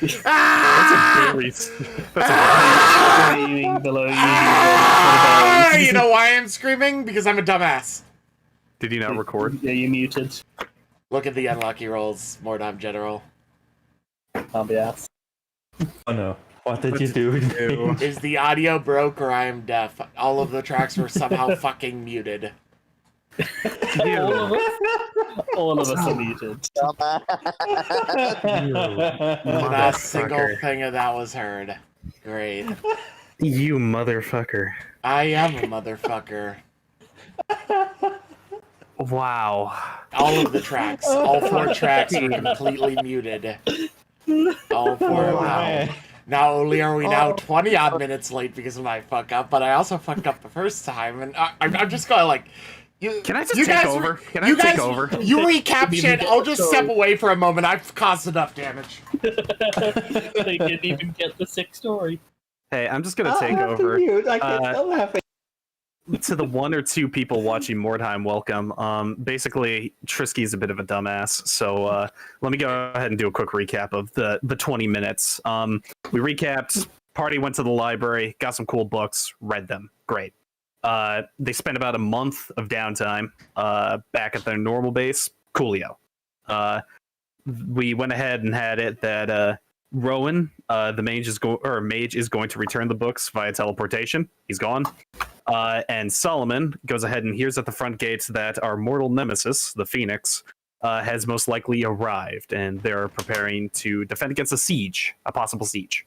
That's a screaming below you. You know why I'm screaming? Because I'm a dumbass. Did you not record? Yeah, you muted. Look at the unlucky rolls, Mordheim General. I'll be asked. Oh no. What did you do? Is the audio broke or I am deaf? All of the tracks were somehow fucking muted. All of us are muted. Not a single thing of that was heard. Great. You motherfucker. I am a motherfucker. Wow. All of the tracks. All 4 tracks were completely muted. All 4. Wow. Not only are we now 20-odd minutes late because of my fuck up, but I also fucked up the first time, and I'm just going like... Can I just take over? Can I take over? You recap shit, I'll just step away for a moment. I've caused enough damage. They didn't even get the 6th story. Hey, I'm just gonna take over. I can't stop laughing. To the 1 or 2 people watching Mordheim, welcome. Basically, Trisky's a bit of a dumbass, so let me go ahead and do a quick recap of the 20 minutes. We recapped, party went to the library, got some cool books, read them. Great. They spent about a month of downtime back at their normal base, Coolio. We went ahead and had it that Rowan, the mage is going to return the books via teleportation. He's gone. And Solomon goes ahead and hears at the front gates that our mortal nemesis, the Phoenix, has most likely arrived, and they're preparing to defend against a possible siege.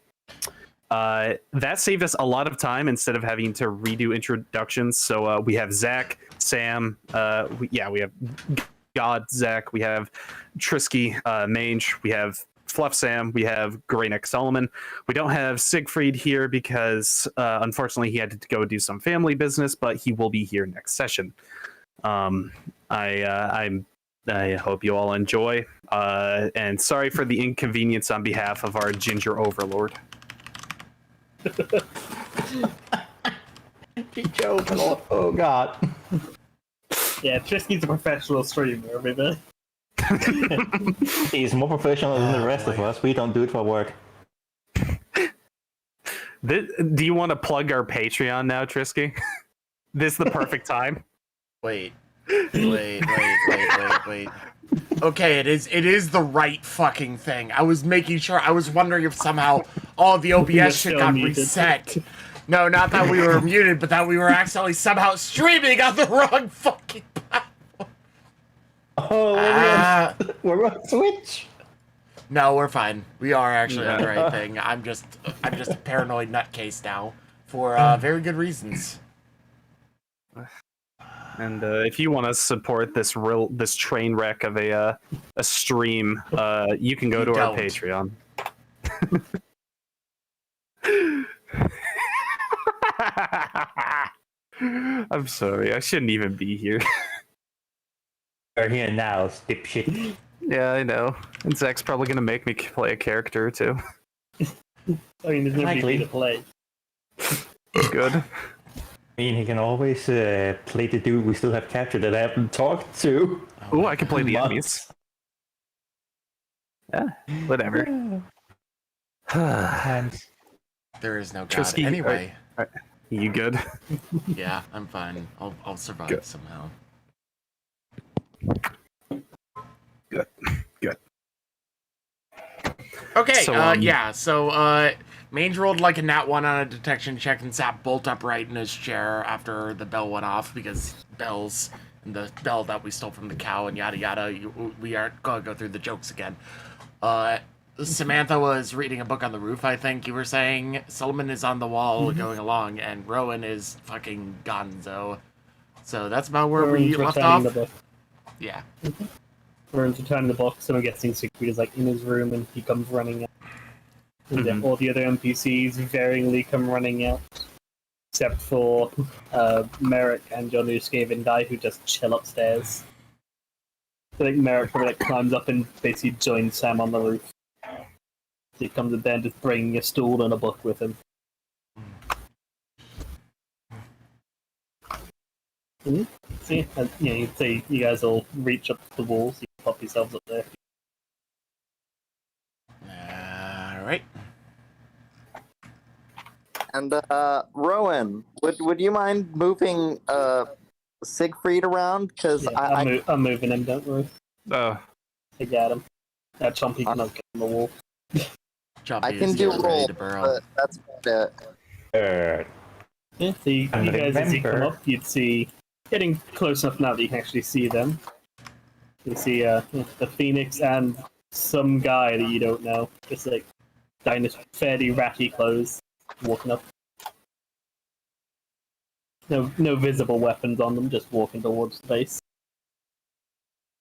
That saved us a lot of time instead of having to redo introductions. So we have Zach, Sam, we have God, Zach, we have Trisky, Mange, we have Fluff Sam, we have Greyneck Solomon. We don't have Siegfried here because unfortunately he had to go do some family business, but he will be here next session. I hope you all enjoy, and sorry for the inconvenience on behalf of our ginger overlord. Ginger overlord. Oh god. Yeah, Trisky's a professional streamer, maybe. He's more professional than the rest of us. We don't do it for work. Do you want to plug our Patreon now, Trisky? This is the perfect time. Wait. Okay, it is the right fucking thing. I was making sure. I was wondering if somehow all of the OBS shit got reset. No, not that we were muted, but that we were accidentally somehow streaming on the wrong fucking platform. Oh, we're on Switch. No, we're fine. We are actually on the right thing. I'm just a paranoid nutcase now for very good reasons. And if you want to support this train wreck of a stream, you can go to our Patreon. I'm sorry, I shouldn't even be here. We're here now, dipshit. Yeah, I know. And Zach's probably gonna make me play a character or two. I mean, there's nobody to play. Good. I mean, he can always play the dude we still have captured that I haven't talked to. Oh, I can play the enemies. Yeah, whatever. There is no god. Trisky, Anyway. You good? Yeah, I'm fine. I'll survive somehow. Good. Okay, so, so Mange rolled like a nat 1 on a detection check and sat bolt upright in his chair after the bell went off, because bells, and the bell that we stole from the cow and yada yada, we aren't gonna go through the jokes again. Samantha was reading a book on the roof, I think you were saying. Solomon is on the wall going along, and Rowan is fucking gonzo. So that's about where we left off. Yeah. Rowan's returning the book, so I'm guessing Siegfried is like in his room and he comes running out. And then all the other NPCs varyingly come running out. Except for Merrick and John Skaven guy who just chill upstairs. I think Merrick probably climbs up and basically joins Sam on the roof. So he comes in there just bringing a stool and a book with him. See, you'd say you guys all reach up the walls, you pop yourselves up there. All right. And Rowan, would you mind moving Siegfried around? Because Yeah, I'm moving him. Don't worry. Oh, I got him. That Chompy cannot get on the wall. Chompy I can is do ready roll, to burrow. but that's about it. Yeah, so you And guys, as you come remember- up, you'd see, getting close enough now that you can actually see them. You see the Phoenix and some guy that you don't know, just like down his fairly ratty clothes, walking up. No visible weapons on them, just walking towards the base.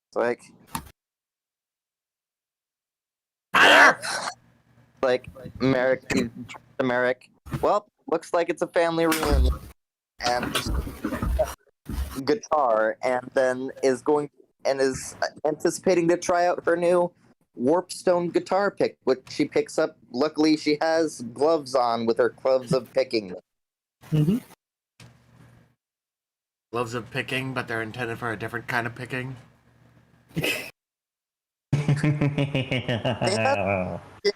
It's like, Fire! Merrick. Well, looks like it's a family reunion, and guitar, and then is anticipating to try out her new Warpstone guitar pick, which she picks up. Luckily, she has gloves on with her gloves of picking. Mm-hmm. Gloves of picking, but they're intended for a different kind of picking.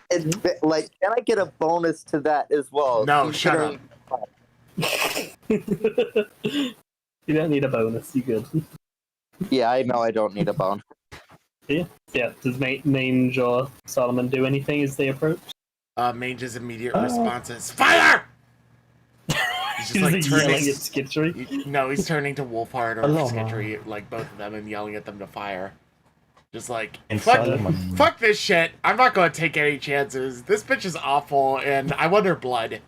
It's like, can I get a bonus to that as well? No, shut up. You don't need a bonus, you good. Yeah, I know I don't need a bonus. Yeah. Does Mange or Solomon do anything as they approach? Mange's immediate response is fire! He's just like yelling turning. at Skitchery. No, he's turning to Wolfhard or Hello, Skitchery, like both of them, and yelling at them to fire. Just like, And fuck, Solomon. fuck this shit. I'm not going to take any chances. This bitch is awful, and I want her blood.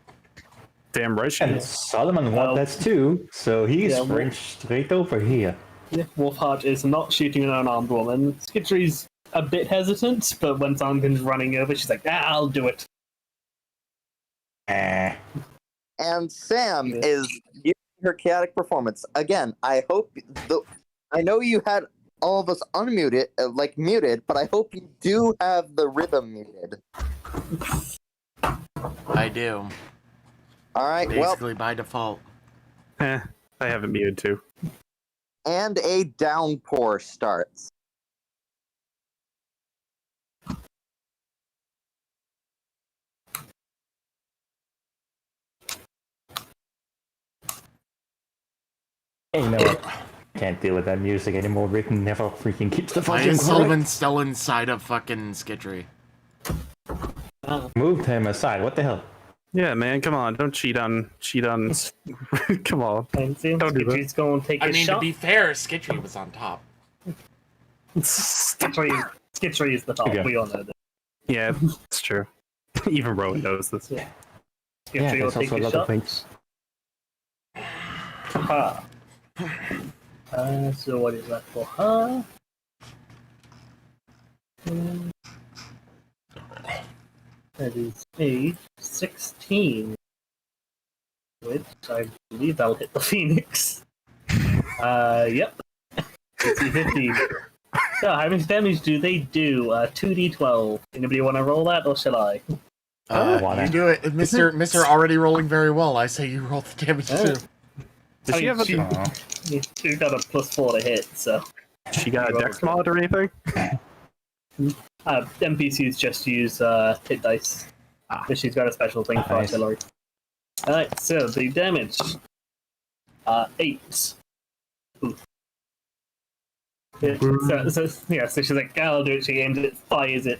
damn right she And is. Solomon wants that too, so he's Yeah, well- straight over here. Yeah, Wolfhard is not shooting an unarmed woman. Skitchery's a bit hesitant, but when someone comes running over, she's like, I'll do it. Eh. And Sam Yeah. is using her chaotic performance. Again, I know you had all of us unmuted, muted, but I hope you do have the rhythm muted. I do. Alright, well, Basically by default. I have it muted too. and a downpour starts. Hey, you know what? Can't deal with that music anymore. Rick never freaking keeps the Why fucking is correct. Sullivan still inside of fucking Skitchery? Moved him aside. What the hell? Yeah, man, come on, don't cheat on. Come on. And see, Don't do that. Skitchery's going to take I a mean, to shot. be fair, Skitchery was on top. Skitchery is the top, Okay. we all know that. Yeah, it's true. Even Rowan knows this. Yeah. Yeah, Skitchery will there's take also a a lot shot. of things. Ha. So what is that for her? That is a 16. Which I believe that'll hit the Phoenix. Yep. It's a 15. So how much damage do they do? 2d12. Anybody want to roll that, or shall I? You do it. Mr. already rolling very well. I say you roll the damage too. Does she have a? She's got a +4 to hit, so. She got a dex mod or anything? NPCs just use hit dice. But she's got a special thing for Nice. artillery. Alright, so the damage. 8. Ooh. Yeah, so she's like, I'll do it. She aims it, fires it,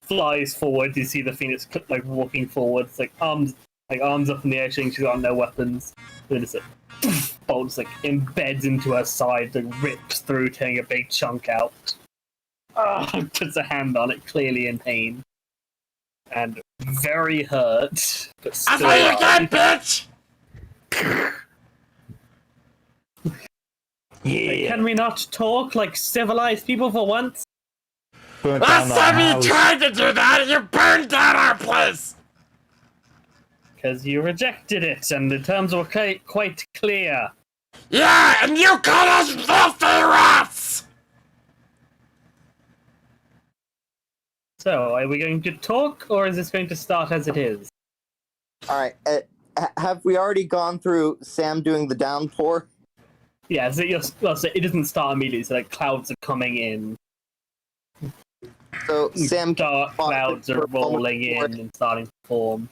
flies forward. You see the Phoenix like walking forwards, like arms up in the air, saying she's got no weapons. Then it's like bolts like embeds into her side, like rips through, taking a big chunk out. Puts a hand on it, clearly in pain. And very hurt, but I still say you alive. again, bitch! Yeah. Can we not talk like civilized people for once? Burn Last down our time you house. tried to do that, you burned down our place! Because you rejected it, and the terms were quite clear. Yeah, and you called us filthy rats! So, are we going to talk, or is this going to start as it is? Alright, have we already gone through Sam doing the downpour? Yeah, so it doesn't start immediately, so like clouds are coming in. So Sam Dark clouds are rolling in and starting to form.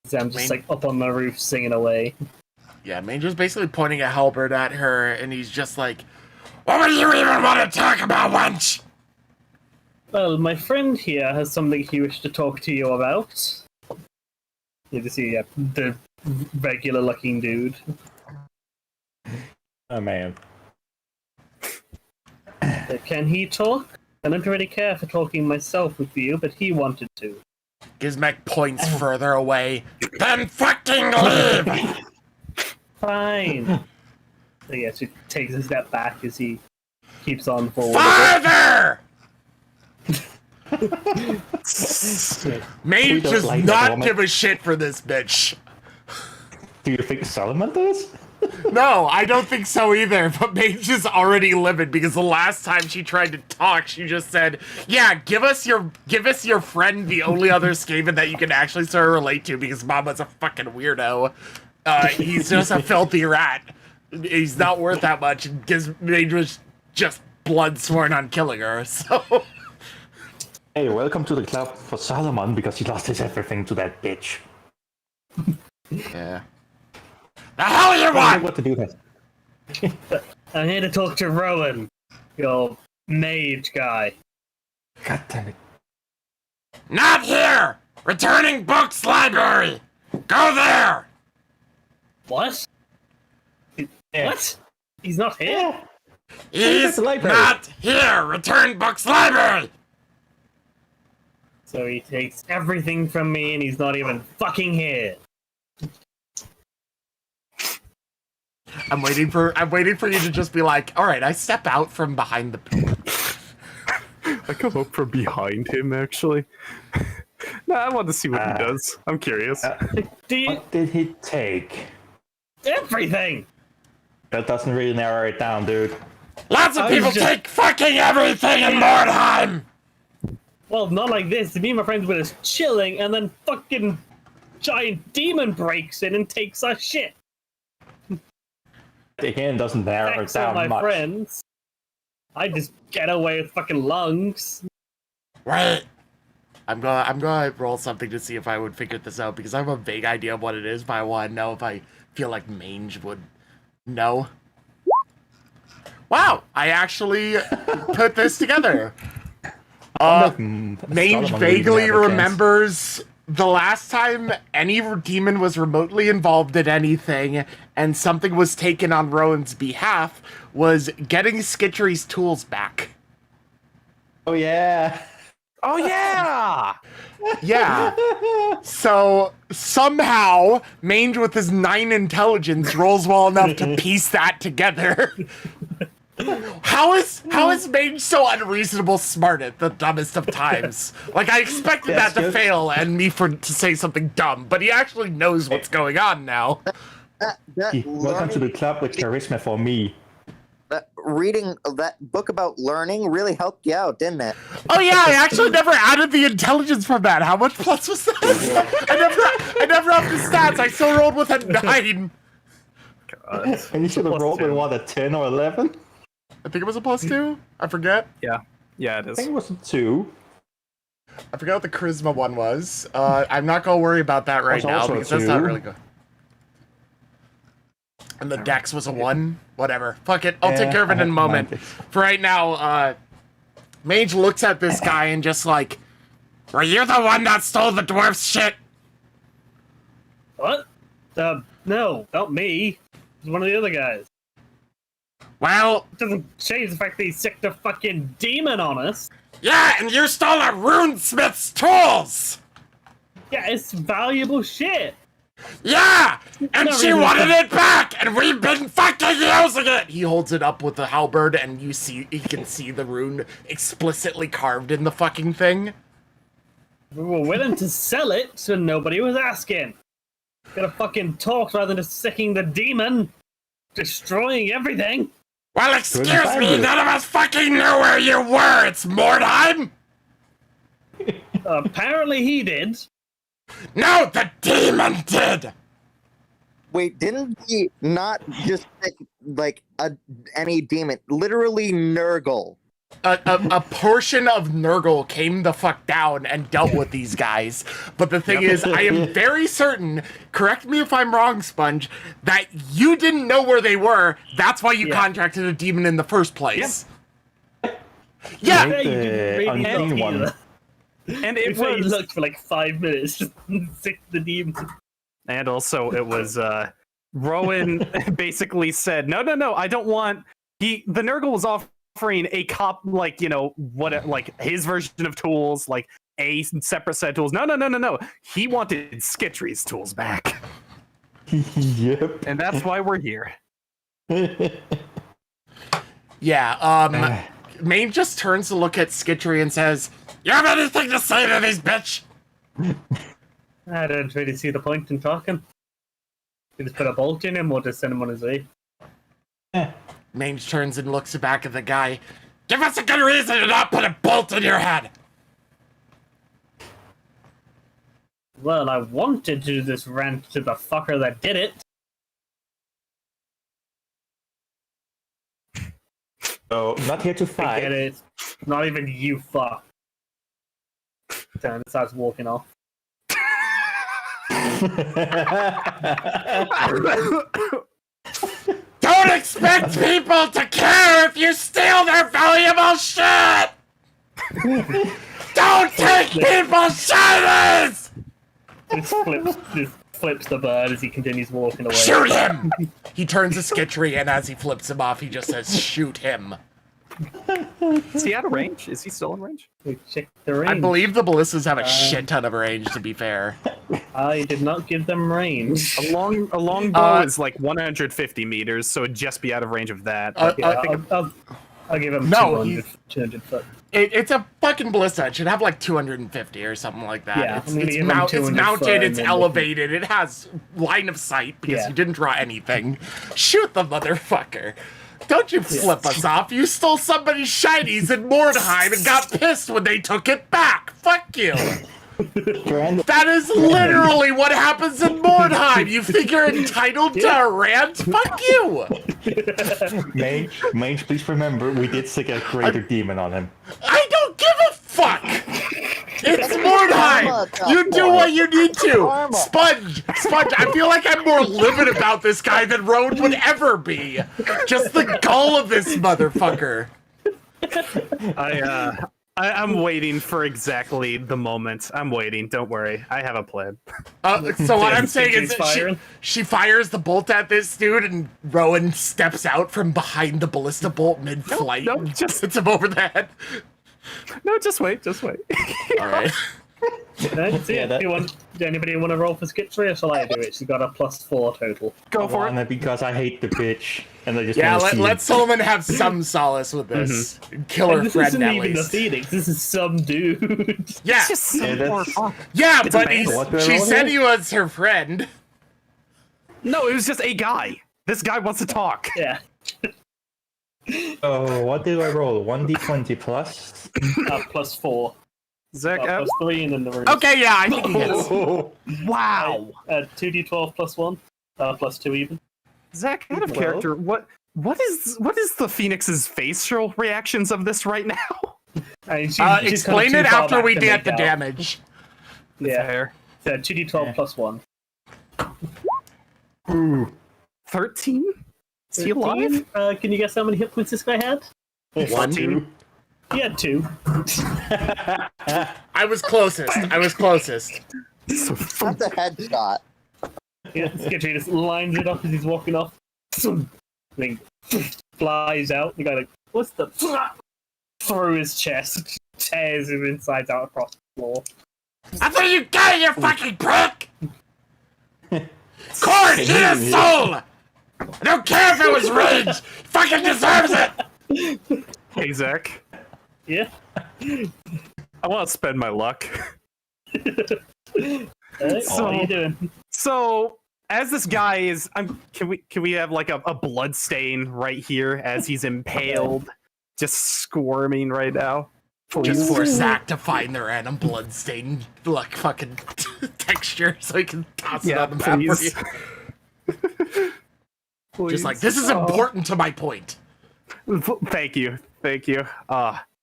Sam's just like up on the roof singing away. Yeah, Manger's basically pointing a halberd at her, and he's just like, "What do you even want to talk about, wench?" Well, my friend here has something he wished to talk to you about. You just see the regular-looking dude. Oh man. Can he talk? I don't really care for talking myself with you, but he wanted to. Gizmek points further away. Then fucking leave! Fine. So yeah, she takes a step back as he keeps on forward. Farther! Mage We don't does like that not woman. give a shit for this bitch. Do you think Solomon does? No, I don't think so either, but Mage is already livid because the last time she tried to talk, she just said, "Yeah, give us your friend, the only other Skaven that you can actually sort of relate to, because Mama's a fucking weirdo. He's just a filthy rat. He's not worth that much." And Mage was just blood sworn on killing her, so... Hey, welcome to the club for Solomon because he lost his everything to that bitch. Yeah. The hell you I don't know want? what to do here. I'm here to talk to Rowan, your mage guy. God damn it. Not here! Returning books library! Go there! What? What? He's not here? He's the library. not here! Return books library! So he takes everything from me and he's not even fucking here. I'm waiting for you to just be like, alright, I step out from behind the... I come up from behind him, actually. No, I want to see what he does. I'm curious. Do you... What did he take? Everything! That doesn't really narrow it down, dude. Lots of I people was just- take fucking everything in Mordheim! Well, not like this. Me and my friends were just chilling and then fucking giant demon breaks in and takes our shit. Again, doesn't narrow it Thanks all down my much. friends. I just get away with fucking lungs. Wait. I'm gonna roll something to see if I would figure this out, because I have a vague idea of what it is, but I want to know if I feel like Mange would know. Wow, I actually put this together. Mange Solomon vaguely really have a chance. remembers the last time any demon was remotely involved in anything and something was taken on Rowan's behalf was getting Skitchery's tools back. Oh yeah. Oh yeah! Yeah. So somehow Mange with his 9 intelligence rolls well enough to piece that together. How is Mange so unreasonable smart at the dumbest of times? Like, I expected That's that to good. fail and me to say something dumb, but he actually knows what's going on now. Welcome to the club with charisma for me. Reading that book about learning really helped you out, didn't it? Oh yeah, I actually never added the intelligence from that. How much plus was that? I never upped the stats. I still rolled with a 9. And you should have Plus rolled with 2. what, a 10 or 11? I think it was a +2. I forget. Yeah, it I think is. it was a 2. I forgot what the charisma one was. I'm not gonna worry about that right Was now also a because that's not 2. really good. And the dex was a 1. Whatever. Fuck it. I'll take Yeah, care of I it in a have moment. mine. For right now, Mage looks at this guy and just like, "Were you the one that stole the dwarf's shit?" What? No, not me. It was one of the other guys. Well, It doesn't change the fact that he sicked a fucking demon on us. yeah, and you stole a runesmith's tools! Yeah, it's valuable shit. Yeah! And No she reason wanted to- it back, and we've been fucking using it! He holds it up with the halberd, and you can see the rune explicitly carved in the fucking thing. We were willing to sell it, so nobody was asking. Gotta fucking talk rather than just sicking the demon, destroying everything. Well, excuse find me, you. none of us fucking knew where you were! It's Mordheim! Apparently he did. No, the demon did! Wait, didn't we not just pick like any demon. Literally Nurgle. A portion of Nurgle came the fuck down and dealt with these guys. But the thing is, I am very certain, correct me if I'm wrong, Sponge, that you didn't know where they were. That's why you contracted a demon in the first place. Yeah! You didn't really unseen look one. either. And it We was, looked for like 5 minutes just to sick the demon. and also it was Rowan basically said, no, I don't want. The Nurgle was offering a cop, like, like his version of tools, like a separate set of tools. No. He wanted Skitry's tools back, Yep. and that's why we're here. Yeah, Maine just turns to look at Skitry and says, "You have anything to say to these bitch?" I don't really see the point in talking. You just put a bolt in him or just send him on his way. Mange turns and looks back at the guy. "Give us a good reason to not put a bolt in your head!" Well, I wanted to do this rant to the fucker that did it. So, not here to I fight. get it. Not even you fuck. Then starts walking off. Don't expect people to care if you steal their valuable shit! Don't take people's shinies! Just flips the bird as he continues walking away. Shoot him! He turns to Skitry, and as he flips him off, he just says, "Shoot him." Is he out of range? Is he still in range? We checked the range. I believe the ballistas have a shit ton of range, to be fair. I did not give them range. A long bow is like 150 meters, so it'd just be out of range of that. I'll give him No, 200 foot. It's a fucking ballista. It should have like 250 or something like that. Yeah, I'm gonna give him it's 200 mounted, foot it's and then elevated, it has line of sight because Yeah. you didn't draw anything. Shoot the motherfucker. Don't you flip us off. You stole somebody's shinies in Mordheim and got pissed when they took it back. Fuck you. That is literally what happens in Mordheim. You think you're entitled to a rant? Fuck you. Mange, please remember, we did stick a greater demon on him. I don't give a fuck. It's Mordheim! You do what you need to! Sponge! I feel like I'm more livid about this guy than Rowan would ever be! Just the gall of this motherfucker! I'm waiting for exactly the moment. I'm waiting. Don't worry. I have a plan. So what I'm saying is She's that firing? she fires the bolt at this dude, and Rowan steps out from behind the ballista bolt mid-flight No, and just- hits him over the head. No, just wait. Alright. Right, so Yeah, anybody want to roll for Skitry, or shall I do it? She's got a +4 total. Go for it. Because I hate the bitch, and I just Yeah, wanna see let Solomon have some solace with this. Kill her And this friend isn't at even the least. Phoenix, this is some dude. Yeah, It's just some that's- more fun. yeah, It's a but vandal. What do I she roll said here? he was her friend. No, it was just a guy. This guy wants to talk. Yeah. Oh, what did I roll? 1d20 plus? +4. Zach, +3, and then the rest. Okay, yeah, I think he hits. Oh, wow. 2d12 +1. +2 even. Zach, out of Well. character, what is the Phoenix's facial reactions of this right now? I mean, she's kind of Explain too it far after back we to get make the out. damage. Yeah. Fair. So 2d12 +1. ooh. 13? Is he alive? 13? Can you guess how many hit points this guy had? 1. He had 2. I was closest. So That's a headshot. Yeah, Skitry just lines it up as he's walking off. Then flies out. The guy like, what's the... Through his chest. Tears him inside out across the floor. That's what you get, you fucking prick! Cord, eat his soul! I don't care if it was rage! He fucking deserves it! Hey, Zach. Yeah? I want to spend my luck. Alright, So- what are you doing? So, as this guy is, can we have like a blood stain right here as he's impaled, just squirming right now? Just for Zach to find the random bloodstained, like, fucking texture so he can toss it Yeah, on the map for please. you. Just like, this is important to my point. Thank you.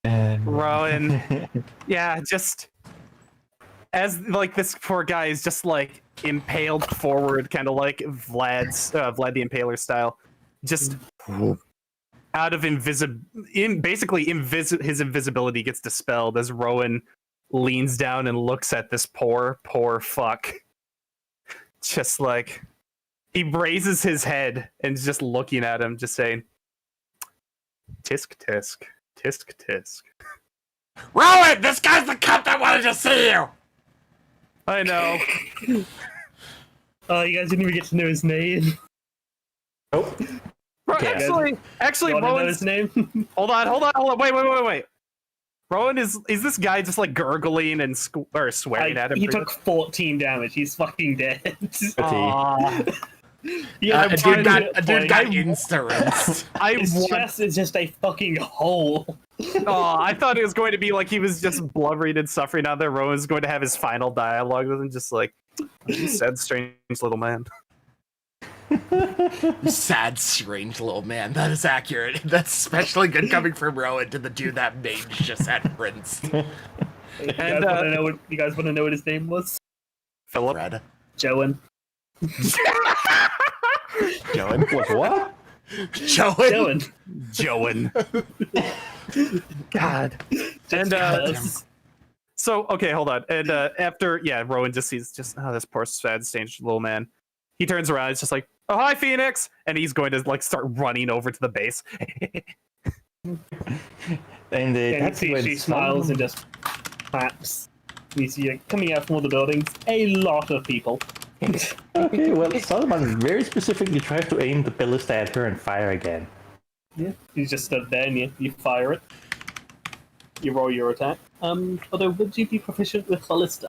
Rowan. Yeah, just as like this poor guy is just like impaled forward, kind of like Vlad the Impaler style, just out of his invisibility gets dispelled as Rowan leans down and looks at this poor fuck. Just like he raises his head and is just looking at him, just saying, "Tisk tisk, tisk tisk." Rowan, this guy's the cunt that wanted to see you. I know. Oh, you guys didn't even get to know his name. Oh, Actually, You wanna know Rowan's his name? Hold on. Wait. Rowan is this guy just like gurgling and swearing at him? He took 14 damage. He's fucking dead. Aw. Yeah, A dude got insta-rinsed. his chest is just a fucking hole. I thought it was going to be like he was just blubbering and suffering out there. Rowan's going to have his final dialogue with him, just like, "You sad, strange little man." You sad, strange little man. That is accurate. That's especially good coming from Rowan to the dude that Mange just had rinsed. You guys want to know what his name was? Philip. Fred. Joan. Joan. what? Joan. Joan. God. And so okay, hold on. And after Rowan just sees this poor sad, strange little man. He turns around. It's just like, "Oh, hi, Phoenix," and he's going to like start running over to the base. And she smiles and just claps. You see coming out from all the buildings, a lot of people. Okay, well, Solomon very specifically tries to aim the ballista at her and fire again. Yeah, you just stood there and you fire it. You roll your attack. Although, would you be proficient with ballista?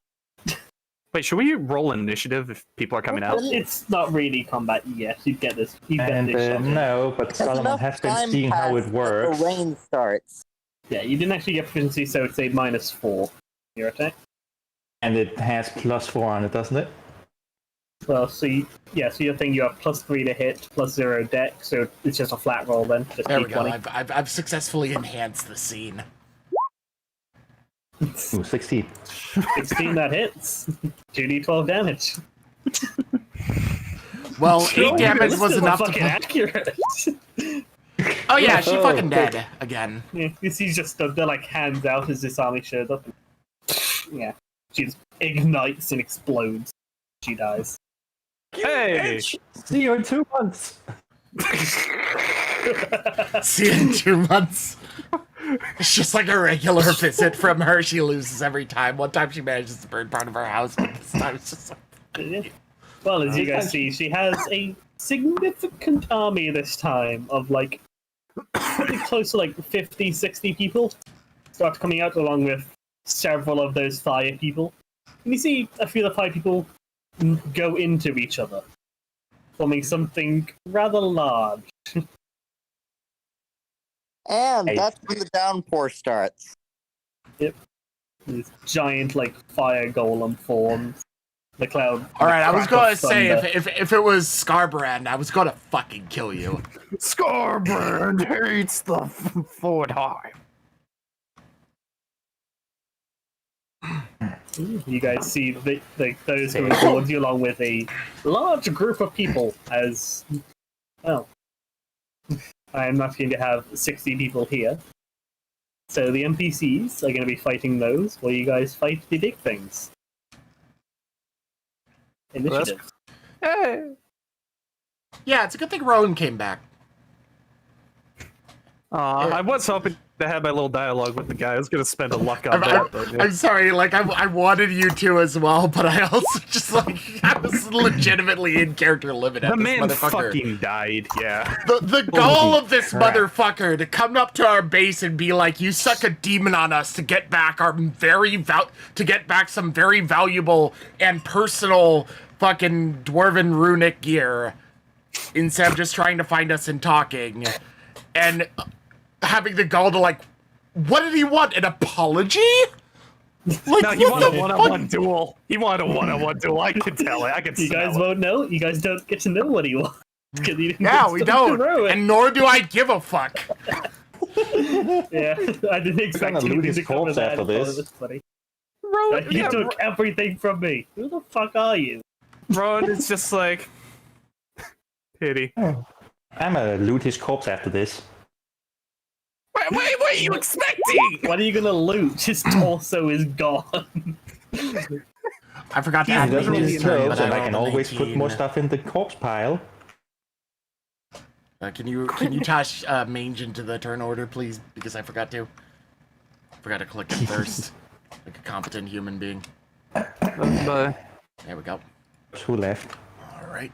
Wait, should we roll initiative if people are coming out? It's not really combat yet. You get this. You get And this shot. no, but Solomon has been seeing how it works. The rain starts. Yeah, you didn't actually get proficiency, so it's a -4 your attack. And it has +4 on it, doesn't it? Well, so your thing, you have +3 to hit, +0 deck, so it's just a flat roll then. Just There we go. D20. I've successfully enhanced the scene. Ooh, 16. 16 that hits. 2d12 damage. Well, 8 damage was Ballistas are enough fucking to. accurate. Oh yeah, she Oh, fucking okay. dead again. Yeah, you see just they're like hands out as this army shows up. And, yeah, she just ignites and explodes. She dies. Hey! See you in 2 months. See you in 2 months. It's just like a regular visit from her. She loses every time. One time she manages to burn part of her house, but this time it's just like. Yeah. Well, as you guys see, she has a significant army this time of like pretty close to like 50, 60 people start coming out along with several of those fire people. And you see a few of the fire people go into each other, forming something rather large. And Hey. that's when the downpour starts. This giant like fire golem forms. The cloud. All right, I was crack of gonna say thunder. if it was Scarbrand, I was gonna fucking kill you. Scarbrand hates the Mordheim. You guys see those coming towards you along with a large group of people as well. I am not going to have 60 people here. So the NPCs are going to be fighting those while you guys fight the big things. Initiative. Hey! Yeah, it's a good thing Rowan came back. I was hoping to have my little dialogue with the guy. I was going to spend a luck on that. But, yeah. I'm sorry, like I wanted you to as well, but I also just like I was legitimately in character limit at The this man motherfucker. fucking died, yeah. The goal of this crap. motherfucker to come up to our base and be like, "You suck a demon on us" to get back our some very valuable and personal fucking dwarven runic gear, instead of just trying to find us and talking, and having the gall to like, what did he want? An apology? Like, No, he what wanted the a one-on-one duel. He wanted a one-on-one duel. I could tell it. I could You smell guys it. won't know. You guys don't get to know what he wants. 'Cause you didn't Yeah, get we stuff to don't. Rowan. And nor do I give a fuck. Yeah, I didn't expect gonna you loot to his cover corpse that. after I thought it this. was funny. Rowan, You yeah, took everything from me. Who the fuck are you? Rowan is just like pity. I'm gonna loot his corpse after this. Wait, what are you expecting? What are you gonna loot? His torso is gone. I forgot to He's add He doesn't maintenance need turn, kills, but and I rolled can a always put 19. more stuff in the corpse pile. Can you toss Mange into the turn order, please? Because I forgot to. Forgot to click him first, like a competent human being. Bye. There we go. Who left? All right.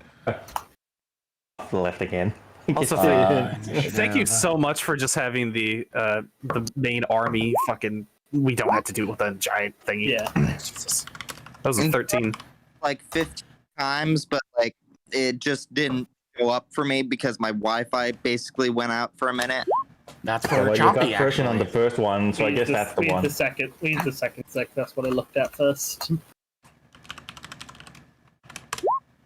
Left again. Also, thank you so much for just having the main army fucking. We don't have to do it with a giant thingy. Yeah. Jesus. That was a 13. Like 15 times, but like it just didn't go up for me because my Wi-Fi basically went out for a minute. That's for Well, you Chompy, got version on the actually. first one, so I guess that's the one. The second sec. That's what I looked at first.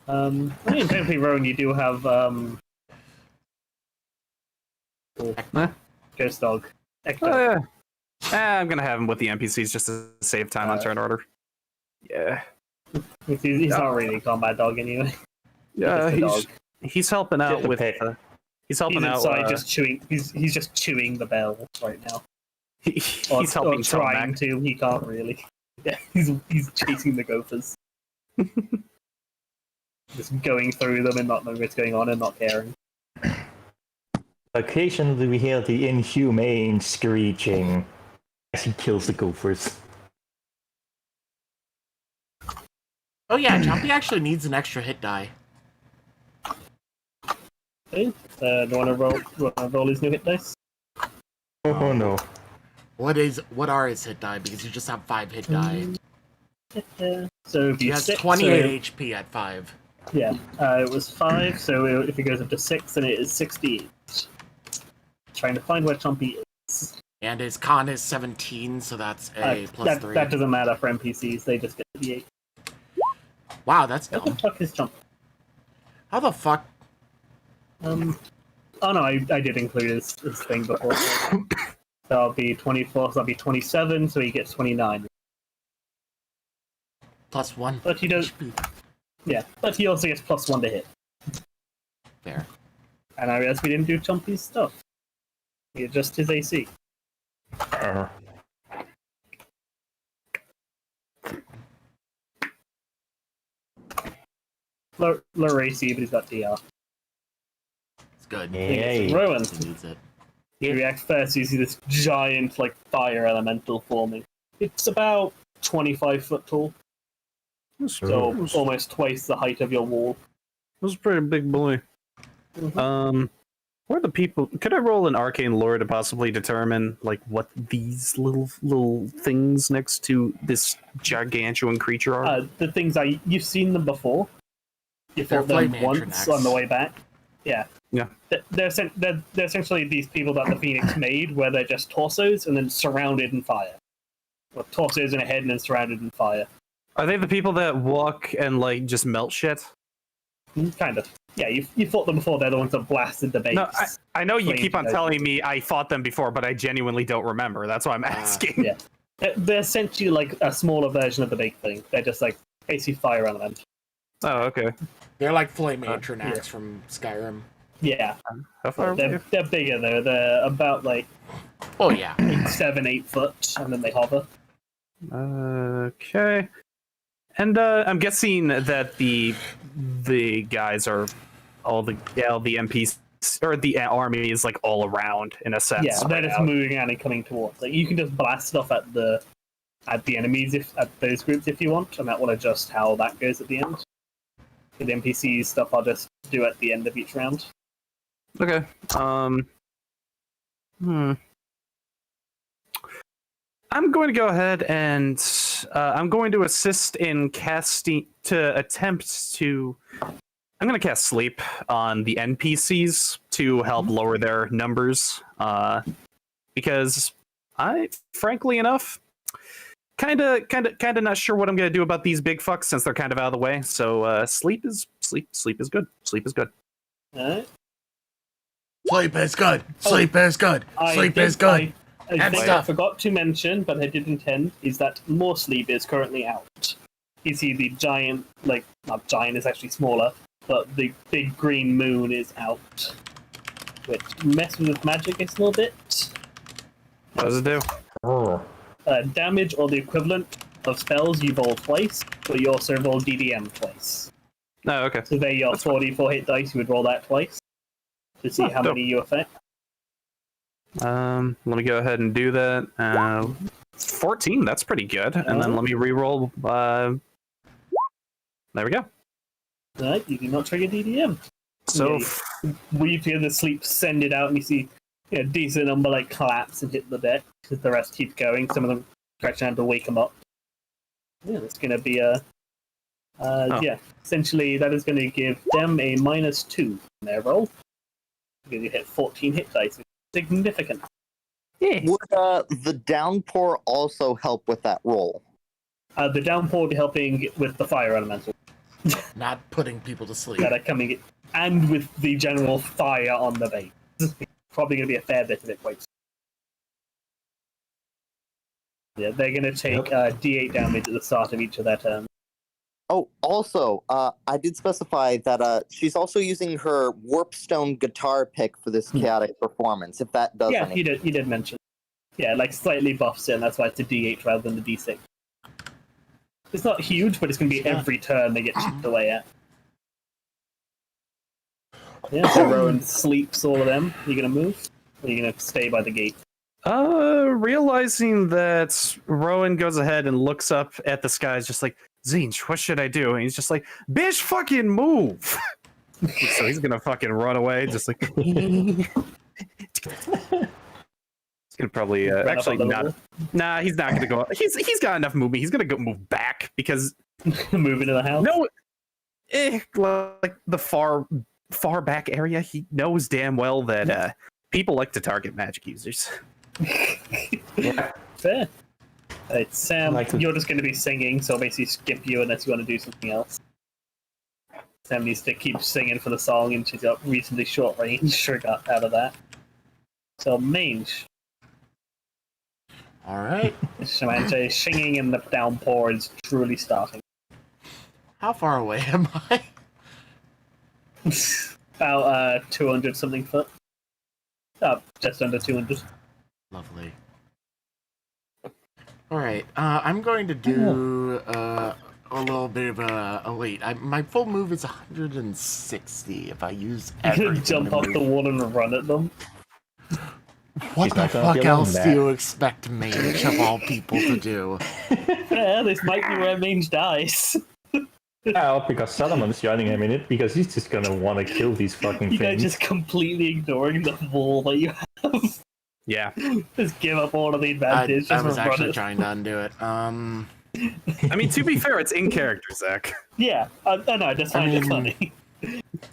I mean, technically, Rowan, you do have Ghost Dog. Ecto. Oh, yeah. I'm gonna have him with the NPCs just to save time on turn order. Yeah. He's not really a combat dog anyway. Yeah, Just a dog. he's helping out the with. pet. He's helping He's out. inside just chewing. He's just chewing the bell right now. He's Or helping trying Tomac. to. He can't really. Yeah, he's chasing the gophers. Just going through them and not knowing what's going on and not caring. Occasionally we hear the inhumane screeching as he kills the gophers. Oh yeah, Chompy actually needs an extra hit die. Okay. Do you want to roll his new hit dice? Oh no. What are his hit die? Because you just have 5 hit die. So if He you has 6, 28 HP at 5. Yeah, it was 5, so if it goes up to 6, then it is 68. Trying to find where Chompy is. And his con is 17, so that's a plus 3. That doesn't matter for NPCs, they just get the 8. Wow, that's What the dumb. fuck is Chompy? How the fuck? Oh no, I did include his thing before. So that'll be 24, so that'll be 27, so he gets 29. Plus 1. But he does. HP. Yeah, but he also gets plus 1 to hit. There. And I realized we didn't do Chompy's stuff. We adjust his AC. Lower AC, but he's got DR. It's good. Yay. Rowan. He needs it. He reacts first, you see this giant, like, fire elemental forming. It's about 25 foot tall, so almost twice the height of your wall. It was a pretty big boy. Mm-hmm. Where are the people? Could I roll an arcane lore to possibly determine like what these little things next to this gargantuan creature are? The things you've seen them before. You They're fought them flame once Antranax. on the way back. Yeah. Yeah. They're essentially these people that the Phoenix made, where they're just torsos and then surrounded in fire. Or torsos and a head and then surrounded in fire. Are they the people that walk and like just melt shit? Kind of. Yeah, you fought them before. They're the ones that blasted the base. No, I know you Flame keep on type. telling me I fought them before, but I genuinely don't remember. That's why I'm asking. Yeah. They're essentially like a smaller version of the big thing. They're just like basically fire element. Oh, okay. They're like flame Antranax yeah. from Skyrim. Yeah. How far away? They're bigger though. They're about like Oh yeah. 7-8 foot, and then they hover. Okay. And I'm guessing that the guys are all the MPs or the army is like all around in a sense. Yeah, they're right just now. moving around and coming towards. Like you can just blast stuff at the enemies at those groups if you want, and that will adjust how that goes at the end. The NPC stuff I'll just do at the end of each round. Okay. I'm going to go ahead and I'm going to assist in casting to attempt to. I'm going to cast Sleep on the NPCs to help lower their numbers, because I, frankly enough, kind of not sure what I'm going to do about these big fucks since they're kind of out of the way. So sleep is good. Sleep is good. Alright. Sleep is good. Sleep is good. Sleep is good. I And think stuff. I forgot to mention, but I did intend, is that more sleep is currently out. You see the giant, like, not giant, it's actually smaller, but the big green moon is out. Which messes with magic a little bit. What does it do? Oh. Damage or the equivalent of spells you roll twice, but you also roll DDM twice. No, okay. So they're your 44 hit dice, you would roll that twice to see how dope. many you affect. Let me go ahead and do that. 14, that's pretty good. And then let me re-roll. There we go. Right, you do not trigger DDM. So, Yeah, we feel the sleep send it out, and you see a decent number like collapse and hit the deck, because the rest keep going. Some of them scratch down to wake them up. Yeah, that's going to be a. Yeah, essentially that is going to give them a -2 in their roll. Because you hit 14 hit dice, which is significant. yeah. Would the downpour also help with that roll? The downpour will be helping with the fire elemental Not putting people to sleep. that are coming in, and with the general fire on the base. Probably going to be a fair bit of it quite soon. Yeah, they're going to take D8 damage at the start of each of their turns. Oh, also, I did specify that she's also using her Warpstone guitar pick for this chaotic performance, if that does Yeah, anything. you did mention. Yeah, like slightly buffs it, and that's why it's a D8 rather than the D6. It's not huge, but it's going to be every turn they get chipped away at. Yeah, so Rowan sleeps all of them. Are you going to move? Or are you going to stay by the gate? Realizing that Rowan goes ahead and looks up at the skies, just like, Zinch, what should I do? And he's just like, bitch, fucking move! So he's gonna fucking run away, just like. He's gonna probably actually not. Nah, he's not gonna go. He's got enough movement. He's gonna go move back because Move into the house? no, like the far back area. He knows damn well that people like to target magic users. Yeah. Fair. It's Sam, Like to- you're just going to be singing, so I'll basically skip you unless you want to do something else. Sam needs to keep singing for the song, and she's got reasonably short range out of that. So, Mange. Alright. Samantha is singing, and the downpour is truly starting. How far away am I? About 200 something foot. Just under 200. Lovely. Alright, I'm going to do a little bit of a wait. My full move is 160 if I use You're everything. gonna jump to off move. the wall and run at them. What He's the not gonna fuck kill him else do back. you expect Mange of all people to do? Yeah, this might be where Mange dies. Well, because Solomon's joining him in it, because he's just gonna want to kill these fucking You guys things. just completely ignoring the wall that you have. Yeah, Just give up all of the I advantage. Just was run actually it. trying to undo it. I mean to be fair, it's in character, Zach. Yeah, I know. I just find it mean, funny.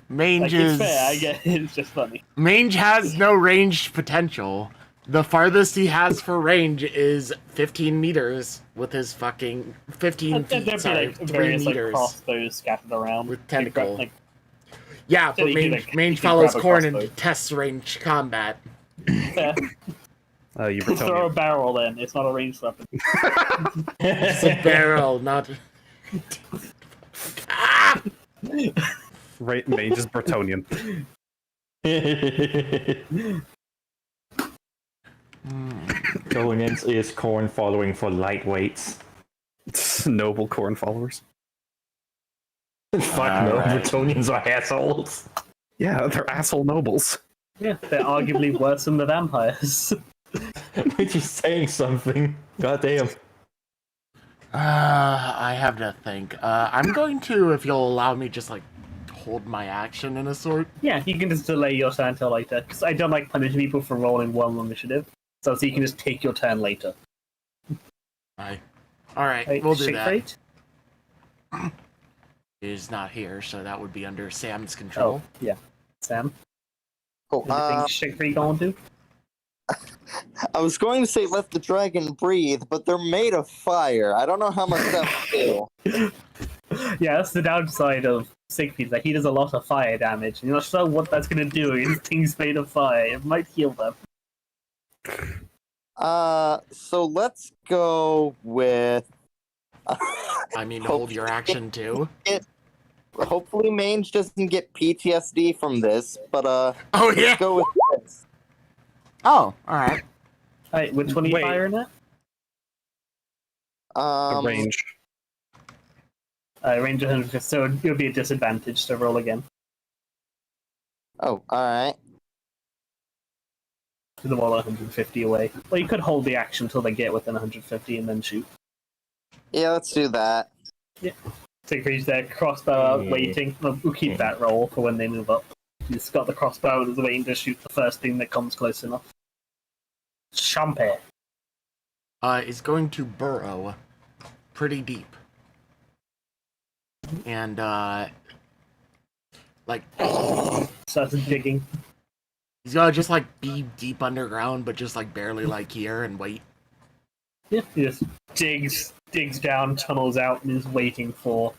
Mange Like, is it's fair. I get it. It's just funny. Mange has no ranged potential. The farthest he has for range is 15 meters with his fucking 15 There'd feet. be Sorry, like 3 various like meters. crossbows scattered around With You tentacle. grab, Yeah, So but you can, Mange, like, Mange you can follows grab a Corn crossbow. and tests range combat. fair. You Throw a Bretonian. barrel then. It's not a ranged weapon. It's a barrel, not. Ah! Right, Mange is Bretonian. Going in is Corn following for lightweights. Noble corn followers. Fuck no, Alright. Bretonians are assholes. Yeah, they're asshole nobles. Yeah, they're arguably worse than the vampires. Which is saying something. God damn. I have to think. I'm going to, if you'll allow me, just like hold my action in a sort. Yeah, you can just delay your turn till later. Because I don't like punishing people for rolling well on initiative. So you can just take your turn later. All right, Right, we'll do Siegfried? that. Is not here, so that would be under Sam's control. Oh, yeah. Sam? Cool. Anything Siegfried gonna do? I was going to say let the dragon breathe, but they're made of fire. I don't know how much that will do. Yeah, that's the downside of Siegfried, like, he does a lot of fire damage, and you're not sure what that's going to do against things made of fire. It might heal them. So let's go with. I mean, hold your action too. Hopefully, Mange doesn't get PTSD from this, but Oh let's yeah. go with this. Oh, all right. Alright, which one are you Wait. firing at? Range. Range 150, so it would be a disadvantage to roll again. Oh, alright. To the wall 150 away. Well, you could hold the action until they get within 150 and then shoot. Yeah, let's do that. Siegfried's there, crossbow out, Yeah. waiting. We'll keep that roll for when they move up. He's got the crossbow and is waiting to shoot the first thing that comes close enough. Champagne. Is going to burrow pretty deep. And, like, Starts digging. he's gonna just, like, be deep underground, but just, like, barely, like, here and wait. Yeah, he just digs down, tunnels out, and is waiting for,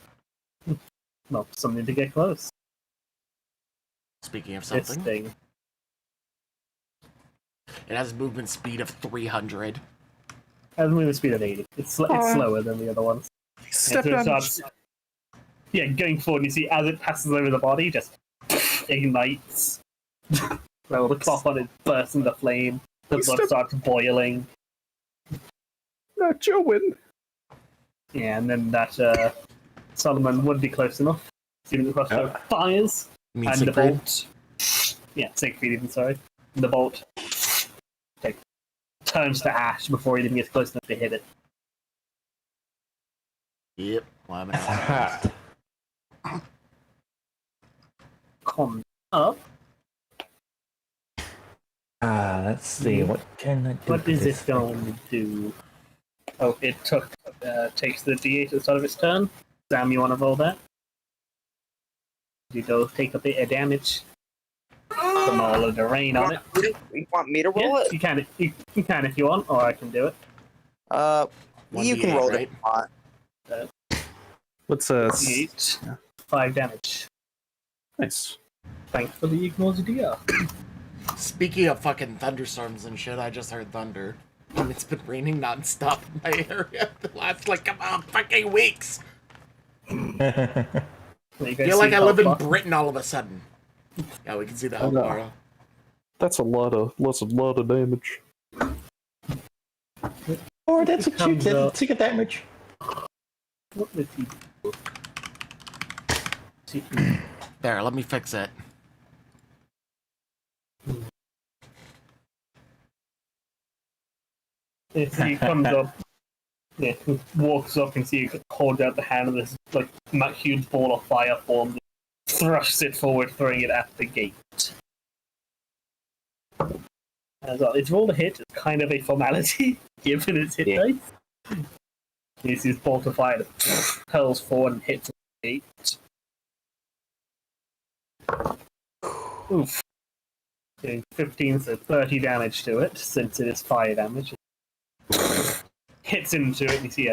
well, something to get close. Speaking of This something, thing. it has movement speed of 300. Has a movement speed of 80. It's slower than the other ones. Step And so it damage. starts, going forward, and you see as it passes over the body, just ignites. Well, the cloth on it bursts into flame. The blood starts boiling. Not your win. Yeah, and then that Solomon would be close enough. Assuming the crossbow fires. You mean And the Siegfried? bolt. Yeah, Siegfried even, sorry. The bolt turns to ash before it even gets close enough to hit it. Yep. Well, I'm an Ha. Come up. Let's see. What can I do? What for is this it going to do? Oh, it takes the D8 at the start of its turn. Sam, you want to roll that? You go take a bit of damage from all of the rain on it. You want me to roll Yeah, it? you can if you want, or I can do it. You can 1d8, roll right? it. What's D8, 5 damage. nice? Thankfully, ignores the DR. Speaking of fucking thunderstorms and shit, I just heard thunder. And it's been raining nonstop in my area the last, like, fucking weeks. I feel like I live in Britain all of a sudden. Yeah, we can see that Oh, no. tomorrow. That's a lot of damage. Oh, that's a cute comes little up. ticket damage. What would he do? See, There, let me fix it. if he comes up, walks up and see you hold out the hand of this like huge ball of fire forms, thrusts it forward, throwing it at the gate. As well, its roll to hit is kind of a formality, given its hit dice. You see this bolt of fire that hurls forward and hits the gate. Oof. Doing 15 to 30 damage to it, since it is fire damage. Hits into it, and you see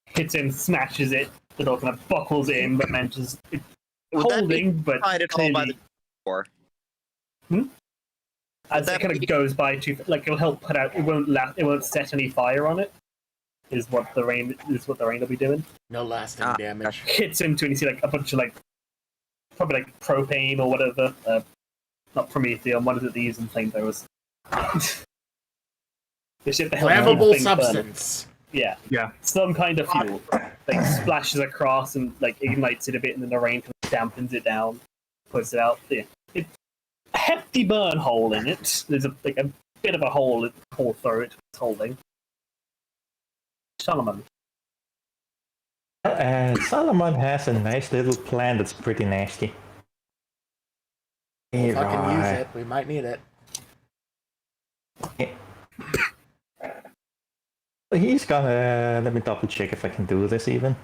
hits in, smashes it, the door kind of buckles in, but manages Would that be holding, but Find it all by clearly, the door. as it kind of goes by, like it'll help put out. It won't set any fire on it. Is what the rain will be doing. No lasting Ah, damage. Hits into it, and you see like a bunch of probably like propane or whatever. Not Prometheum. What is it they use in flamethrowers? The shit that helps keep Flammable things burning. substance. Yeah. Yeah. Some kind of fuel. Like splashes across and like ignites it a bit, and then the rain kind of dampens it down, puts it out. Yeah. It's a hefty burn hole in it. There's a bit of a hole through it. It's holding. Solomon. Solomon has a nice little plan that's pretty nasty. If I can use Right. it, we might need it. He's gonna... Let me double check if I can do this even.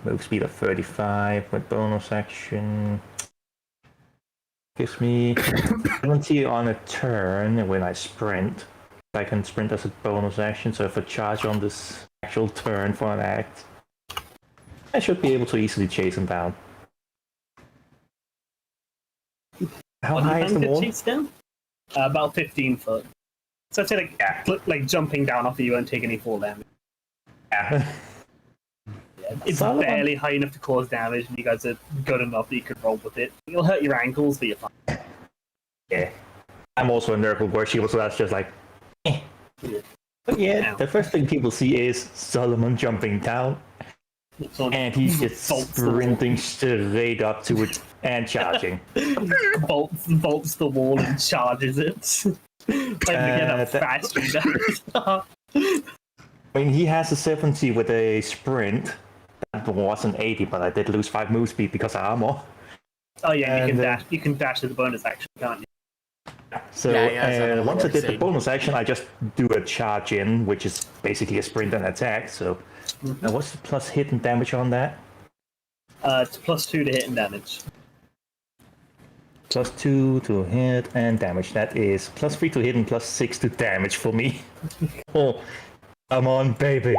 Move speed of 35 with bonus action. Gives me 70 on a turn when I sprint. I can sprint as a bonus action, so if I charge on this actual turn for an act, I should be able to easily chase him down. How high is the wall? Chase down? About 15 foot. So I'd say like jumping down off of you and take any fall damage. Yeah. It's Solid. barely high enough to cause damage, and you guys are good enough that you could roll with it. It'll hurt your ankles, but you're fine. Yeah. I'm also a nerd where she was just like, eh. But yeah, the first thing people see is Solomon jumping down, and he's just sprinting straight up to it and charging. Bolts the wall and charges it. How fast he does. I mean, he has a 70 with a sprint. That was an 80, but I did lose 5 move speed because of armor. Oh yeah, you can dash with the bonus action, can't you? So once I did the bonus action, I just do a charge in, which is basically a sprint and attack. So what's the plus hit and damage on that? It's +2 to hit and damage. +2 to hit and damage. That is +3 to hit and +6 to damage for me. Oh, come on, baby.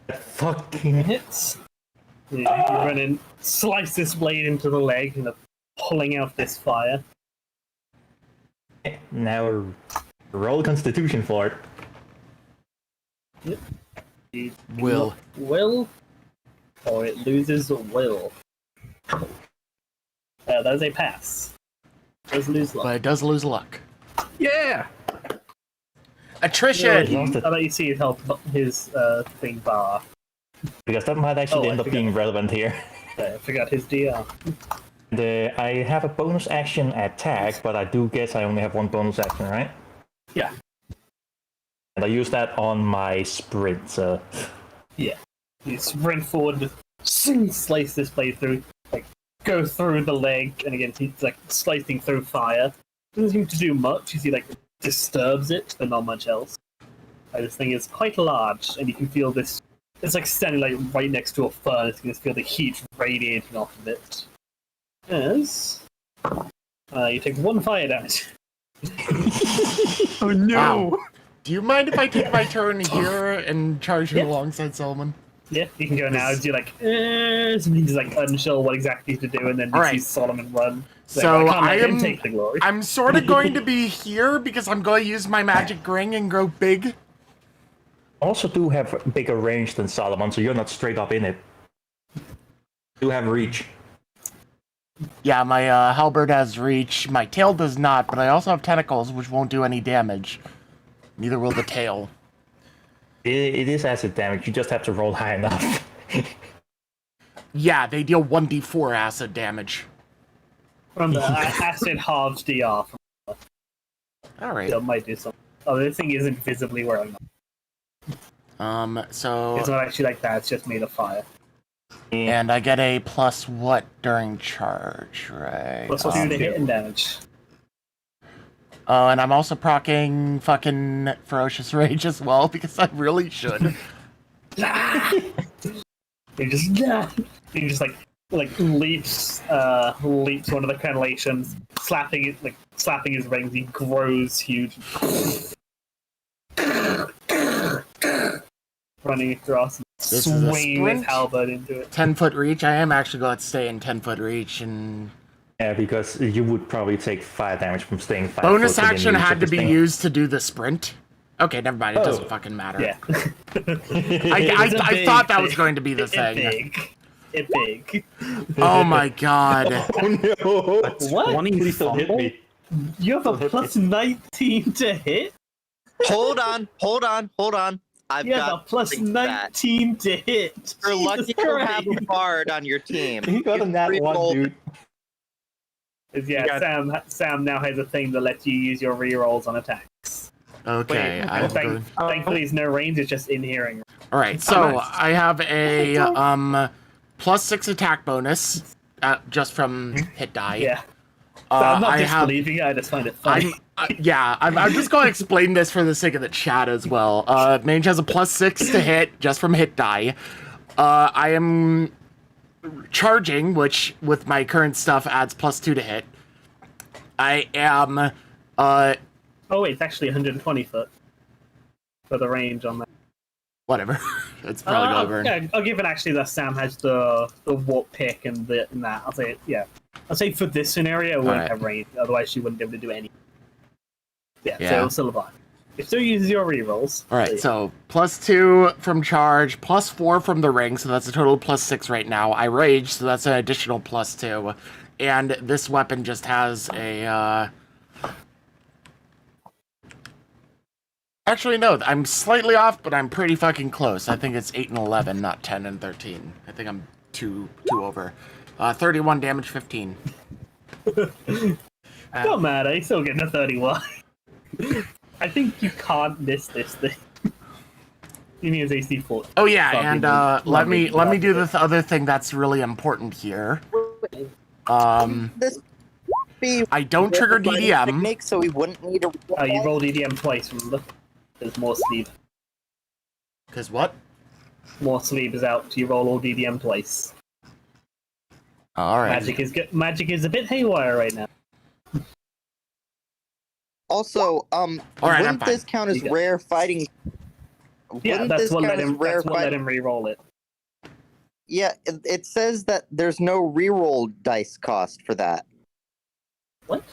That fucking hits. You run in, slice this blade into the leg, and pulling out this fire. Now roll Constitution for it. Yep. Will. Or it loses will. That's a pass. It does lose luck. But it does lose luck. Yeah. Attrition! How about you see his health, his thing bar? Because that might actually end up being relevant here. I forgot his DR. I have a bonus action attack, but I do guess I only have 1 bonus action, right? Yeah. And I use that on my sprint, so... Yeah. You sprint forward, slice this blade through, go through the leg, and again, he's slicing through fire. Doesn't seem to do much, you see, disturbs it, but not much else. This thing is quite large, and you can feel this. It's standing right next to a furnace. You can just feel the heat radiating off of it. Yes. You take 1 fire damage. Oh no! Wow. Do you mind if I take my turn here and charge you alongside Solomon? Yeah, you can go now. As you're somebody's unsure what exactly to do, and then you see Solomon run. So take the glory. I'm sort of going to be here because I'm going to use my magic ring and grow big. Also do have bigger range than Solomon, so you're not straight up in it. You have reach. Yeah, my halberd has reach. My tail does not, but I also have tentacles, which won't do any damage. Neither will the tail. It is acid damage, you just have to roll high enough. Yeah, they deal 1d4 acid damage. From the acid halves DR. Alright. That might do something. Oh, this thing isn't visibly where I'm at. So... It's not actually like that, it's just made of fire. And I get a plus what during charge, right? +2 to hit and damage. Oh, and I'm also proccing fucking Ferocious Rage as well, because I really should. He just leaps one of the crenellations, slapping his rings. He grows huge, running across, swinging his halberd into it. 10-foot reach. I am actually going to stay in 10-foot reach, and yeah, because you would probably take 5 damage from staying 5 bonus foot action within had to reach be of the used to do the sprint. Okay, never mind. It doesn't fucking matter. Yeah. I thought that was going to be the thing. It's big. Oh my god. Oh no! What? 20 Please don't hit me. You have a plus 19 to hit? Hold on. I've You have a got plus something for that. 19 to hit. You're Jesus lucky to have Christ. a bard on your team. You got a nat 1, dude. Yeah, Sam now has a thing that lets you use your rerolls on attacks. Okay. Thankfully, it's no range, it's just in hearing. Alright, so I have a +6 attack bonus just from hit die. Yeah. I'm not disbelieving it, I just find it funny. I'm just going to explain this for the sake of the chat as well. Mange has a +6 to hit just from hit die. I am charging, which with my current stuff adds +2 to hit. I am Oh wait, it's actually 120 foot for the range on that. whatever. It's probably over. Yeah, I'll give it actually that Sam has the warp pick and that. I'll say it. Yeah, I'll say for this scenario, it won't Alright. have range. Otherwise, she wouldn't be able to do anything. Yeah, so Yeah. it'll still survive. It still uses your rerolls. Alright, so +2 from charge, +4 from the ring, so that's a total of +6 right now. I rage, so that's an additional +2. And this weapon just has a, Actually, no, I'm slightly off, but I'm pretty fucking close. I think it's 8 and 11, not 10 and 13. I think I'm two over. 31 damage, 15. Don't matter, he's still getting a 31. I think you can't miss this thing. You mean it's AC 4. Oh yeah, Probably and not. let me Probably do not. the other thing that's really important here. This be I don't trigger DDM. technique, so we wouldn't need a. Oh, you rolled EDM twice, remember? There's more sleep. Cause what? More sleep is out. You roll all DDM twice. All right. Magic is a bit haywire right now. Also, I'm wouldn't fine. this count as You got- rare fighting? Yeah, Wouldn't that's this what count let as him. rare That's what let fighting? him re-roll it. Yeah, it says that there's no reroll dice cost for that. What?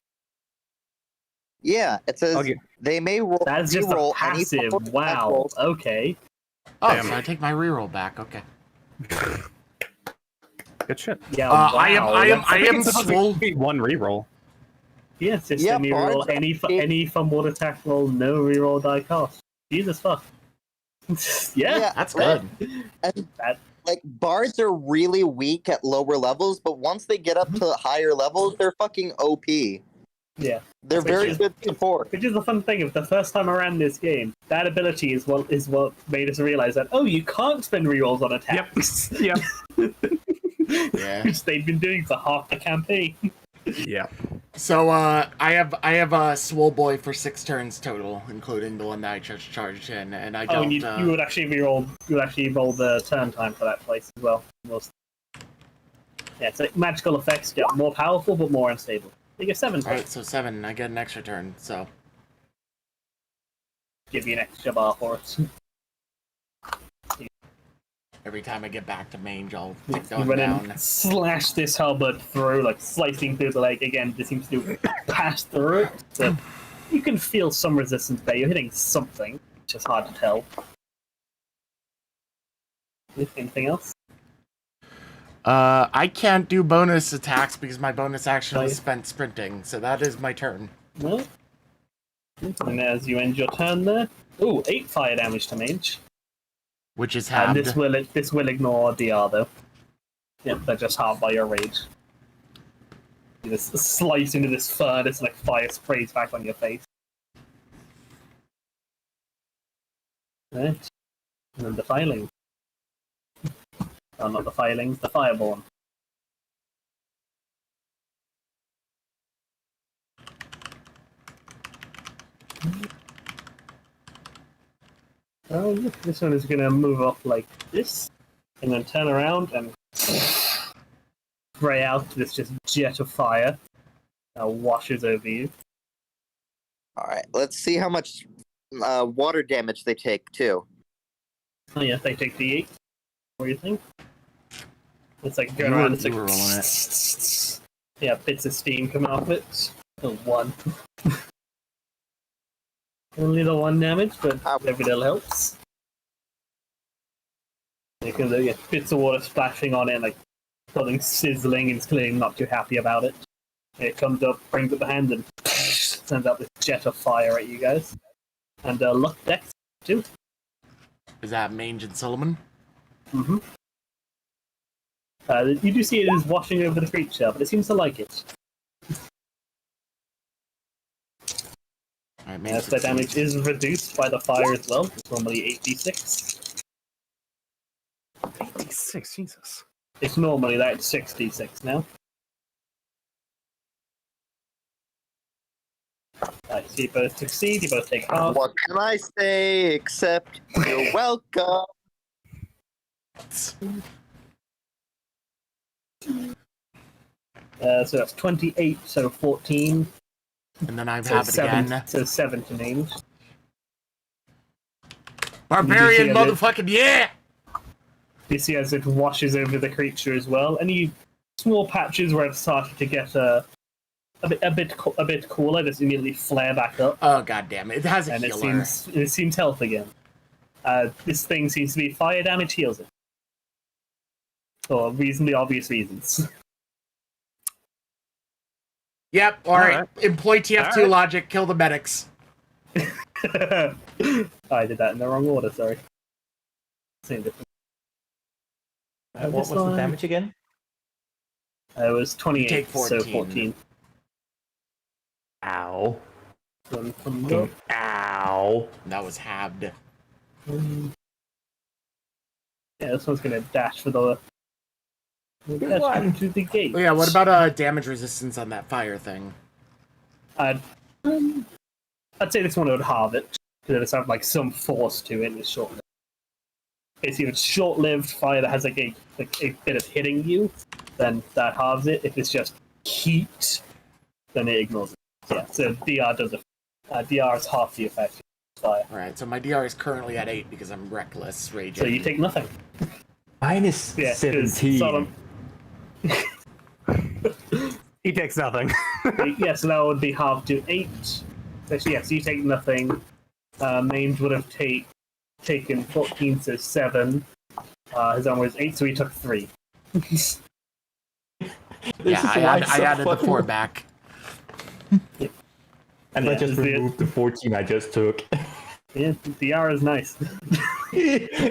Yeah, it says Okay. they may roll. That's just a reroll passive. any forward Wow. rolls. Okay. Oh, Damn. so I take my reroll back. Okay. Good shit. Yeah. I wow. am think am it's supposed to swole. be one reroll. Yeah, system Yeah, you roll bards any fumbled attack roll, no reroll die cost. Jesus fuck. yeah. That's good. And That- like bards are really weak at lower levels, but once they get up to higher levels, they're fucking OP. Yeah. They're very Which good support. Which is the fun thing of the first time I ran this game, that ability is what made us realize that oh, you can't spend rerolls on attacks. Yep. Yeah. Which they've been doing for half the campaign. Yeah. So I have a swole boy for 6 turns total, including the one that I just charged in, and I Oh, don't. and you would actually reroll. You would actually roll the turn time for that place as well. Yeah, it's like magical effects get more powerful but more unstable. You get 7 All right, so 7. I get an extra turn. So give you an extra bar for it. every time I get back to mange, I'll You take that one run down. and slash this halberd through, like slicing through the leg. Again, this seems to pass through it. So you can feel some resistance there. You're hitting something, which is hard to tell. Anything else? I can't do bonus attacks because my bonus action Oh, is yeah. spent sprinting, so that is my turn. No. And as you end your turn there, ooh, 8 fire damage to mage. Which is And halved. this will ignore DR though. Yeah, they're just halved by your rage. You just slice into this furnace and like fire sprays back on your face. Right. And then the filing. Oh, not the filings, the fireborn. Oh, look, this one is gonna move off like this, and then turn around and spray out this just jet of fire that washes over you. All right, let's see how much water damage they take too. Oh yeah, they take the 8. What do you think? It's like going You around. were- It's you like were rolling it. yeah, bits of steam coming off it. Oh, 1. Only the 1 damage, but every little helps. You can get bits of water splashing on it, like something sizzling, and it's clearly not too happy about it. It comes up, brings up the hand, and sends out this jet of fire at you guys. And luck dex too. Is that mange and Solomon? Mm-hmm. You do see it is washing over the creature, but it seems to like it. Alright, mange As the damage is reduced by the fire as well. It's normally 8d6. 86, Jesus. It's normally that, it's 6d6 now. Right, so you both succeed, you both take half. What can I say except you're welcome? So that's 28, so 14. And then I So have it 7, again. so 7 to name. Barbarian Did you see motherfucking yeah! You see as it washes over the creature as well, and you small patches where it's started to get a bit cooler. Just immediately flare back up, Oh god damn it! It has a and healer. it seems health again. This thing seems to be fire damage heals it, for reasonably obvious reasons. Yep. All right. Alright. Employ TF2 Alright. logic. Kill the medics. I did that in the wrong order. Sorry. Same difference. What was the damage again? It was 28, take 14. so 14. Ow. One from the- Ow. That was halved. Yeah, this one's gonna dash for the. Dash one. to the gate. Oh yeah. What about damage resistance on that fire thing? I'd say this one would halve it because it's have like some force to it. And it's short-lived. Basically, if it's short-lived fire that has like a bit of hitting you, then that halves it. If it's just heat, then it ignores it. Yeah, so DR does it. DR is half the effect of fire. All right. So my DR is currently at 8 because I'm reckless raging. So you take nothing. Minus Yeah, 'cause 17. Sodom- He takes nothing. Yeah, so that would be half to 8. Actually, yes, you take nothing. Mange would have taken 14, so 7. His armor was 8, so he took 3. Yeah, I added the 4 back. And Yeah, I just is it- removed the 14 I just took. Yeah, DR is nice.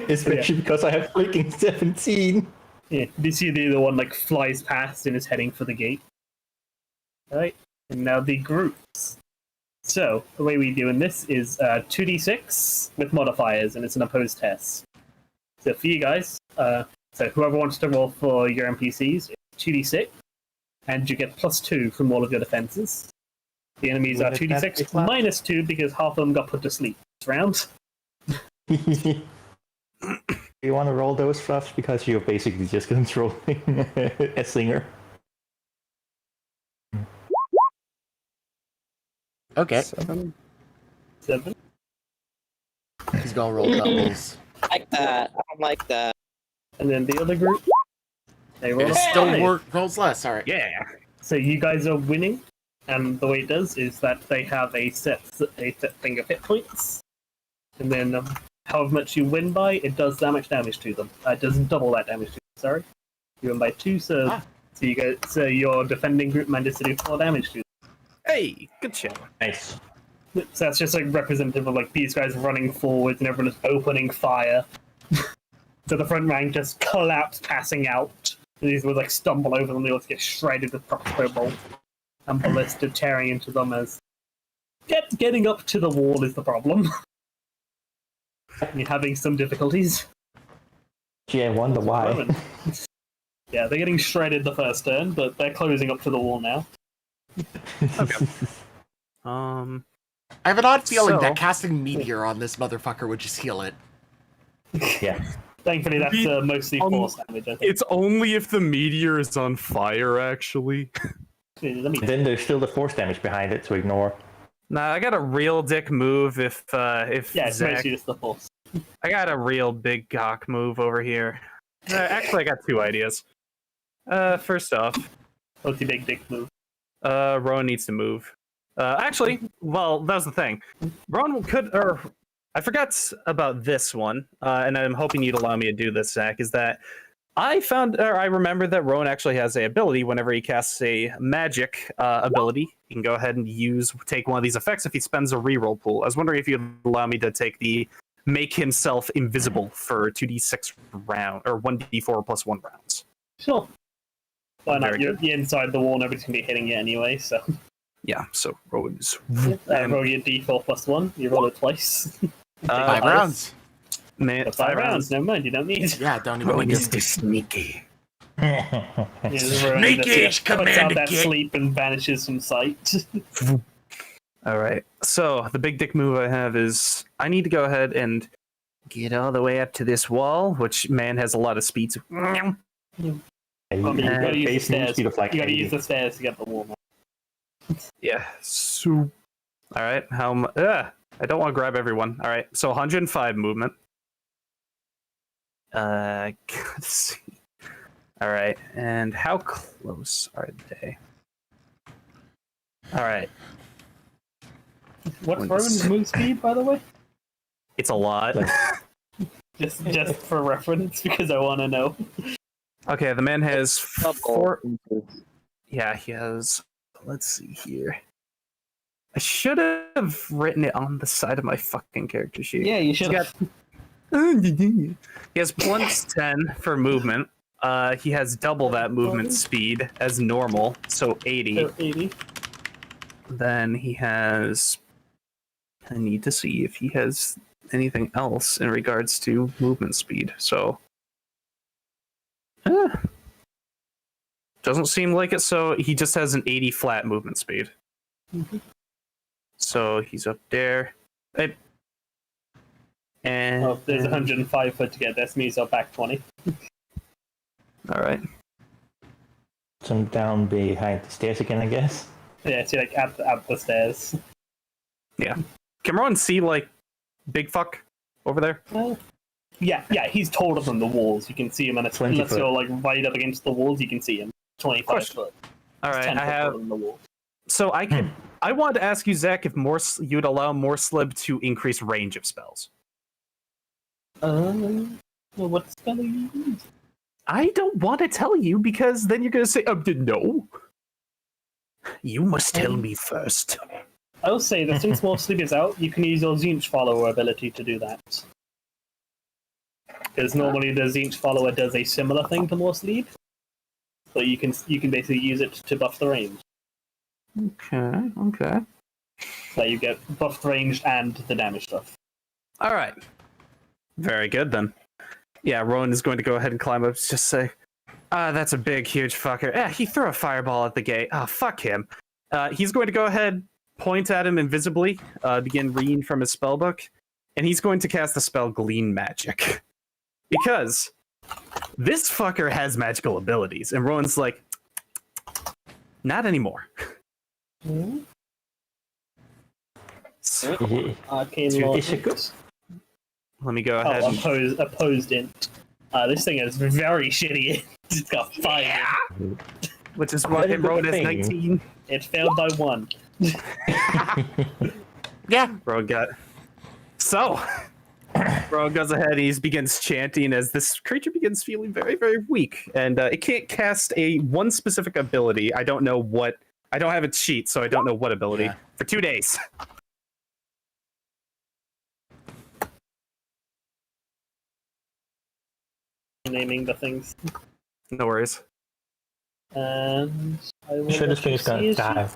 Especially because I have freaking 17. Yeah, you see the one like flies past and is heading for the gate. Alright, and now the groups. So, the way we do in this is 2d6 with modifiers, and it's an opposed test. So for you guys, so whoever wants to roll for your NPCs, it's 2d6, and you get +2 from all of your defenses. The enemies are Would it have 2d6 been flat? -2 because half of them got put to sleep this round. Do you want to roll those fluffs? Because you're basically just controlling a singer. Okay. 7. He's gonna roll doubles. Like that. I don't like that. And then the other group, they roll a It still 5. rolls less. All right. Yeah. So you guys are winning, and the way it does is that they have a set thing of hit points, and then however much you win by, it does that much damage to them. It doesn't double that damage to them. Sorry, you win by 2, so so your defending group manages to do 4 damage to them. Hey, good shit. Nice. So that's just like representative of like these guys running forwards and everyone is opening fire. So the front rank just collapse, passing out. And these would like stumble over them, they all get shredded with crossbow bolt. And ballista tearing into them as getting up to the wall is the problem. You're having some difficulties. Gee, I wonder why. Yeah, they're getting shredded the first turn, but they're closing up to the wall now. I have an odd feeling So- that casting meteor on this motherfucker would just heal it. Yeah. Thankfully, that's mostly force damage, I think. It's only if the meteor is on fire, actually. Let me Then there's still the force damage behind it to ignore. Nah, I got a real dick move if yeah, it's Zach... mostly just the force. I got a real big gawk move over here. Actually, I got 2 ideas. First off, What's your big dick move? Rowan needs to move. Actually, well, that was the thing. Rowan could, or I forgot about this one, and I'm hoping you'd allow me to do this, Zach, is that I remember that Rowan actually has a ability whenever he casts a magic ability. He can go ahead and take one of these effects if he spends a reroll pool. I was wondering if you'd allow me to take the make himself invisible for 2d6 round, or 1d4 plus 1 rounds. Sure. Why not? Very You're inside the wall, nobody's going to be hitting you anyway, so. Yeah, so Rowan's... Roll your d4 plus 1, you roll it twice. 5 rounds. Man, 5 rounds, never mind, you don't need. Yeah, don't even Rowan wait. is too sneaky. Sneakish Puts out Commander that Kit. sleep and vanishes from sight. All right. So the big dick move I have is I need to go ahead and get all the way up to this wall, which man has a lot of speed. So... I mean, you gotta use the Base move stairs. speed of like You gotta 80. use the stairs to get the wall. Yeah. So. All right. I don't want to grab everyone. All right. So 105 movement. Let's see. All right, and how close are they? All right, What's Rowan's move speed, by the way? it's a lot. Just for reference, because I want to know. Okay, the man has Double. 4. Yeah, he has. Let's see here. I should have written it on the side of my fucking character sheet. Yeah, you should He's have. He has plus 10 for movement. He has double that movement speed as normal, so 80. So 80. Then he has. I need to see if he has anything else in regards to movement speed. So. Doesn't seem like it, so he just has an 80 flat movement speed. Mhm. So he's up there. And Oh, there's 105 foot to get this, me, so back 20. all right. So I'm down behind the stairs again, I guess. Yeah, so like at the stairs. Can everyone see like big fuck over there? Yeah, he's taller than the walls. You can see him, and it's 20 unless foot. you're like right up against the walls, you can see him. 25 Question. foot. All right, 10 I foot have. taller than the wall. So I can. I wanted to ask you, Zach, if you'd allow Morslib to increase range of spells. Well, what spell are you using? I don't want to tell you because then you're gonna say, no. You must tell me first. I will say that since more sleep is out, you can use your Zinch follower ability to do that. Because normally the Zinch follower does a similar thing to more sleep, so you can basically use it to buff the range. Okay. So you get buffed range and the damage stuff. All right. Very good then. Yeah, Rowan is going to go ahead and climb up. Just say, that's a big, huge fucker. He threw a fireball at the gate. Fuck him. He's going to go ahead, point at him invisibly, begin reading from his spellbook, and he's going to cast the spell Glean Magic. Because this fucker has magical abilities. And Rowan's like, not anymore. Mm-hmm. So, Arcane Dude, Law. is it good? let me go ahead and... Opposed int. This thing is very shitty. It's got 5. Which is why Rowan has 19. It failed by 1. Yeah. Rowan got... So... Rowan goes ahead and he begins chanting as this creature begins feeling very, very weak. And it can't cast one specific ability. I don't know what... I don't have a cheat, so I don't know what ability. Yeah. For 2 days. Naming the things. No worries. And I will I'm sure this let thing you is gonna see his die.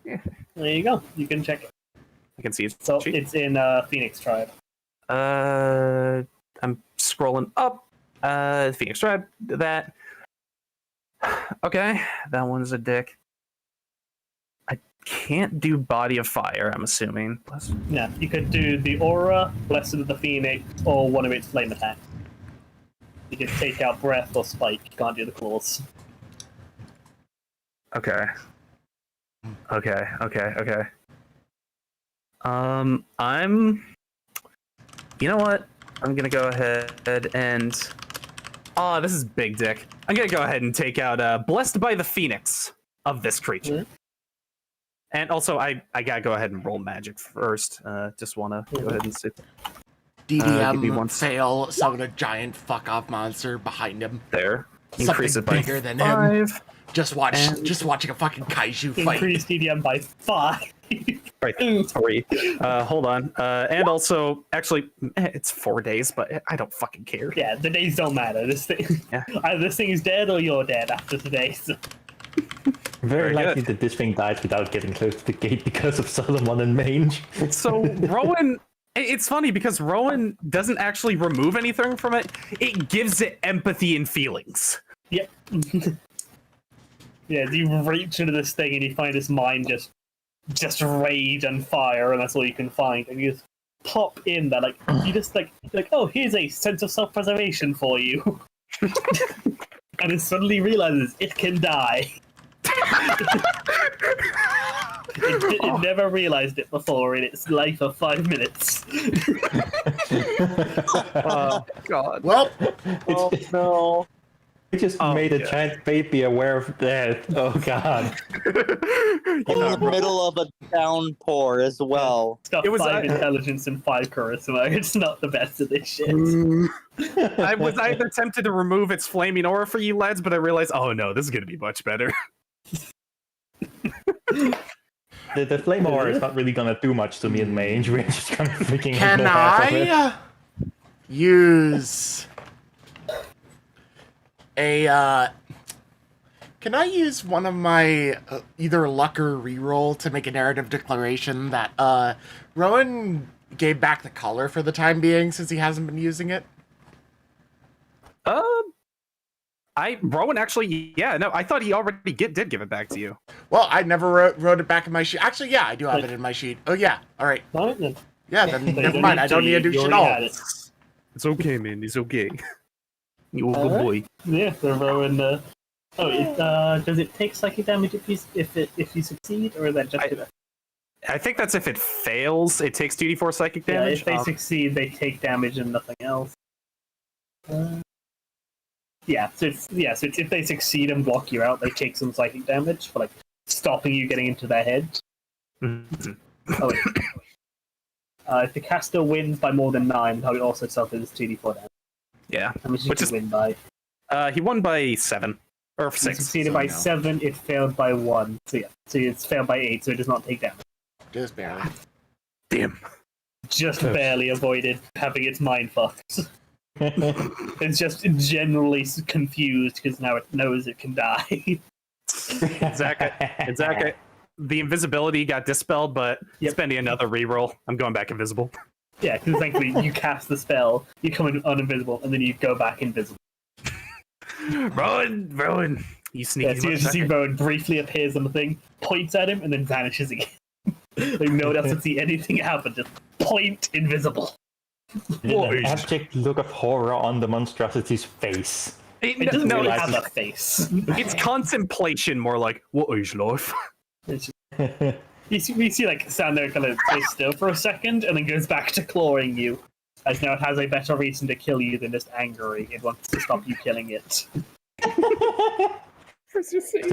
sheet. There you go. You can check it. I can see his So cheat. it's in Phoenix Tribe. I'm scrolling up. Phoenix Tribe, that. Okay, that one's a dick. I can't do Body of Fire, I'm assuming. Yeah, you could do the Aura, Blessed of the Phoenix, or one of its flame attacks. You can take out Breath or Spike. You can't do the claws. Okay. You know what? I'm gonna go ahead and... Oh, this is big dick. I'm gonna go ahead and take out Blessed by the Phoenix of this creature. Mm-hmm. And also, I gotta go ahead and roll magic first. Just wanna go ahead and sit give me DDM one fail, summon a giant fuck-off monster behind him. there. Increase it Something by bigger than him. 5. Just watching a fucking kaiju fight. Increase DDM by 5. Right, 3. Hold on. And also, actually, it's 4 days, but I don't fucking care. Yeah, the days don't matter. This thing, Yeah. either this thing is dead or you're dead after today. So. Very Very likely good. that this thing died without getting close to the gate because of Solomon and Mange. So Rowan, it's funny because Rowan doesn't actually remove anything from it. It gives it empathy and feelings. Yep. Yeah, you reach into this thing and you find this mind just rage and fire, and that's all you can find. And you just pop in there, like you just like, oh, here's a sense of self-preservation for you. And it suddenly realizes it can die. It never realized it before in its life of 5 minutes. Oh God. Well, Oh no. We just made a giant baby aware of that. Oh god. In the middle of a downpour as well. It's got It was, 5 intelligence and 5 charisma. It's not the best of this shit. I was either tempted to remove its flaming aura for you lads, but I realized, oh no, this is going to be much better. The flame aura is not really gonna do much to me in mage. We're just gonna freaking Can ignore half of it. I use a can I use one of my either luck or reroll to make a narrative declaration that Rowan gave back the collar for the time being since he hasn't been using it? Rowan actually, I thought he already did give it back to you. Well, I never wrote it back in my sheet. Actually, yeah, I do have it in my sheet. Oh yeah, all right. Right, then. Yeah, then So you never don't mind. need I don't need to do you shit already all. had it. It's okay, man. It's okay. You're a good Alright. boy. Yeah, so Rowan. Does it take psychic damage if you succeed, or is that just I think that's if it fails, it takes 2d4 psychic yeah? damage. If they succeed, they take damage and nothing else. So it's if they succeed and block you out, they take some psychic damage for like stopping you getting into their head. Mhm. Oh wait. If the caster wins by more than 9, how it also suffers 2d4 damage. Yeah. How much did Which you is- win by? He won by 7. Or It 6. succeeded so by no. 7, it failed by 1. So it's failed by 8, so it does not take damage. Just barely. Damn. Just barely avoided having its mind fucked. It's just generally confused because now it knows it can die. Exactly. The invisibility got dispelled, but spending another reroll. I'm going back invisible. Yeah, because thankfully you cast the spell, you come in uninvisible, and then you go back invisible. Rowan, you sneaky. Yeah, so you just see Rowan briefly appears on the thing, points at him, and then vanishes again. Like no one else can see anything happen, just point invisible. An abject look of horror on the monstrosity's face. It doesn't no, really it's- have a face. It's contemplation, more like, what is life? It's just- we see like stand there kind of stay still for a second and then goes back to clawing you. As now it has a better reason to kill you than just angry. It wants to stop you killing it. To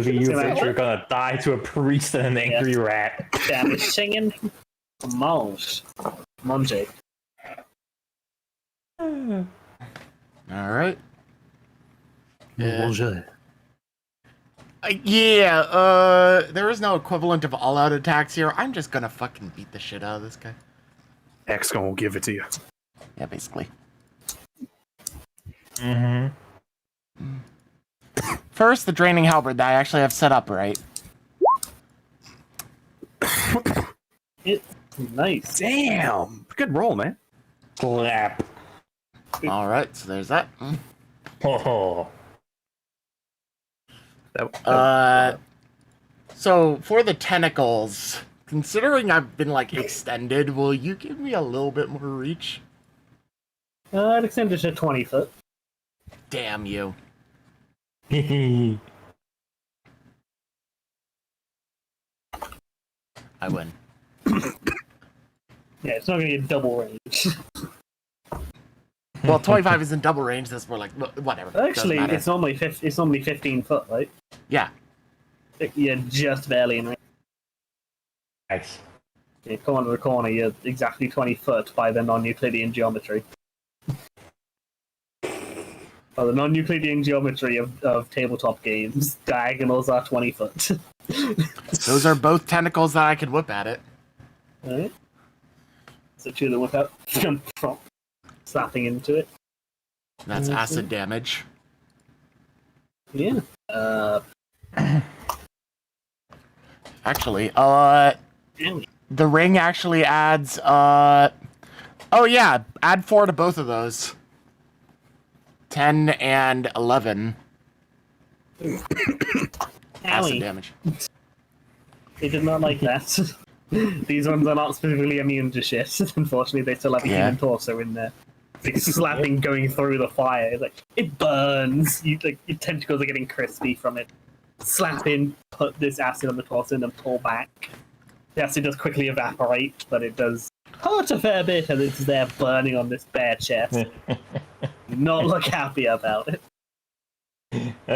be you, think you're gonna die to a priest and an angry rat. Damage singing. Mange. All right. There is no equivalent of all-out attacks here. I'm just gonna fucking beat the shit out of this guy. X gonna give it to you. Yeah, basically. Mm-hmm. First, the draining halberd that I actually have set up right. It's nice. Damn! Good roll, man. Slap. All right, so there's that. Oh. So for the tentacles, considering I've been like extended, will you give me a little bit more reach? I'd extend it to 20 foot. Damn you. I win. Yeah, it's not going to get double range. Well, 25 isn't double range. That's more like whatever. Actually, Doesn't matter. it's normally 15 foot, right? Yeah. You're just barely in range. Nice. You come onto the corner, you're exactly 20 foot by the non-Euclidean geometry. By the non-Euclidean geometry of tabletop games, diagonals are 20 foot. Those are both tentacles that I could whip at it. Alright. So two that whip out, slapping into it. That's acid damage. Yeah. Actually, Really? the ring actually adds, oh yeah, add 4 to both of those. 10 and 11 acid Owie. damage. They did not like that. These ones are not specifically immune to shit. Unfortunately, they still have a human torso in there. It's like slapping going through the fire. It's like, it burns. Your tentacles are getting crispy from it. Slapping, put this acid on the torso and then pull back. The acid does quickly evaporate, but it does hurt a fair bit as it's there burning on this bare chest. Not look happy about it.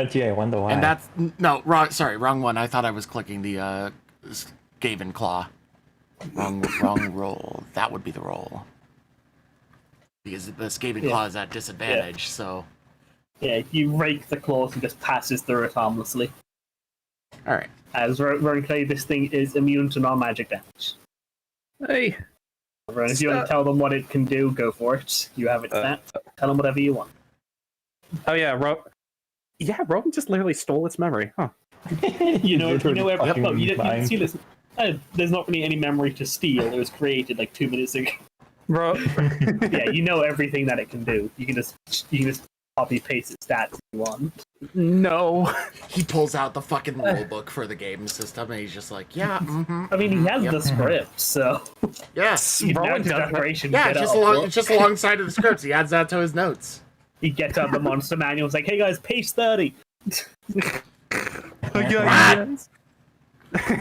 Gee, I wonder why. And that's no wrong. Sorry, wrong one. I thought I was clicking the Skaven Claw. Wrong roll. That would be the roll. Because the Skaven Claw is at disadvantage. So. Yeah, you rake the claws and just passes through it harmlessly. All right. As Rowan clay, this thing is immune to non-magic damage. Hey. Rowan, if you want to tell them what it can do, go for it. You have its stats. Tell them whatever you want. Oh yeah, Rowan just literally stole its memory, huh? You know every. fucking No, you mind. see this. There's not really any memory to steal. It was created like 2 minutes ago. Yeah, you know everything that it can do. You can just copy paste its stats if you want. No. He pulls out the fucking rule book for the game system, and he's just like, yeah. I mean, he has the script, so Yes. he's now Rowan to does- desperation. Yeah, get it's up. just alongside of the scripts. He adds that to his notes. He gets out the monster manual. It's like, hey guys, page 30. Yes.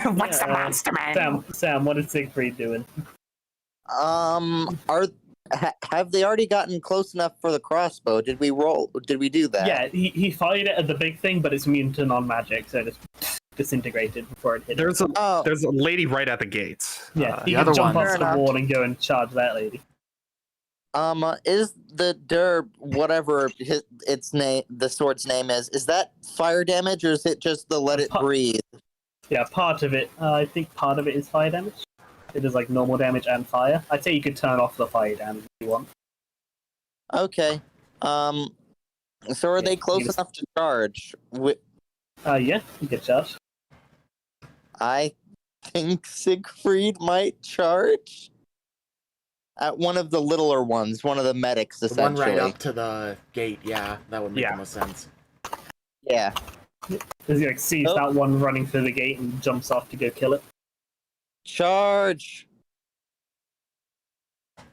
What's the monster manual? Sam, what is Siegfried doing? Have they already gotten close enough for the crossbow? Did we roll? Did we do that? Yeah, he fired it at the big thing, but it's immune to non-magic, so it just disintegrated before it hit. There's a Oh, there's a lady right at the gates. Yeah, he the can other jump one. off Fair the enough. wall and go and charge that lady. is the derb whatever its name, the sword's name is that fire damage or is it just the let it breathe? Yeah, part of it. I think part of it is fire damage. It is like normal damage and fire. I'd say you could turn off the fire damage if you want. Okay. So are they close just- enough to charge? Yeah, you get charged. I think Siegfried might charge at one of the littler ones, one of the medics, The one essentially. right up to the gate. Yeah, that would make the most sense. Yeah. Because he like sees Oh. that one running through the gate and jumps off to go kill it. Charge.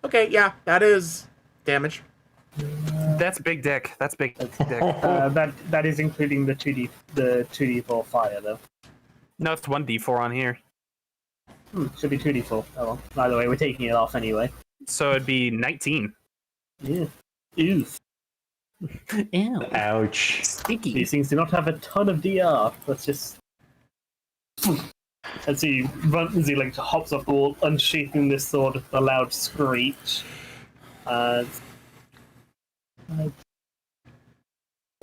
Okay, yeah, that is damage. That's big dick. That's big dick. That is including the 2d4 fire though. No, it's 1d4 on here. Should be 2d4. Oh well. Either way, we're taking it off anyway. So it'd be 19. Yeah. Oof. Ew. Ouch. Stinky. These things do not have a ton of DR. Let's just. As he runs, as he like hops off the wall, unsheathing this sword with a loud screech.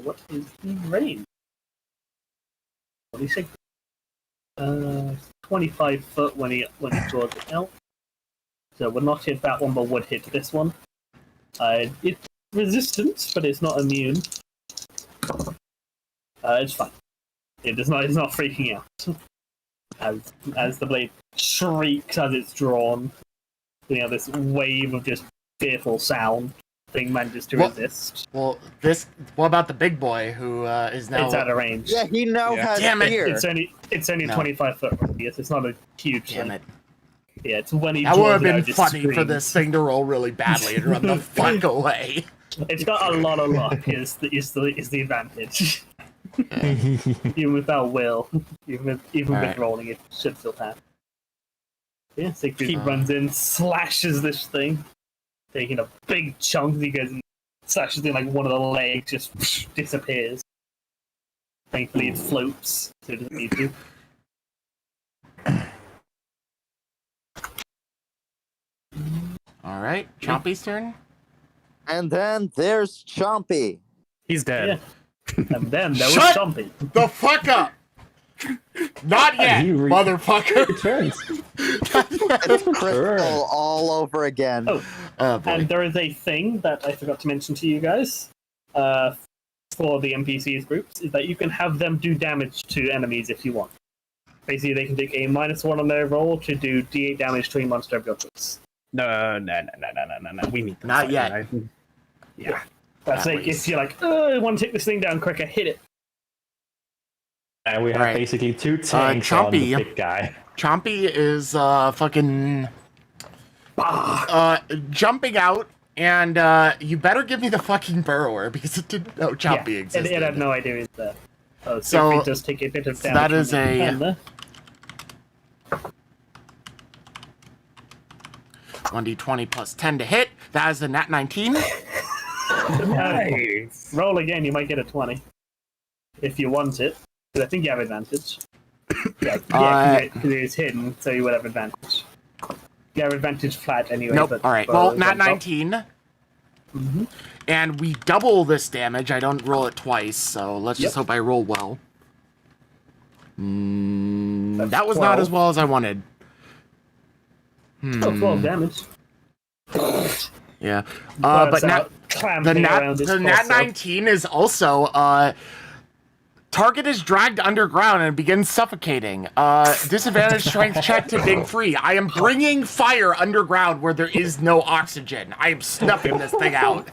What is the range? What do you say? 25 foot when he draws it out. So would not hit that one, but would hit this one. It's resistant, but it's not immune. It's fine. It's not freaking out. As the blade shrieks as it's drawn, you know, this wave of just fearful sound thing manages to resist. Well, what about the big boy who is now? It's out of range. Yeah, he now has Damn it. fear. It's only No. 25 foot radius. It's not a huge Damn thing. it! Yeah, it's when he That draws would have it out, been it just funny for screams. this thing to roll really badly and run the fuck away. It's got a lot of luck. Is the advantage. Even without will, even with Alright. rolling, it should still pass. Yeah, Siegfried runs in, slashes this thing, taking a big chunk. He goes and slashes in like one of the legs, just disappears. Thankfully, it floats, so it doesn't need to. All right, Chompy's turn. And then there's Chompy. He's dead. Yeah. And then there was Shut- Chompy. The fuck up! Not yet, You motherfucker. Returns. It's Crystal all over again. Oh. Oh boy. And there is a thing that I forgot to mention to you guys for the NPCs groups, is that you can have them do damage to enemies if you want. Basically, they can take a -1 on their roll to do d8 damage to a monster of your choice. No. We need to Not fight, yet. right? Yeah. That's At like, least. if you're like, I want to take this thing down quicker, hit it. And we have Alright. basically two tanks on the Chompy. big guy. Chompy is fucking jumping out, and you better give me the fucking burrower because it didn't know Chompy Yeah, existed. it had no idea it's there. Oh, So- Siegfried does take a bit of so damage. that is from the a- hand there. 1d20 plus 10 to hit. That is a nat 19. Roll again, you might get a 20. if you want it. Because I think you have advantage. Yeah, because it is hidden, so you would have advantage. You have advantage flat anyway. Nope. But All right. Well, not 19. Mm-hmm. And we double this damage. I don't roll it twice, so let's just hope I roll well. That was 12. not as well as I wanted. Oh, 12 damage. Yeah. But now the nat 19 is also target is dragged underground and begins suffocating. Disadvantage strength check to dig free. I am bringing fire underground where there is no oxygen. I am snuffing this thing out.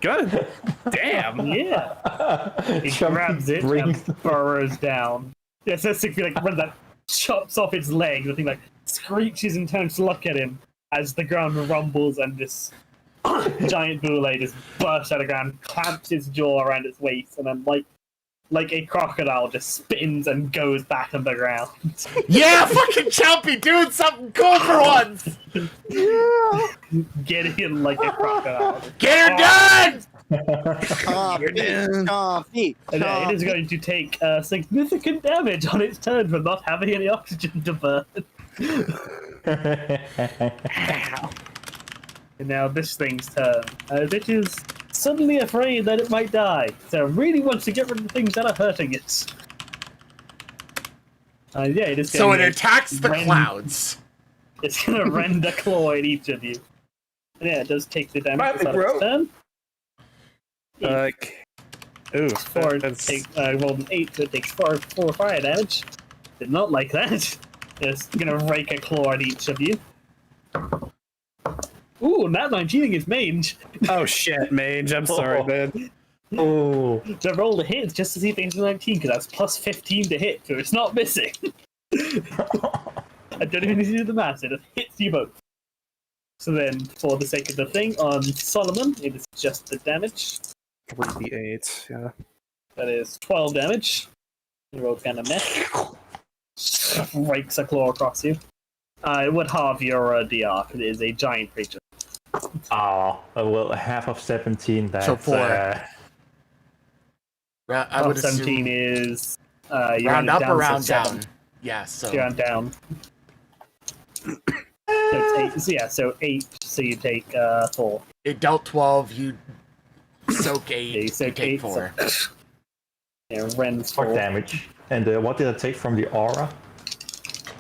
Good. Damn. Yeah. He grabs it and burrows down. Yeah, so Siegfried, like, when that chops off its leg, the thing like screeches and turns to look at him as the ground rumbles and this giant boule just bursts out of the ground, clamps its jaw around its waist, and then like a crocodile just spins and goes back underground. Yeah, fucking Chompy doing something cool for once! Getting in like a crocodile. Get her done! Chompy. And it is going to take significant damage on its turn for not having any oxygen to burn. And now this thing's turn. It is suddenly afraid that it might die, so it really wants to get rid of the things that are hurting it. Yeah, it is. So it attacks the clouds. It's gonna rend a claw at each of you. And yeah, it does take the damage on its turn. Ooh, rolled an 8, so it takes 4 fire damage. Did not like that. It's gonna rake a claw at each of you. Ooh, nat 19 against Mange. Oh shit, Mange, I'm sorry, man. Oh. So I rolled a hit just to see if it's 19, because that's plus 15 to hit, so it's not missing. I don't even need to do the math, it just hits you both. So then, for the sake of the thing, on Solomon, it is just the damage. 3d8, yeah. That is 12 damage. You roll kind of mess. Rakes a claw across you. It would halve your DR, because it is a giant creature. Oh, well, half of 17, that's... So 4. I would 17 is... you round up or round so down? Yeah, so... Round down. So it's 8, so 8, so you take 4. It dealt 12, you soak 8, you take 8, 4. So... Yeah, Ren's 4 4 damage. And what did I take from the aura?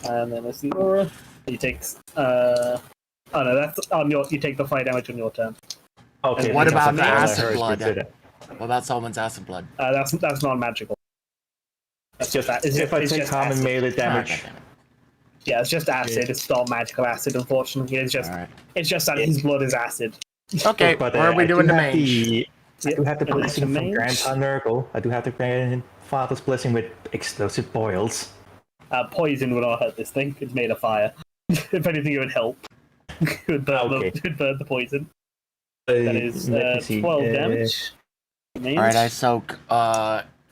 And then there's the aura. You take... oh no, that's on your... You take the fire damage on your turn. Okay. And what about the all I acid heard blood? you did it. What about Solomon's acid blood? That's non-magical. That's just that. If I take common melee damage... Yeah, it's just acid. It's not magical acid, unfortunately. It's just that his blood is acid. Okay, But, what are we doing to Mange? I do have the blessing from Mange. Grandpa Nurgle. I do have the grandfather's blessing with explosive boils. Poison would not hurt this thing. It's made of fire. If anything, it would help. It would burn the poison. That is 12 damage. Alright, I soak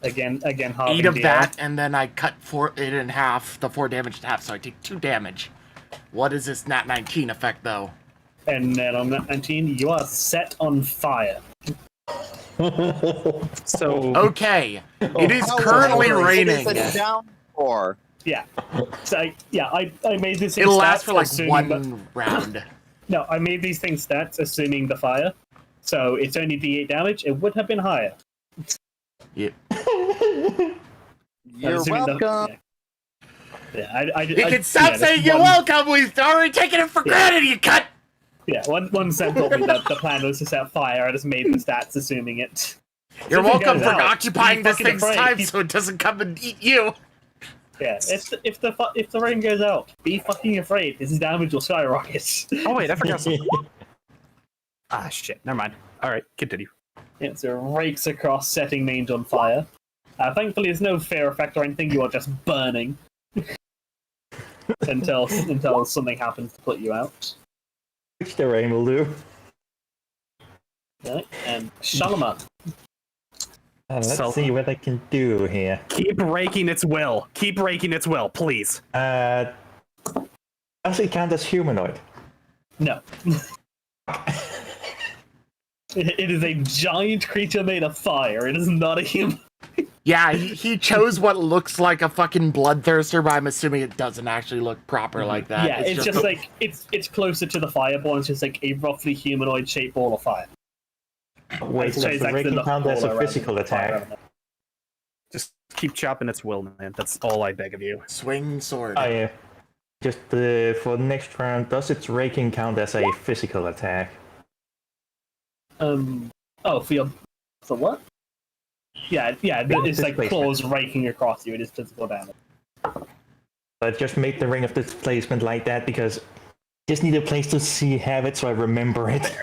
Again, 8 of that, and then I cut it in half, the 4 damage in half, so I take 2 damage. What is this nat 19 effect, though? And then on nat 19, you are set on fire. So... Okay, it is currently raining. It is a downpour. Yeah. So, yeah, I made this in It'll stats last for like assuming 1 round. No, I made these things stats assuming the fire. So it's only D8 damage. It would have been higher. Yep. You're welcome. You can stop saying you're welcome. We've already taken it for granted. You cut. Yeah, one Sam told me that the plan was to set fire. I just made the stats assuming it. You're So if it welcome goes for out, occupying be this fucking thing's afraid. time so it doesn't come and eat you. Yeah, if the rain goes out, be fucking afraid. His damage will skyrocket. Oh wait, I forgot something. Ah shit, never mind. Alright, continue. Yeah, so it rakes across, setting Mange on fire. Thankfully, there's no fear effect or anything. You are just burning until something happens to put you out. Which the rain will do. Right, and Shalama. Let's see what I can do here. Keep raking its will. Keep raking its will, please. Does it count as humanoid? No. It is a giant creature made of fire. It is not a human. Yeah, he chose what looks like a fucking bloodthirster, but I'm assuming it doesn't actually look proper like that. Yeah, it's just like it's closer to the fireball. It's just like a roughly humanoid shaped ball of fire. Wait, does the raking count as a physical attack? Just keep chopping its will, man. That's all I beg of you. Swing sword. Oh yeah. Just for next round, does its raking count as a physical attack? Oh, for what? Yeah, it's like claws raking across you. It is physical damage. I just made the ring of displacement like that because I just need a place to have it so I remember it.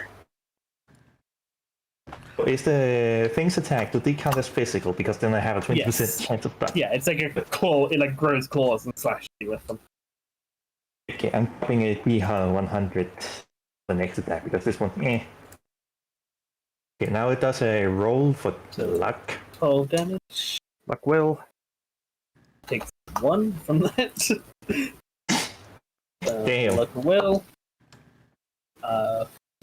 Is the thing's attack, do they count as physical? Because then I have a 20% chance of that. Yeah, it's like a claw. It like grows claws and slashes you with them. Okay, I'm putting a BH 100 the next attack because this one, Okay, now it does a roll for the luck. 12 damage. Luck will. Takes 1 from that. Damn. Luck will.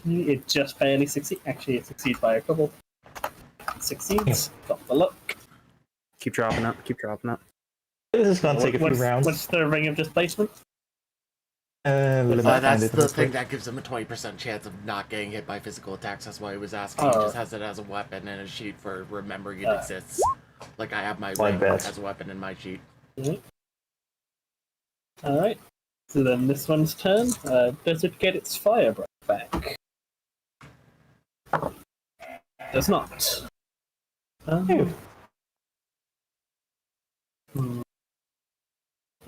It just barely succeeds. Actually, it succeeds by a couple. It succeeds. Got the luck. Keep dropping up. Keep dropping up. This is gonna take a few rounds. What's the ring of displacement? That's the thing that gives him a 20% chance of not getting hit by physical attacks. That's why he was asking. He just has it as a weapon and a sheet for remembering it exists. Like I have my ring as a weapon in my sheet. Alright. So then this one's turn. Does it get its fire breath back? Does not. I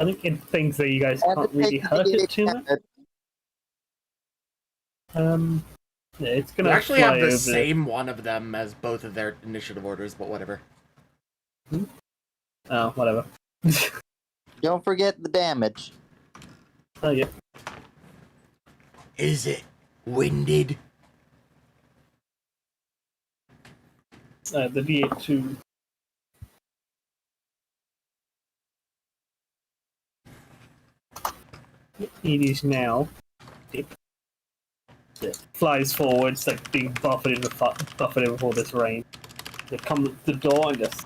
think it thinks that you guys can't really hurt it too much. Yeah, it's gonna We actually have the over. same one of them as both of their initiative orders, but whatever. Oh, whatever. Don't forget the damage. Oh, yeah. Is it winded? The D8 It is now. It flies forward, it's like being buffeted with all this rain. It comes to the door and just.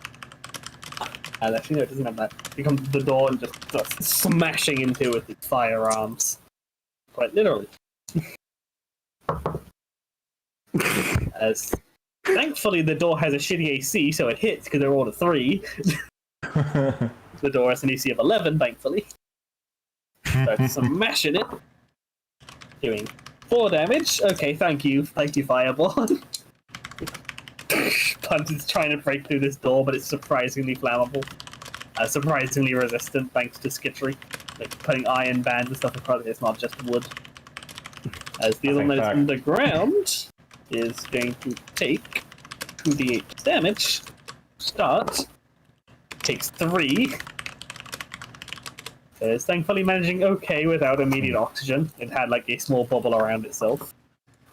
Actually, no, it doesn't have that. It comes to the door and just starts smashing into it with its firearms. Quite literally. As thankfully, the door has a shitty AC, so it hits because they're all a 3. The door has an AC of 11, thankfully. Starts smashing it. Doing 4 damage. Okay, thank you, Fireball. Punt is trying to break through this door, but it's surprisingly flammable. Surprisingly resistant, thanks to Skitchery. Like putting iron bands and stuff across it, it's not just wood. As the other one that's on the ground is going to take 2d8 damage. Start. Takes 3. It's thankfully managing okay without immediate oxygen. It had like a small bubble around itself.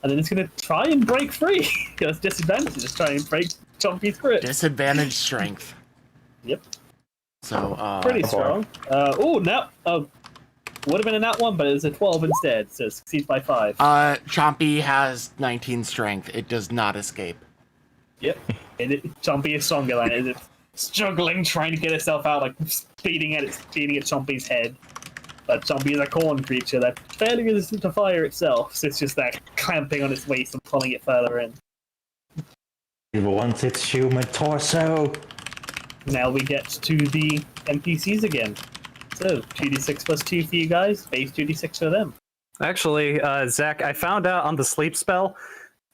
And then it's going to try and break free. It's disadvantage. Just try and break Chompy's grip. Disadvantage strength. Yep. So, pretty strong. Would have been a nat 1, but it's a 12 instead, so it succeeds by 5. Chompy has 19 strength. It does not escape. Yep. And Chompy is stronger than it. It's struggling, trying to get itself out, like beating at Chompy's head. But Chompy is a corn creature that's fairly resistant to fire itself, so it's just that clamping on its waist and pulling it further in. It wants its human torso. Now we get to the NPCs again. So, 2d6 plus 2 for you guys, base 2d6 for them. Actually, Zach, I found out on the sleep spell,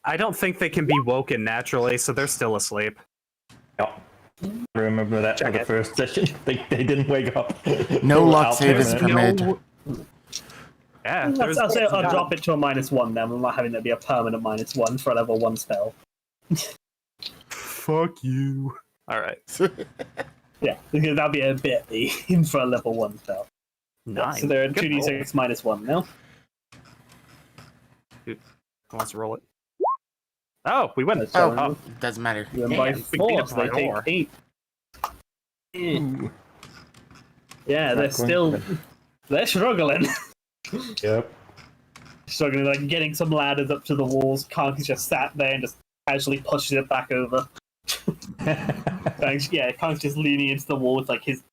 I don't think they can be woken naturally, so they're still asleep. Yep. I remember that from the first session. They didn't wake up. No luck save is permitted. Yeah, I'll drop it to a -1 then. I'm not having that be a permanent -1 for a level 1 spell. Fuck you. Alright. Yeah, because that'll be a bit in for a level 1 spell. 9. So they're at 2d6 -1 now. Dude, who wants to roll it? Oh, we went. Oh, doesn't matter. You went by Damn, 4, so they take 8. Yeah, they're struggling. Yep. Struggling, like getting some ladders up to the walls. Kanki's just sat there and just casually pushes it back over. Thanks. Yeah, Kong's just leaning into the wall with like his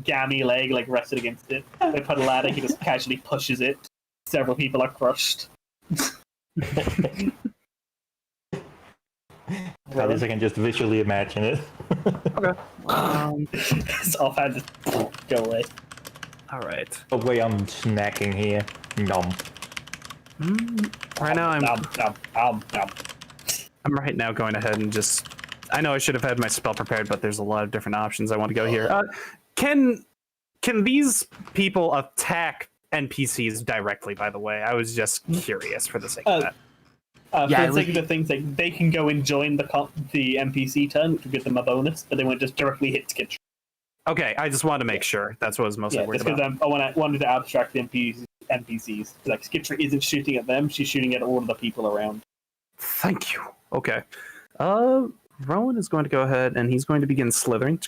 gammy leg like rested against it. They put a ladder. He just casually pushes it. Several people are crushed. At least I can just visually imagine it. Okay. His offhand just go away. All right. The way I'm snacking here. Nom. Right now, Nom. I'm right now going ahead and just. I know I should have had my spell prepared, but there's a lot of different options I want to go here. Can these people attack NPCs directly? By the way, I was just curious for the sake of that. For the sake of the things, like they can go and join the NPC turn, which will give them a bonus, but they won't just directly hit Skitch. Okay, I just wanted to make sure. That's what I was mostly worried about. Because I wanted to abstract the NPCs. Like Skitch isn't shooting at them; she's shooting at all of the people around. Thank you. Okay. Rowan is going to go ahead and he's going to begin slithering.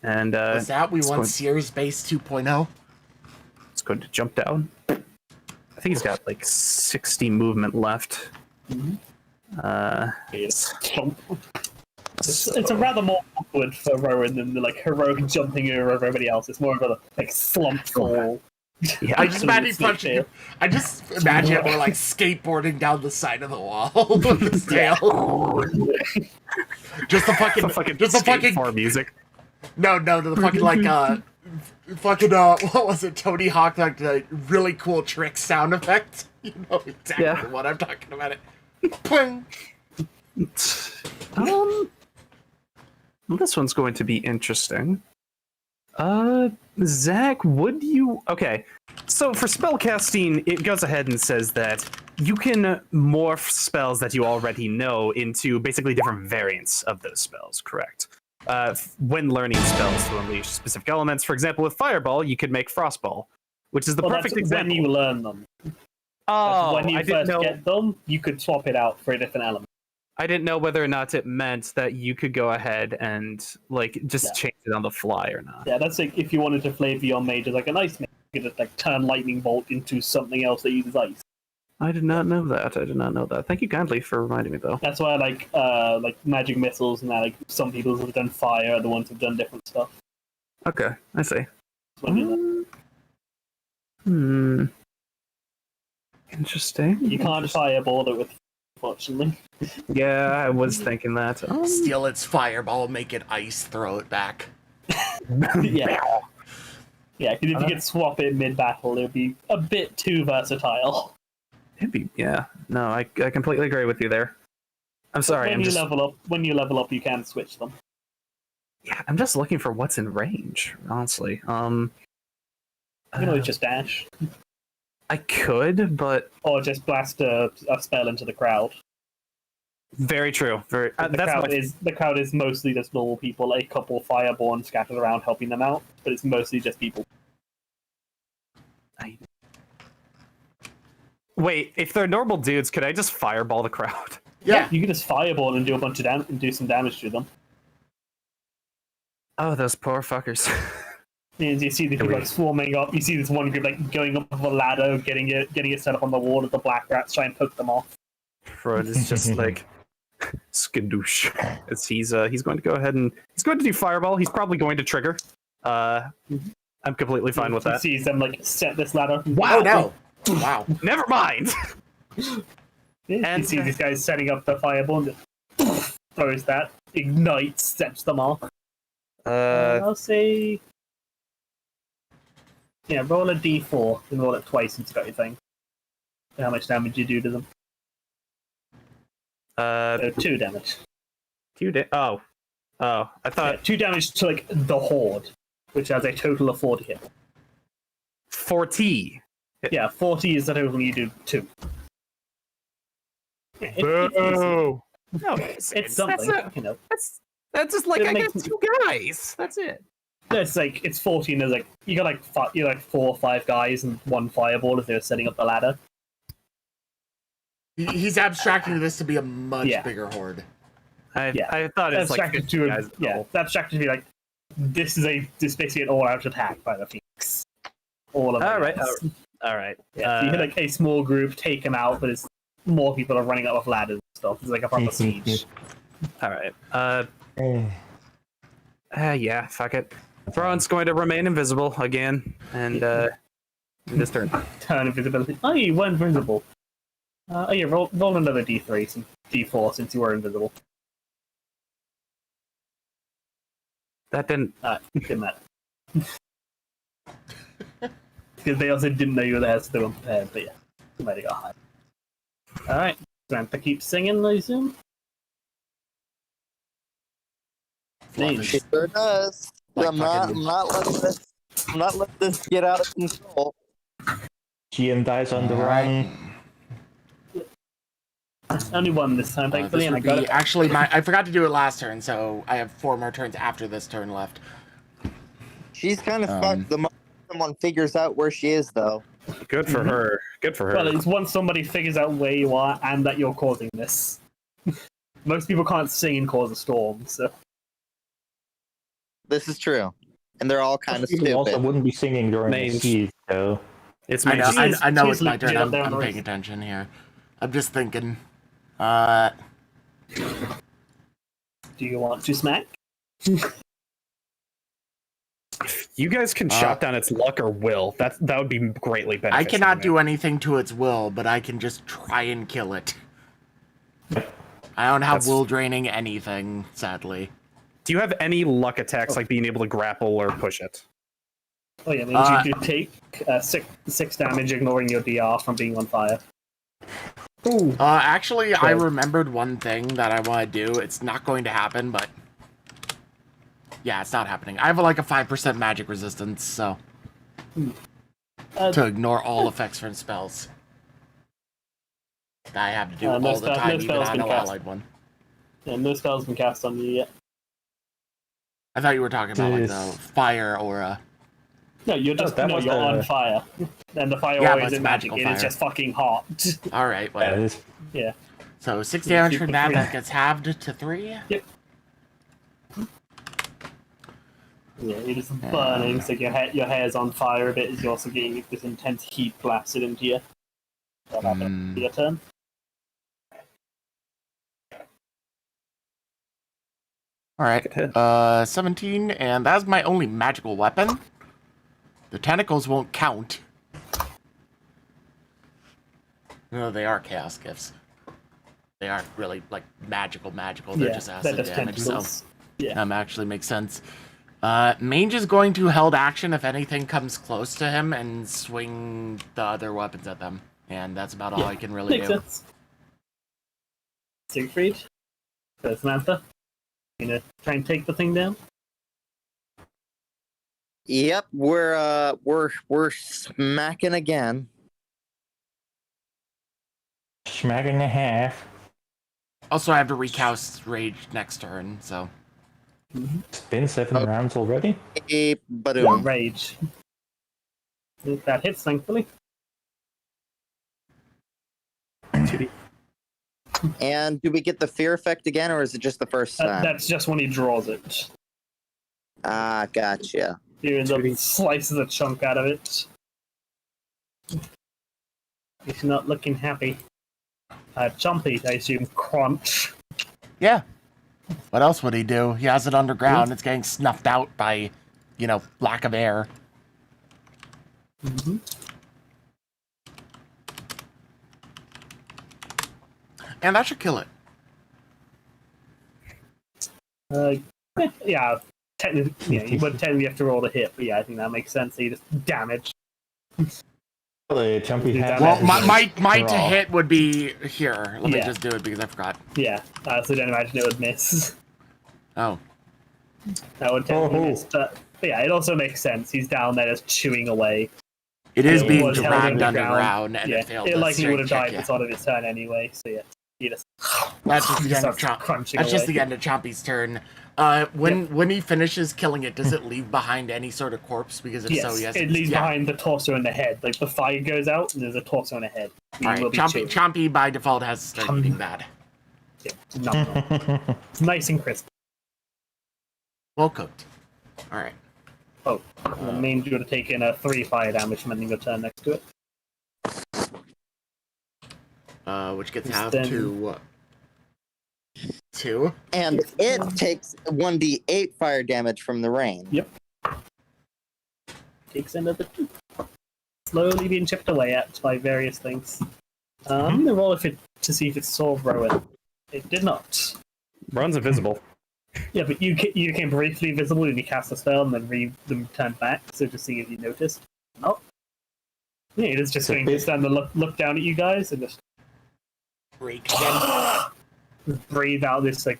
And Is that we want Sears Base 2.0? It's going to jump down. I think he's got like 60 movement left. It's a rather more awkward for Rowan than the like heroic jumping over everybody else. It's more of a like slump fall. Yeah, I just imagine punching. I just imagine it more like skateboarding down the side of the wall with his tail. Just the fucking farm music. No, the fucking like what was it? Tony Hawk, like the really cool trick sound effect. You know exactly what I'm talking about. It. Pling. This one's going to be interesting. Zach, would you... Okay, so for spellcasting, it goes ahead and says that you can morph spells that you already know into basically different variants of those spells, correct? When learning spells to unleash specific elements. For example, with Fireball, you could make Frostball, which is the perfect example. When you learn them. Oh, when you I didn't first know... get them, you could swap it out for a different element. I didn't know whether or not it meant that you could go ahead and like just change it on the fly or not. Yeah, that's like if you wanted to flavor your mage as like an ice mage, you could just like turn lightning bolt into something else that uses ice. I did not know that. Thank you kindly for reminding me, though. That's why like magic missiles and that, like some people have done fire, other ones have done different stuff. Okay, I see. Interesting. You can't fireball it with, unfortunately. Yeah, I was thinking that. Steal its fireball, make it ice, throw it back. Yeah, because if you could swap it mid-battle, it would be a bit too versatile. It'd be, yeah. No, I completely agree with you there. I'm sorry. When you level up, you can switch them. Yeah, I'm just looking for what's in range, honestly. You can always just dash. I could, but or just blast a spell into the crowd. Very true. The crowd is mostly just normal people, a couple fireborn scattered around helping them out, but it's mostly just people. Wait, if they're normal dudes, could I just fireball the crowd? Yeah, you can just fireball and do a bunch of damage and do some damage to them. Oh, those poor fuckers. And you see the people like swarming up. You see this one group like going up a ladder, getting it set up on the wall of the black rats, try and poke them off. Fred is just like skadoosh. As he's going to go ahead and he's going to do fireball. He's probably going to trigger. I'm completely fine with that. He sees them like set this ladder. Wow! Oh, no! Wow! Never mind. And you see these guys setting up the fireball and just throws that, ignites, sets them off. I'll say. Yeah, roll a d4 and roll it twice since you got your thing. And how much damage you do to them? 2 damage. 2 damage. Oh, I thought 2 damage to like the horde, which has a total of 40 hit. 40. Yeah, 40 is the total. You do 2. No, it's something. That's just like I got 2 guys. That's it. It's like it's 40, and there's like you got like 4 or 5 guys and 1 fireball if they're setting up the ladder. He's abstracting this to be a much bigger horde. I thought it's like 50 guys. It's abstracted to be like this is basically an all-out attack by the Phoenix. All of it. All right. Yeah, you hit like a small group, take them out, but it's more people are running up of ladders and stuff. It's like a proper siege. All right. Eh, Yeah, fuck it. Thrawn's going to remain invisible again, and this turn. Turn invisibility. Oh, you weren't invisible. Roll another D3, some D4 since you were invisible. That didn't. Didn't matter. Because they also didn't know you were there, so they weren't prepared, but yeah. Somebody got high. Alright. Samantha keeps singing, I assume? Name. She sure does. Like I'm not letting this get out of control. GM dies on the run. Only one this time, thankfully, and I got it. Actually, I forgot to do it last turn, so I have 4 more turns after this turn left. She's kind of fucked the moment someone figures out where she is, though. Good for her. Good for her. Well, it's once somebody figures out where you are and that you're causing this. Most people can't sing and cause a storm, so... This is true. And they're all kind of People stupid. also wouldn't be singing during the Mange. siege, though. It's I Mange. know, I know she's it's my turn. legit I'm down the paying road. attention here. I'm just thinking. Do you want to smack? You guys can shot down its luck or will. That would be greatly beneficial. I cannot do anything to its will, but I can just try and kill it. I don't have will draining anything, sadly. Do you have any luck attacks, like being able to grapple or push it? Oh yeah, means you do take 6 damage ignoring your DR from being on fire. Ooh. Actually, I remembered one thing that I want to do. It's not going to happen, but... Yeah, it's not happening. I have like a 5% magic resistance, so... to ignore all effects from spells. That I have to do all the time, even on an allied one. Yeah, no spell's been cast on you yet. I thought you were talking about like the fire aura. No, you're just you're on fire. And the fire Yeah, aura but isn't it's magic, magical it is fire. just fucking hot. Alright, Yeah, well. Yeah. So 6 damage from that, that gets halved to 3. Yep. Yeah, you're just burning, so your hair's on fire a bit as you're also getting this intense heat blasted into you. That'll happen your turn. Alright, 17, and that's my only magical weapon. The tentacles won't count. No, they are chaos gifts. They aren't really, like, magical. They're just acid just damage, tentacles. so... Yeah. Actually makes sense. Mange is going to held action if anything comes close to him and swing the other weapons at them. And that's about all I can really Makes do. sense. Siegfried? Samantha? You gonna try and take the thing down? Yep, we're smacking again. Smack and a half. Also, I have to recast Rage next turn, so... It's been 7 rounds already. Badoom. Rage. That hits, thankfully. 2D. And do we get the fear effect again, or is it just the first time? That's just when he draws it. Ah, gotcha. He ends up slices a chunk out of it. He's not looking happy. Chompy, I assume, crunch. Yeah. What else would he do? He has it underground. It's getting snuffed out by, lack of air. Mm-hmm. And that should kill it. Yeah, technically, you would technically have to roll the hit, but yeah, I think that makes sense. So you just damage. The jumpy hat. Well, my to Draw. hit would be here. Let me Yeah. just do it because I forgot. Yeah, so don't imagine it would miss. Oh. That would technically miss, but yeah, it also makes sense. He's down there just chewing away. It is He being was held dragged underground, and yeah, it failed it to likely would have strength died check, at the start of his turn anyway. So yeah, he just That's just the end of starts crunching That's just away. the end of Chompy's turn. When he finishes killing it, does it leave behind any sort of corpse? Because if Yes, so, yes. it leaves behind the torso and the head. Like the fire goes out, and there's a torso and a head. He All right, will be chewing. Chompy by default has to start eating that. Yeah, no. It's nice and crisp. Well cooked. All right. Oh, and the main would have taken 3 fire damage from ending your turn next to it. Which gets Just halved then- to what? 2. And it takes 1d8 fire damage from the rain. Yep. Takes another 2. Slowly being chipped away at by various things. I'm gonna roll to see if it saw Rowan. It did not. Rowan's invisible. Yeah, but you became briefly visible when you cast a spell and then turned back, so just seeing if you noticed. No. Yeah, it is just going to stand and look down at you guys and just Break again. breathe out this like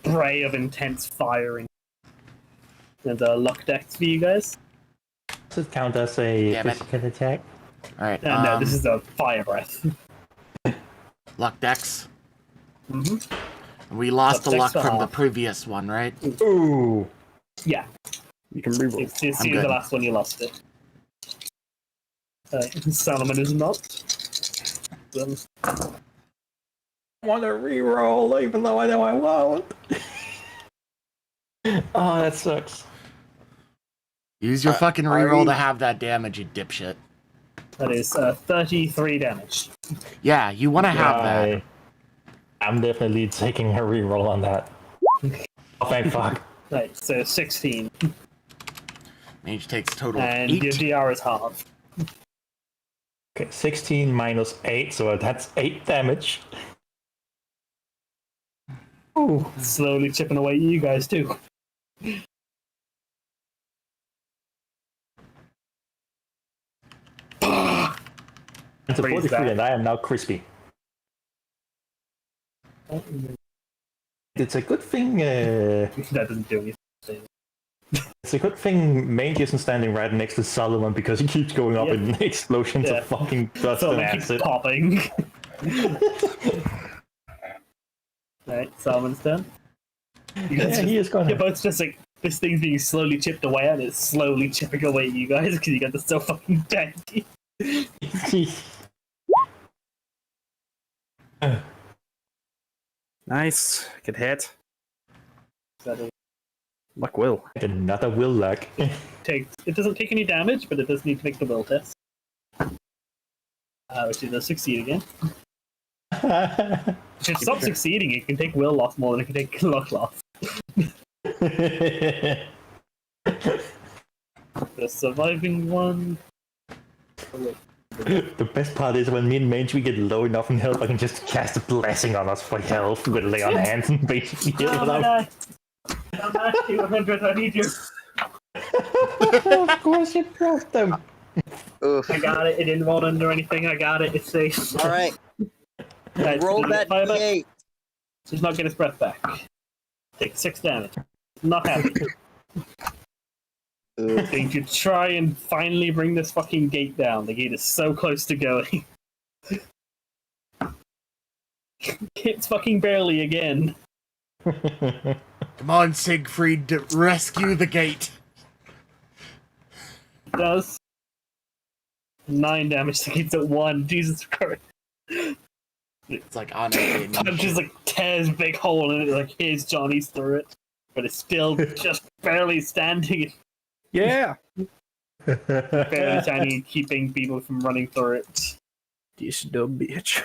spray of intense firing. And luck dex for you guys. Does it count as a Damn it. physical attack? Alright, No, this is a fire breath. luck dex. Mm-hmm. We lost the Luck luck dex from the off. previous one, right? Ooh. Yeah, You can reroll. it's I'm the good. last one you lost it. Salomon is not. I want to reroll, even though I know I won't. Oh, that sucks. Use your fucking reroll to have that damage, you dipshit. That is 33 damage. Yeah, you want to have that. I'm definitely taking a reroll on that. Oh, thank fuck. Right, so 16. Mage takes total And 8. your DR is half. Okay, 16 minus 8, so that's 8 damage. Ooh. Slowly chipping away at you guys too. It's a Freeze 43 that. and I am now crispy. It's a good thing, That doesn't do anything. it's a good thing Mange isn't standing right next to Solomon because he keeps going up Yeah. in explosions Yeah. of fucking dust So and it keeps acid. popping. Right, Salomon's turn. You guys Yeah, he is gonna. You're both just like, this thing's being slowly chipped away and it's slowly chipping away at you guys because you got this so fucking dead. Nice. Good hit. That is- Luck will. Another will luck. it doesn't take any damage, but it does need to make the will test. Which it does succeed again. It should stop succeeding. It can take will loss more than it can take luck loss. The surviving one. The best part is when me and Mange we get low enough in health, I can just cast a blessing on us for health with lay on hands and basically heal it out. I'm at 200, I need you. Of course you dropped them. Oof. I got it. It didn't roll under anything. I got it. It's safe. All right, Right, roll so that fire back. d8. He's not getting his breath back. Take 6 damage. Not happy. Oof. Going to try and finally bring this fucking gate down. The gate is so close to going. It's fucking barely again. Come on, Siegfried, rescue the gate. It does. 9 damage. The gate's at 1. Jesus Christ. It's like on it. Punches like tears a big hole in it. Like here's Johnny's through it, but it's still just barely standing. Yeah. Barely standing, keeping people from running through it. This dumb bitch.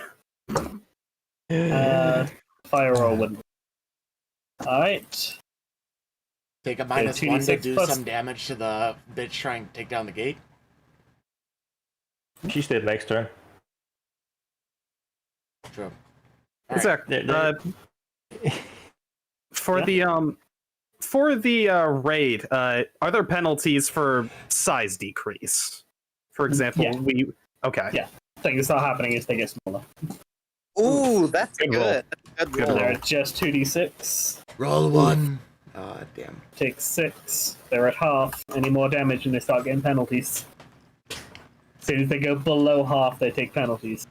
Fire roll wouldn't. Alright. Take a minus 1 to 2d6 do plus- some damage to the bitch trying to take down the gate. She's dead next turn. True. Zach, for Yeah. the raid, are there penalties for size decrease? For example, Yeah. okay. Yeah. Things start happening as they get smaller. Ooh, that's Good roll. good. Good roll. They're just 2d6. Roll 1. Damn. Take 6. They're at half. Any more damage and they start getting penalties. As soon as they go below half, they take penalties.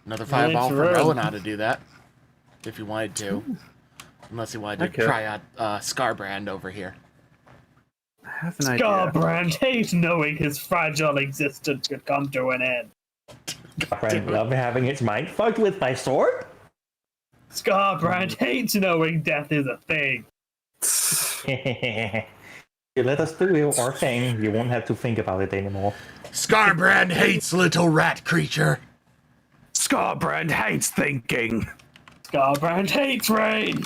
Another fireball for Rowan. Rowan how to do that. If you wanted to. Unless you wanted to Okay. try out Scarbrand over here. I have an idea. Scarbrand hates knowing his fragile existence could come to an end. Friend love having its mind fucked with my sword? Scarbrand hates knowing death is a thing. You let us do our thing, you won't have to think about it anymore. Scarbrand hates little rat creature. Scarbrand hates thinking. Scarbrand hates rain.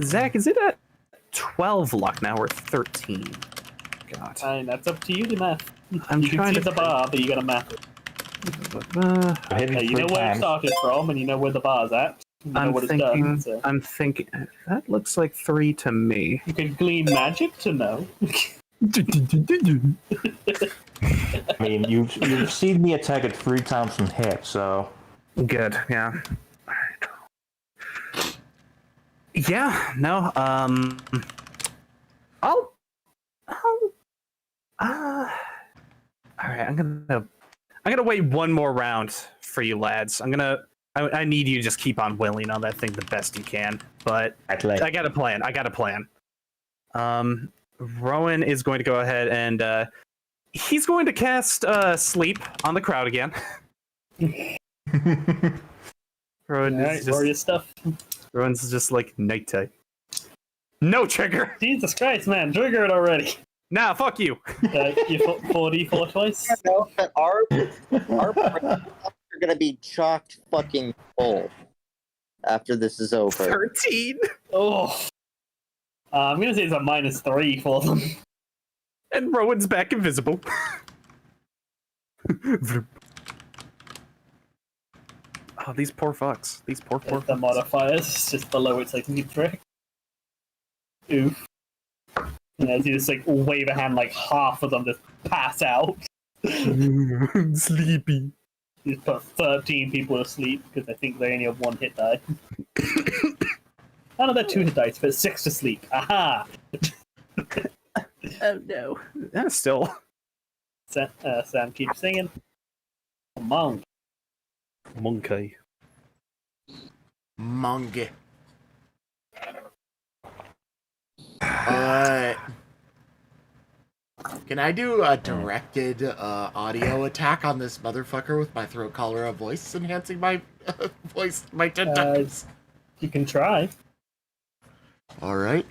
Zach, is it at 12 luck now or 13? God. Fine, that's up to you to math. I'm You can trying see to the bar, but you gotta map it. I hit it You know 3 where it times. started from, and you know where the bar's at. You know what it's done. So. I'm thinking. That looks like 3 to me. You can glean magic to know. I mean, you've seen me attack it 3 times and hit, so... Good, yeah. Yeah, no, alright, I'm gonna wait one more round for you lads. I need you to just keep on willing on that thing the best you can, but I got a plan. Rowan is going to go ahead and, he's going to cast, Sleep on the crowd again. Rowan Alright, is just, warrior stuff. Rowan's just like, nighttime. No trigger! Jesus Christ, man, trigger it already. Nah, fuck you! You 4d4 twice? I know that our are gonna be chocked fucking full after this is over. 13! Oh. I'm gonna say it's a -3 for them. And Rowan's back invisible. Oh, these poor fucks. These poor The fucks. modifiers, just below it's like need trick. Oof. And as you just like wave a hand, like half of them just pass out. Sleepy. You just put 13 people to sleep because I think they only have 1 hit die. Oh no, they're 2 hit dice, but 6 to sleep. Aha! Oh no. Still. Sam keeps singing. Monk. Monkey. Mange. Alright. Can I do a directed audio attack on this motherfucker with my throat collar of voice, enhancing my voice by 10 times? You can try. Alright.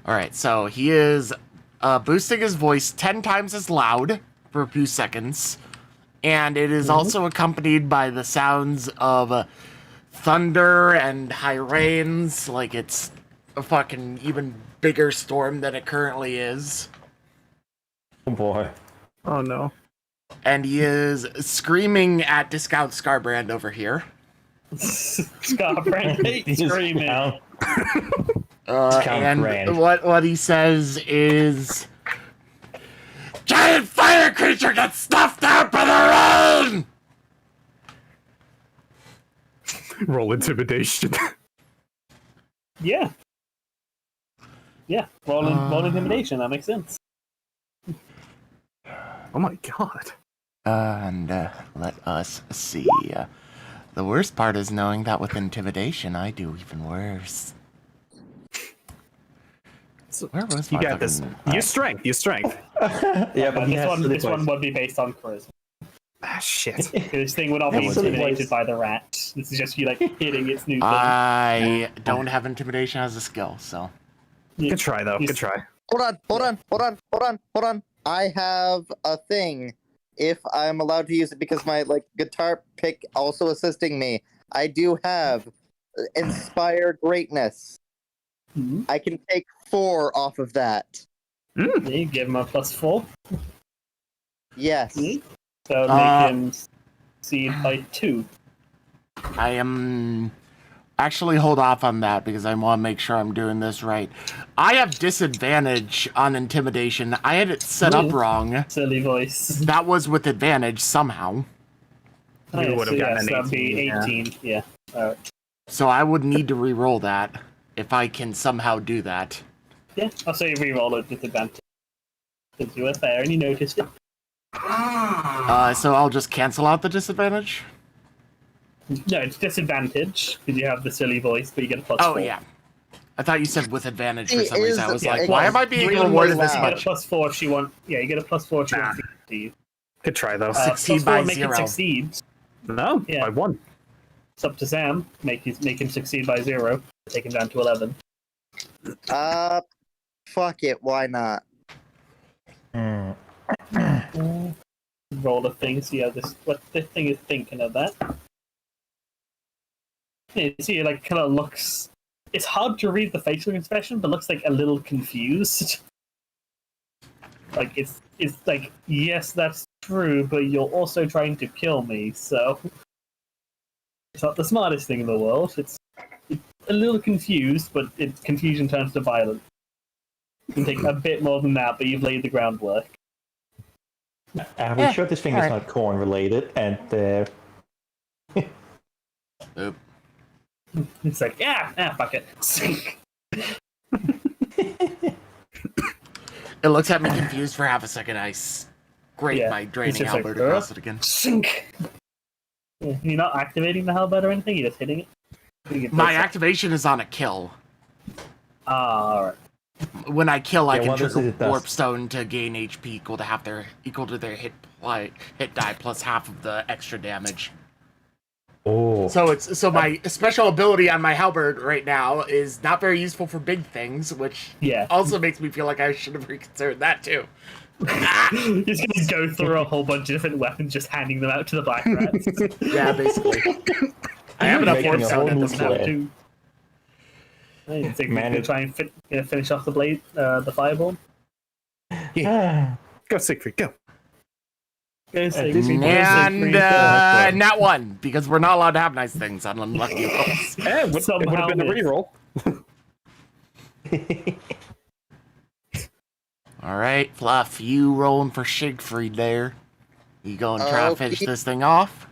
Alright, so he is boosting his voice 10 times as loud for a few seconds. And it is also accompanied by the sounds of thunder and high rains, like it's a fucking even bigger storm than it currently is. Oh boy. Oh no. And he is screaming at Discount Scarbrand over here. Scarbrand hates screaming. And what he says is, giant fire creature gets stuffed out by the rain! Roll intimidation. Yeah. Yeah, roll intimidation, that makes sense. Oh my god. And let us see. The worst part is knowing that with intimidation, I do even worse. Where was You my got this. fucking- Use strength. Use strength. Yeah, but he has This one would be based on charisma. Ah, shit. This thing would not be That was intimidated nice. by the rat. This is just you like hitting its new thing. I don't have intimidation as a skill, so. Good try, though. Good try. Hold on. I have a thing. If I'm allowed to use it because my guitar pick also assisting me, I do have Inspire Greatness. Mhm. I can take 4 off of that. Yeah, you give him a +4. Yes. So make him succeed by 2. I am. Actually, hold off on that because I want to make sure I'm doing this right. I have disadvantage on intimidation. I had it set up wrong. Silly voice. That was with advantage somehow. You would have gotten an that'd be 18, 18. Yeah. Alright. So I would need to re-roll that if I can somehow do that. Yeah, I'll say re-roll it with advantage. Because you were fair and you noticed it. So I'll just cancel out the disadvantage? No, it's disadvantage because you have the silly voice, but you get a +4. Oh, yeah. I thought you said with advantage for It some reason. is- I was yeah, like, it why is am I being really rewarded this loud. You get much? a +4 if she wants. Yeah, you get a +4 if she Nah. wants to succeed. Good try, though. Succeed +4 by make 0. him succeed. No, Yeah. by 1. It's up to Sam. Make him succeed by 0. Take him down to 11. Fuck it. Why not? roll a thing, see how what this thing is thinking of that. You see, it like kind of looks. It's hard to read the facial expression, but looks like a little confused. Like it's like, yes, that's true, but you're also trying to kill me, so it's not the smartest thing in the world. It's a little confused, but its confusion turns to violence. It can take a bit more than that, but you've laid the groundwork. Are we sure this thing is not corn related? And Oop. It's like, fuck it. It looks at me confused for half a second. I scrape my draining halberd across it again. Sink. You're not activating the halberd or anything. You're just hitting it. My activation is on a kill. Alright. When I kill, I can what is it trigger it does? warp stone to gain HP equal to their hit die plus half of the extra damage. oh, So my special ability on my halberd right now is not very useful for big things, which also makes me feel like I should have reconsidered that too. You're just gonna go through a whole bunch of different weapons, just handing them out to the black rats. Yeah, basically. I have enough warp stone at this point. Too. I think we're gonna try and finish off the blade, the fireball. Go, Siegfried, go. And not one, because we're not allowed to have nice things on unlucky rolls. It would have been a reroll. Alright, Fluff, you rolling for Siegfried there. You go and try to finish this thing off?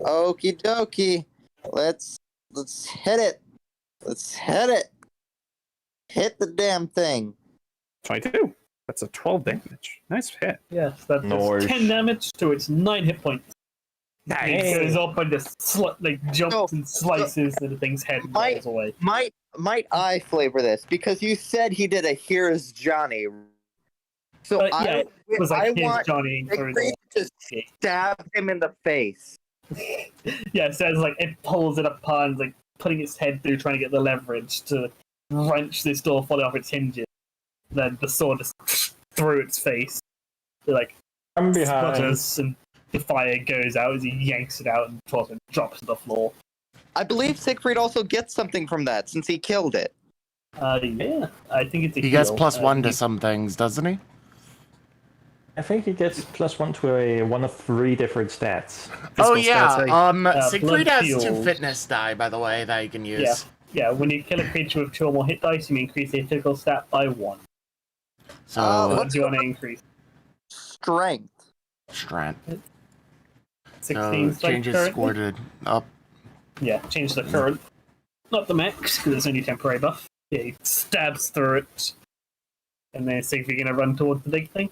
Okie dokie. Let's hit it. Let's hit it. Hit the damn thing. 22. That's a 12 damage. Nice hit. Yes, that's 10 damage to its 9 hit points. Nice. It goes up and just jumps and slices and the thing's head and rolls away. Might I flavor this? Because you said he did a Here's Johnny. So it was like, here's want Johnny for to stab him in the face. Yeah, so it's like it pulls it apart, like putting its head through, trying to get the leverage to wrench this door fully off its hinges. Then the sword just through its face. It, like, I'm behind. sputters and the fire goes out as he yanks it out and drops to the floor. I believe Siegfried also gets something from that since he killed it. Yeah, I think it's a He gets heal. +1 to some things, doesn't he? I think he gets +1 to one of 3 different stats. Oh Physical yeah, stats, Siegfried blood has 2 heals. fitness die, by the way, that you can use. Yeah, when you kill a creature with 2 or more hit dice, you may increase their physical stat by 1. So, What do you want to increase? Strength. strength. 16 So, change his currently? score to up. Yeah, change the current. Not the max, because it's only temporary buff. Yeah, he stabs through it. And then see if you're going to run towards the big thing.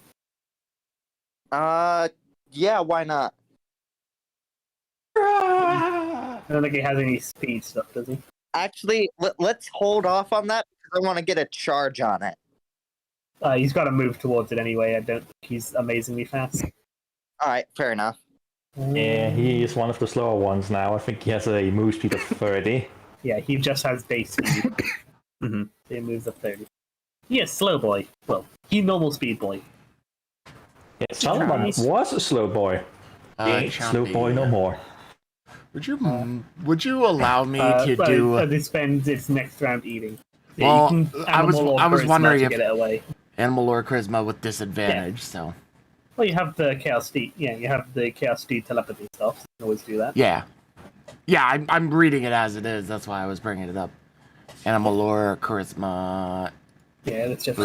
Yeah, why not? I don't think he has any speed stuff, does he? Actually, let's hold off on that because I want to get a charge on it. He's got to move towards it anyway. I don't think he's amazingly fast. Alright, fair enough. Yeah, he is one of the slower ones now. I think he has a move speed of 30. Yeah, he just has base speed. Mm-hmm. He moves up 30. He is slow boy. Well, he's normal speed boy. Yeah, Solomon was a slow boy. He ain't slow boy no more. Would you allow me to do? It spends its next round eating. Well, you can I was charisma wondering to if get it away. animal or charisma with disadvantage. So Well, you have the Chaos D. Yeah, you have the Chaos D telepathy stuff. So you can always do that. yeah. I'm reading it as it is. That's why I was bringing it up. Animal lore, charisma. Yeah, that's just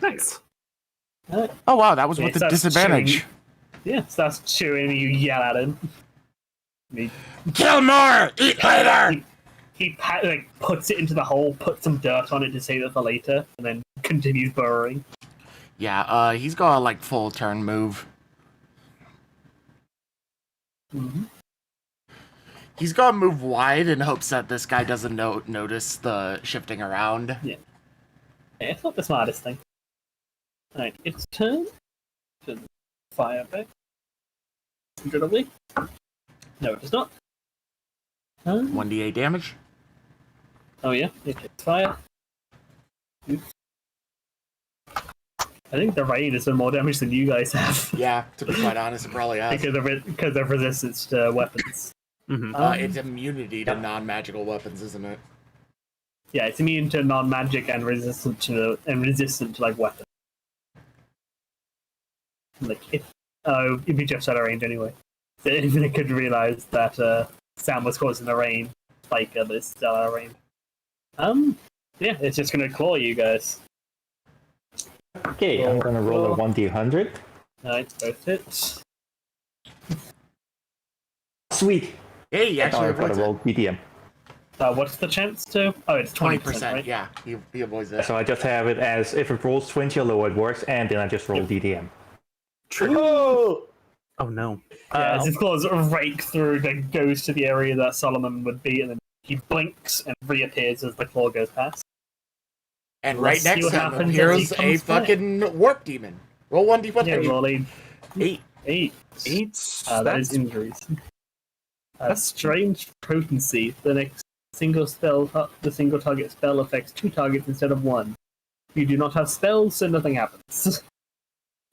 Nice. Oh wow, that was with the starts disadvantage. chewing. Yeah, starts chewing and you yell at him. Kill more, eat later. He puts it into the hole, puts some dirt on it to save it for later, and then continues burrowing. Yeah, he's got a like full turn move. Mm-hmm. He's gonna move wide in hopes that this guy doesn't notice the shifting around. Yeah, it's not the smartest thing. Alright, it's turn to fire back. 100 away. No, it does not. 1d8 damage. Oh yeah, it takes fire. Oops. I think the rain has done more damage than you guys have. Yeah, to be quite honest, it probably has. because of resistance to weapons. Mhm. It's immunity to non-magical weapons, isn't it? Yeah, it's immune to non-magic and resistant to like weapons. Like if you just out of range anyway. So if they could realize that Sam was causing the rain, spike but it's still out of range. Yeah, it's just gonna claw you guys. Okay, I'm gonna roll a 1d100. Alright, both hits. Sweet. Hey, you actually I've got to avoids it. roll BDM. What's the chance to? Oh, it's 20%, right? Yeah, he avoids it. So I just have it as if it rolls 20 or lower, it works, and then I just roll DDM. Oh no. Yeah, as his claws rake through, then goes to the area that Solomon would be, and then he blinks and reappears as the claw goes past. And Let's right see next what to him happens as appears he a comes back. fucking warp demon. Roll 1d4. Yeah, rolling 8. 8. 8. That is injuries. Strange potency. The next single target spell affects 2 targets instead of 1. You do not have spells, so nothing happens.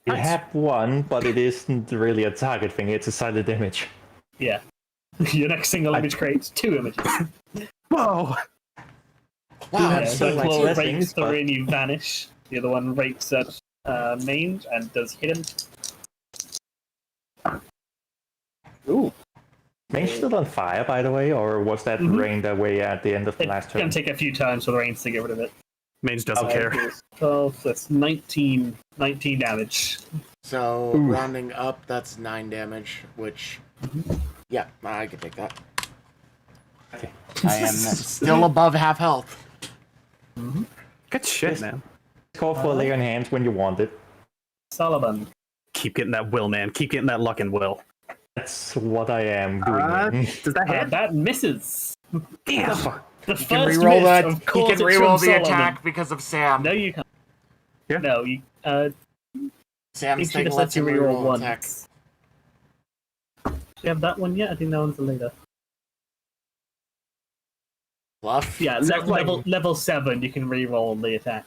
You have one, but it isn't really a target thing, it's a silent image. Yeah. Your next single image creates 2 images. Whoa. Wow, Yeah, that's the so claw like rakes through and you vanish. The other one rakes at Mange and does hit him. Ooh. Mange still on fire, by the way, or was that rained away at the end of the last It's turn? going to take a few turns for the rains to get rid of it. Mange doesn't care. 12, that's 19 damage. So, rounding up, that's 9 damage, which... Yeah, I can take that. Okay. I am still above half health. Good shit, Yes. man. Call for lay on hands when you want it. Solomon. Keep getting that will, man. Keep getting that luck and will. That's what I am doing. Does that hit? That misses. Damn. The He can first reroll miss, that. of He course can it's reroll from the Solomon. attack because of Sam. No, you can't. Yeah. No, you. Sam's She thing just lets lets you him reroll reroll once. attack. Do you have that one yet? I think that one's later. Bluff? Yeah, level 7, you can reroll the attack.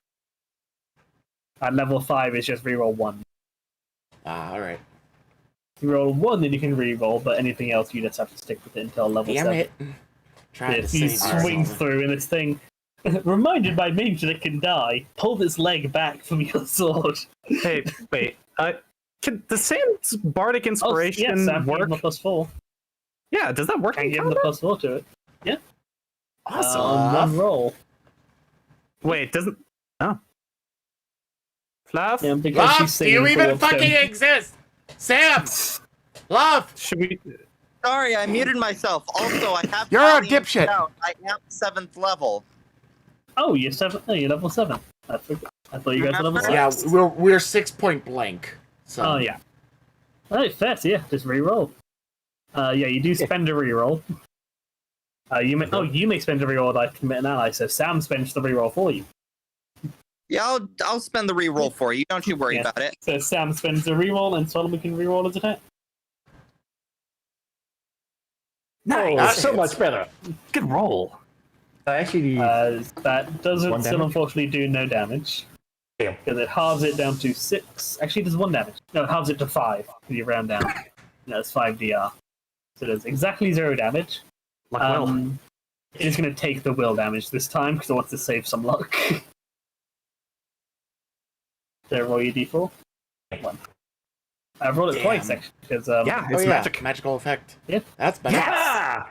At level 5, it's just reroll 1. Ah, alright. If you roll 1, then you can reroll, but anything else, you just have to stick with it until level Damn 7. it. Trying to You save swing yourself. through, and this thing, reminded by Mange that it can die, pulled its leg back from your sword. Hey, wait. Can the Sam's bardic inspiration Sam, give work? him a +4. Yeah, does that work Can in give him the combat? +4 to it. Awesome. On one roll. Wait, doesn't... Oh. Fluff? Yeah, because Love, she's do you singing even towards fucking him. exist? Sam! Love! Should we... Sorry, I muted myself. Also, I have. You're a Valiant dipshit. Scout. I am 7th level. Oh, you're level 7. I thought you guys were level 6. Yeah, we're 6 point blank. So. Oh, yeah. Alright, fair, so yeah, just reroll. Yeah, you do spend a reroll. You may spend a reroll like commit an ally, so Sam spends the reroll for you. Yeah, I'll spend the reroll for you. Don't you worry Yeah. about it. So Sam spends a reroll, and Solomon can reroll his attack. Nice. That so hits. much better. Good roll. Actually, That doesn't 1 still damage? unfortunately do no damage. Damn. Because it halves it down to 6. Actually, it does 1 damage. No, it halves it to 5. If you round down. No, it's 5 DR. So it does exactly 0 damage. Luck will. It is going to take the will damage this time because it wants to save some luck. So roll your d4. 1. I've rolled it Damn. twice actually because Yeah, Oh, it's yeah. magic. Magical effect. Yeah. That's better. Yeah!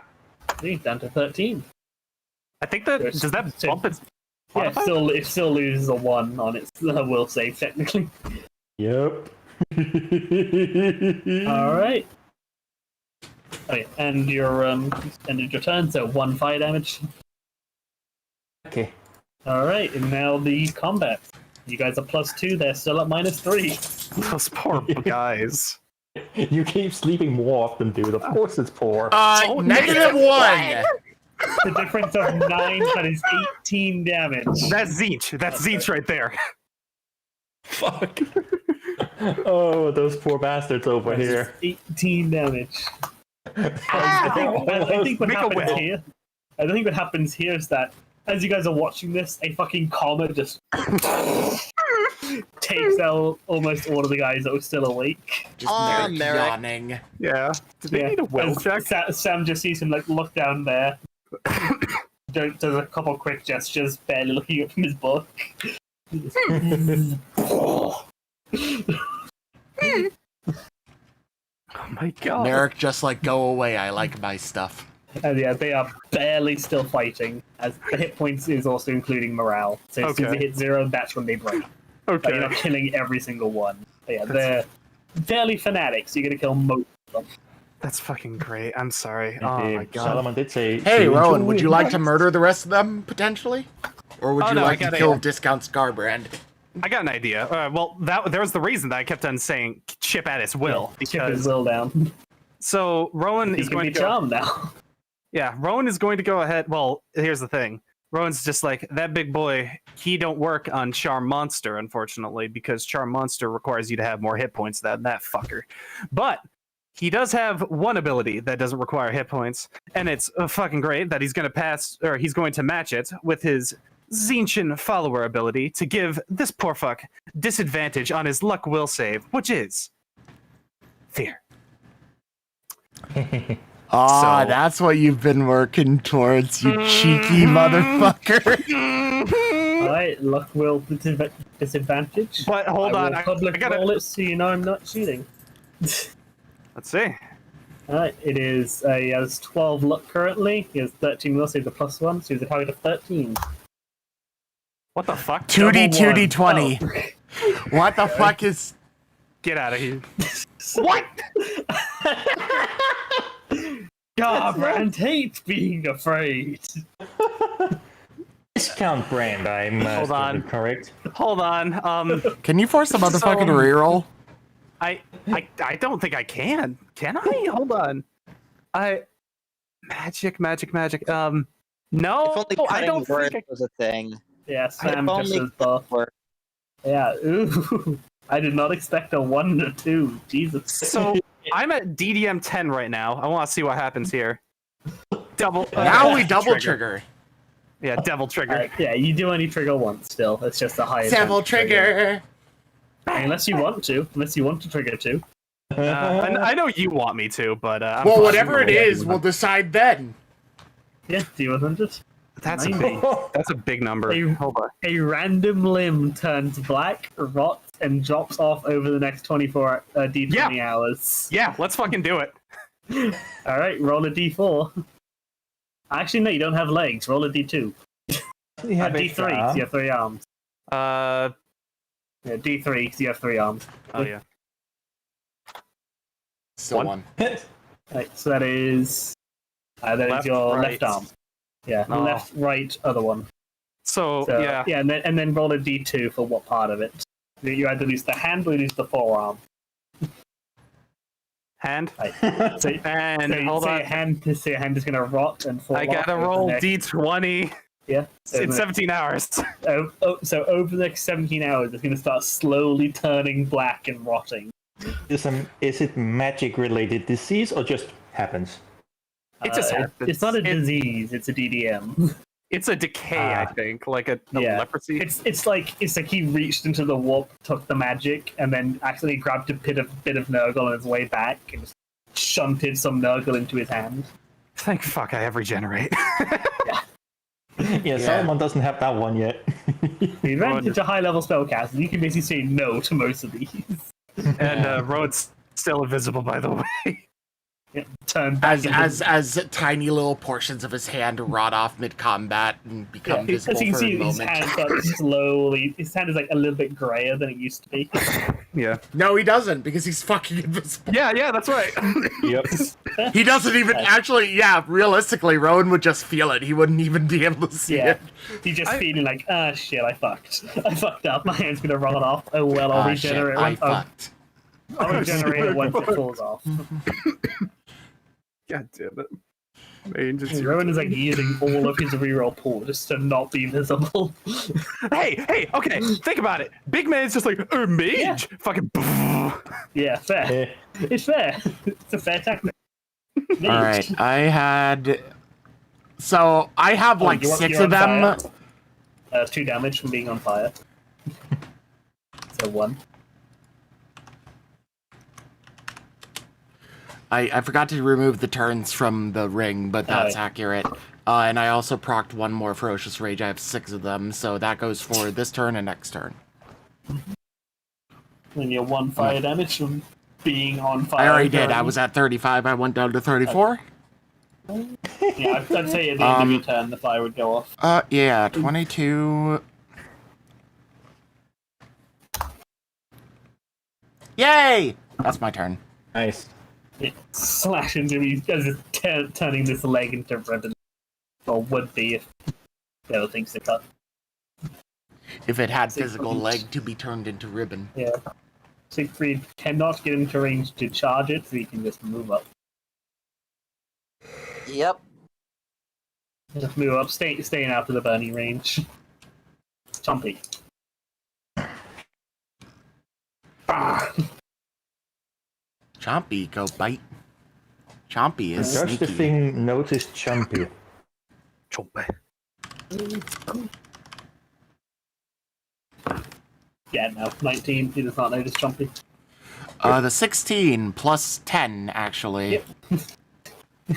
see, down to 13. I think that... Does that bump its... Yeah, it still loses a 1 on its will save technically. yep. All right. Okay, and your ended your turn, so 1 fire damage. Okay. All right, and now the combat. You guys are +2. They're still at -3. Those poor guys. You keep sleeping more often, dude. Of course it's poor. Oh, -1! The difference of 9, that is 18 damage. That's Zeech. That's Zeech right there. Fuck. Oh, those poor bastards over here. 18 damage. I think what Make a happens will. here. I think what happens here is that as you guys are watching this, a fucking comet just takes out almost all of the guys that were still awake. Just Merrick. yawning. Yeah. Did they need a will And check? Sam just sees him like look down there. Does a couple quick gestures, barely looking up from his book. Oh my god. Merrick just like, go away, I like my stuff. And yeah, they are barely still fighting, as the hit points is also including morale. So as soon as they Okay. hit 0, that's when they break. Like, you're Okay. not killing every single one. But yeah, they're fairly fanatics. You're gonna kill most of them. That's fucking great. I'm sorry. Oh my god. Solomon did say. Hey, to Rowan, enjoy would you like to next. murder the rest of them, potentially? Or would Oh, you no, I like to got kill it. Discount Scarbrand? I got an idea. Well, there was the reason that I kept on saying chip at his will. Chip his Because will down. so Rowan He's is gonna going be to go. charmed now. Yeah, Rowan is going to go ahead. Well, here's the thing. Rowan's just like, that big boy, he don't work on Charm Monster, unfortunately, because Charm Monster requires you to have more hit points than that fucker. But he does have one ability that doesn't require hit points, and it's fucking great that he's going to pass, or he's going to match it with his Zinchen follower ability to give this poor fuck disadvantage on his luck will save, which is fear. Ah, So- that's what you've been working towards, you cheeky motherfucker. Alright, luck will disadvantage. But hold on, will I public gotta. roll it so you know I'm not cheating. Let's see. Alright, it is, he has 12 luck currently, he has 13 will save the +1, so he has a target of 13. What the fuck? 2D, Double 2D, 20. Oh. What the fuck is... Get out of here. What? Garbrand hates being afraid. Discount brand, I'm Hold on. correct. Hold on. Can you force a motherfucking So- reroll? I don't think I can. Can I? Hold on. Magic. No, If only I cutting don't words think was a thing. Yeah, Sam If just only as buff. words. Yeah, ooh. I did not expect a 1 or 2. Jesus. so. I'm at DDM 10 right now. I want to see what happens here. Double. Now we double trigger. Yeah, devil trigger. Yeah, you do only trigger once still. It's just the highest. Devil chance to trigger. Unless you want to. Unless you want to trigger 2. I know you want me to, but I'm Well, fine. whatever it is, we'll decide then. Yeah, D100. That's a 90. big. That's a big number. You- Hold on. A random limb turns black, rots, and drops off over the next 24 D20 hours. Yeah, let's fucking do it. Alright, roll a D4. Actually, no, you don't have legs. Roll a D2. You have D3, extra 'cause arm. you have 3 arms. Uh Yeah, D3, because you have 3 arms. oh yeah. Still One. one. Right, so that is Left, your right. left arm. Yeah, No. left, right, other one. So, So, yeah. and then roll a D2 for what part of it. You either lose the hand or you lose the forearm. Hand. Right. So, And hold on. Your hand is going to rot and fall I off gotta over the roll next- D20. Yeah. It's 17 hours. So over the next 17 hours, it's going to start slowly turning black and rotting. Is it magic related disease or just happens? It just happens. It's not a It- disease, it's a DDM. It's a decay, I think, like a Yeah. leprosy. It's like he reached into the warp, took the magic, and then accidentally grabbed a bit of Nurgle on his way back and just shunted some Nurgle into his hand. Thank fuck I have regenerate. Yeah, Solomon doesn't have that one yet. The advantage of high-level spellcasters, you can basically say no to most of these. And Road's still invisible, by the way. Yeah, turn back As tiny little portions of his hand rot off mid-combat and become visible as you can for a see, his moment. hand starts slowly. His hand is like a little bit grayer than it used to be. Yeah. No, he doesn't, because he's fucking invisible. Yeah, that's right. Yep. He doesn't even actually, realistically, Rowan would just feel it. He wouldn't even be able to see Yeah, it. he's just feeling like, shit, I fucked up. My hand's gonna rot off. Oh well, I'll Ah, shit, regenerate. I Once, fucked. I'll regenerate it once it falls off. God damn it. Mage, Rowan is like using all of his reroll pool just to not be visible. Hey, okay, think about it. Big man's just like, mage? Yeah. Fucking. Yeah, fair. It's fair. It's a fair tactic. All right, I had... So, I have like you're 6 on of them. fire? 2 damage from being on fire. So 1. I forgot to remove the turns from the ring, but that's accurate. And I also procced one more Ferocious Rage. I have 6 of them, so that goes for this turn and next turn. And you're 1 fire damage from being on fire. I already did. I was at 35. I went down to 34. Yeah, I'd say at the end of your turn, the fire would go off. Yeah, 22. Yay! That's my turn. Nice. It slash into me as it's turning this leg into ribbon. Or would be if the other things to cut. If it had physical leg to be turned into ribbon. Yeah. Siegfried cannot get into range to charge it, so he can just move up. Yep. Just move up, staying out of the burning range. Chompy. Ah. Chompy, go bite. Chompy is Does the sneaky. thing notice Chumpy? Yeah, no, 19. He does not notice Chompy. The 16 plus 10, actually. Yep.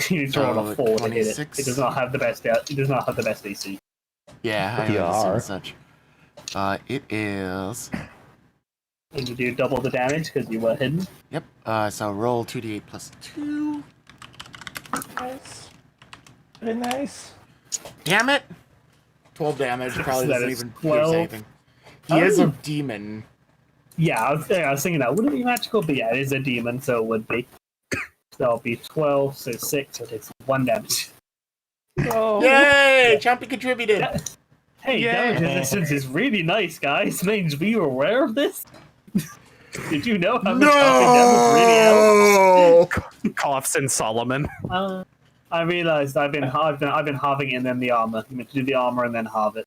He's rolled a 4 to hit it. 26. It does not have the best. It does not have the best AC. Yeah, I PR. understand such. It is. And you do double the damage because you were hidden. Yep. So roll 2d8 plus 2. Nice. Very nice. Damn it! 12 damage. Probably That doesn't is even 12. do anything. He is a demon. Yeah, I was thinking that. Wouldn't it be magical? But yeah, it is a demon, so it would be. So that'll be 12, so 6, so it takes 1 damage. Oh. Yay! Chompy contributed! Yeah. Hey, Yeah. damage resistance is really nice, guys. Mange, were you aware of this? Did you know how much No! Coughs in Solomon. I realized I've been halving it and then the armor. You meant to do the armor and then halve it.